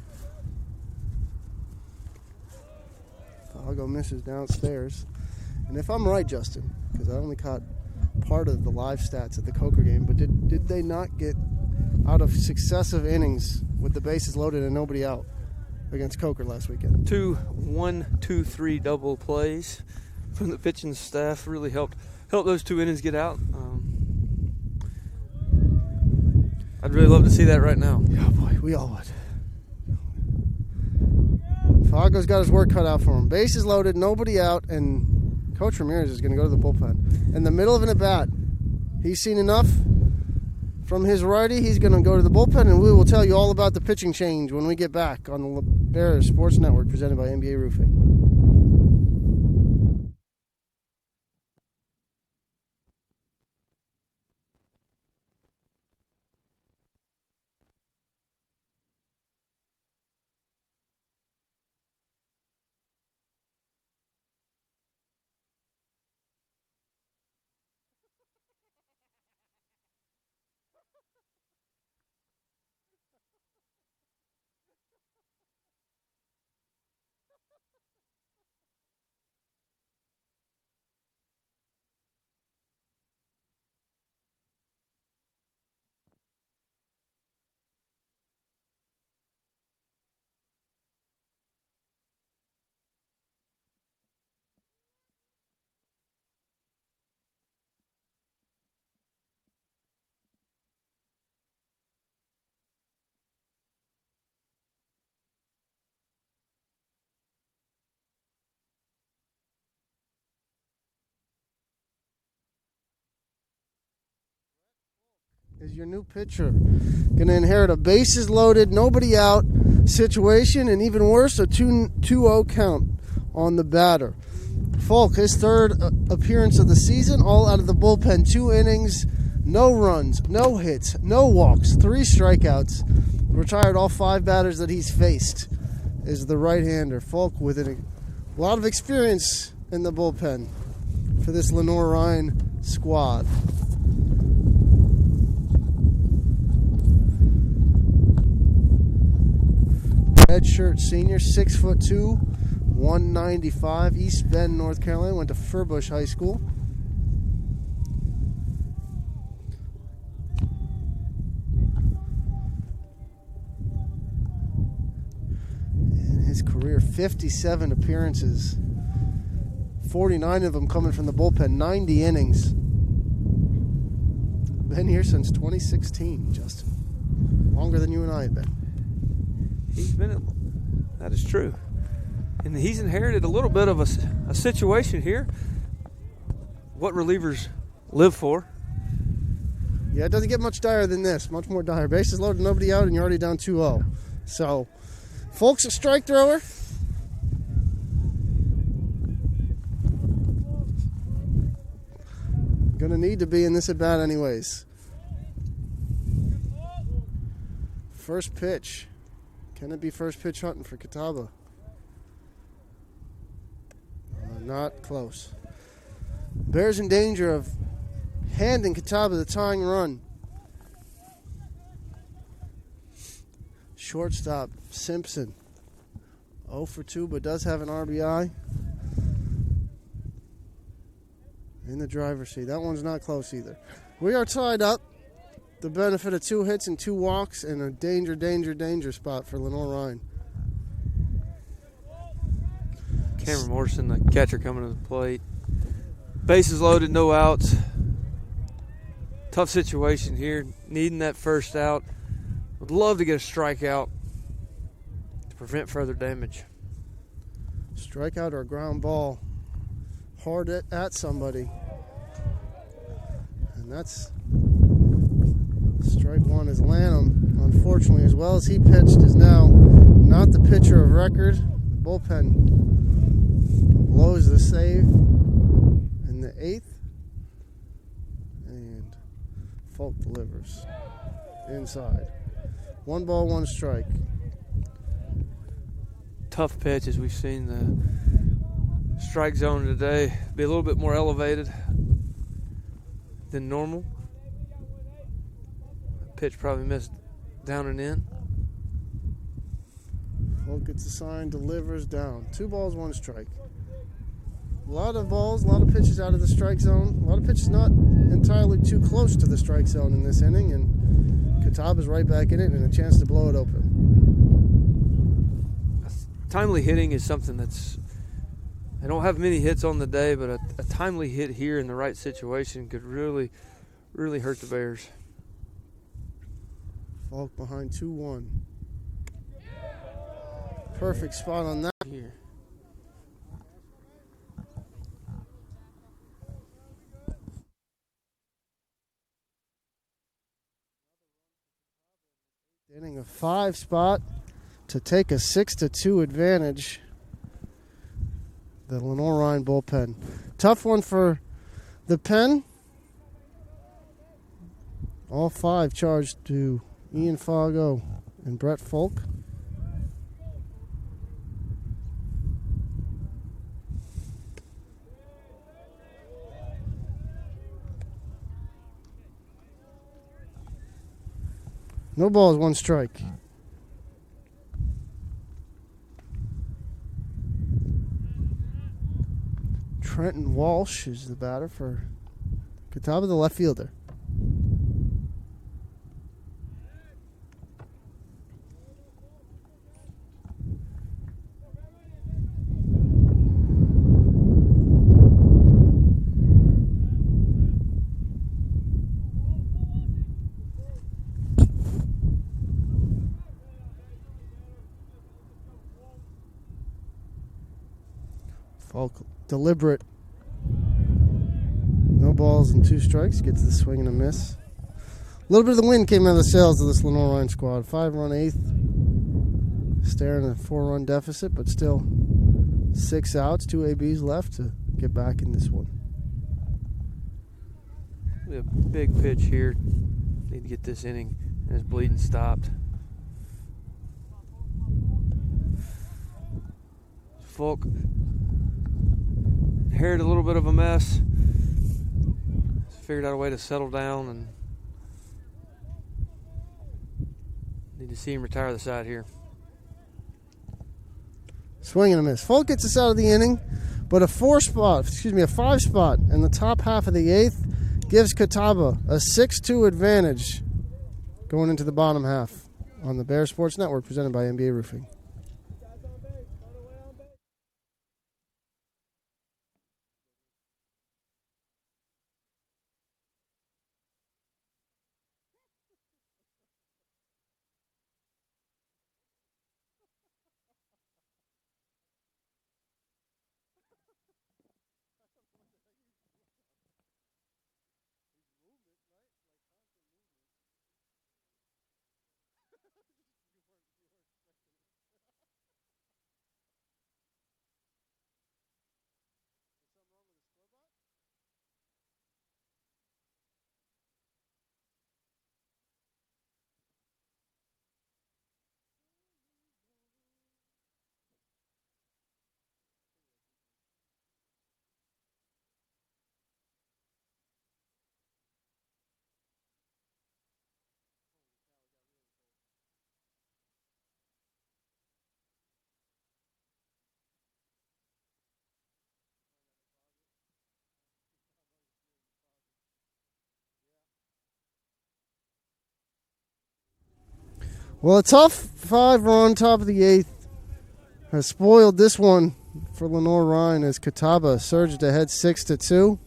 Fago misses downstairs. And if I'm right, Justin, because I only caught part of the live stats at the Coker game, but did they not get out of successive innings with the bases loaded and nobody out against Coker last weekend? 2 1-2-3 double plays from the pitching staff really helped those 2 innings get out. I'd really love to see that right now. Yeah, boy, we all would. Fago's got his work cut out for him. Bases loaded, nobody out, and Coach Ramirez is going to go to the bullpen. In the middle of an at-bat, he's seen enough from his righty. He's going to go to the bullpen, and we will tell you all about the pitching change when we get back on the Bears Sports Network presented by NBA Roofing. Is your new pitcher going to inherit a bases loaded, nobody out situation, and even worse, a 2-0 count on the batter? Falk, his third appearance of the season, all out of the bullpen, 2 innings, no runs, no hits, no walks, 3 strikeouts. Retired all 5 batters that he's faced. Is the right-hander. Falk with a lot of experience in the bullpen for this Lenoir-Rhyne squad. Redshirt senior, 6'2", 195, East Bend, North Carolina. Went to Furbush High School. In his career, 57 appearances, 49 of them coming from the bullpen, 90 innings. Been here since 2016, Justin. Longer than you and I have been. He's been, that is true. And he's inherited a little bit of a situation here. What relievers live for. Yeah, it doesn't get much dire than this. Much more dire. Bases loaded, nobody out, and you're already down 2-0. So, Folks a strike thrower. Gonna need to be in this at bat anyways. First pitch. Can it be first pitch hunting for Catawba? Not close. Bears in danger of handing Catawba the tying run. Shortstop Simpson. 0 for 2, but does have an RBI. In the driver's seat. That one's not close either. We are tied up. The benefit of 2 hits and 2 walks and a danger spot for Lenoir-Rhyne. Cameron Morrison, the catcher, coming to the plate. Bases loaded, no outs. Tough situation here, needing that first out. Would love to get a strikeout to prevent further damage. Strikeout or ground ball hard at somebody. And that's strike one is Lanham. Unfortunately, as well as he pitched, is now not the pitcher of record. The bullpen blows the save in the 8th. And Folk delivers inside. 1 ball, 1 strike. Tough pitch, as we've seen the strike zone today be a little bit more elevated than normal. Pitch probably missed down and in. Folk gets a sign, delivers down. 2 balls, 1 strike. A lot of balls, a lot of pitches out of the strike zone. A lot of pitches not entirely too close to the strike zone in this inning, and Catawba's right back in it and a chance to blow it open. Timely hitting is something that's, I don't have many hits on the day, but a timely hit here in the right situation could really, really hurt the Bears. Falk behind 2-1. Perfect spot on that. Here. Inning a 5 spot to take a 6-2 advantage. The Lenoir-Rhyne bullpen. Tough one for the pen. All 5 charged to Ian Fargo and Brett Folk. No balls, 1 strike. Trenton Walsh is the batter for Catawba, the left fielder. Falk, deliberate. No balls and 2 strikes. Gets the swing and a miss. A little bit of the wind came out of the sails of this Lenoir-Rhyne squad. 5-run 8th. Staring at a 4-run deficit, but still 6 outs, 2 ABs left to get back in this one. We have a big pitch here. Need to get this inning and his bleeding stopped. Folk inherited a little bit of a mess. Figured out a way to settle down and need to see him retire the side here. Swing and a miss. Folk gets us out of the inning, but a 5 spot in the top half of the 8th gives Catawba a 6-2 advantage going into the bottom half on the Bear Sports Network, presented by NBA Roofing. Well, a tough 5-run top of the 8th has spoiled this one for Lenoir-Rhyne as Catawba surged ahead 6-2.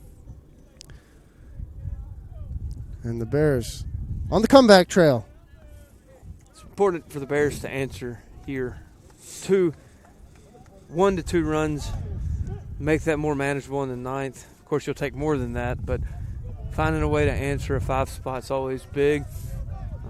And the Bears on the comeback trail. It's important for the Bears to answer here. 1 to 2 runs, make that more manageable in the ninth. Of course, you'll take more than that, but finding a way to answer a 5 spot's always big.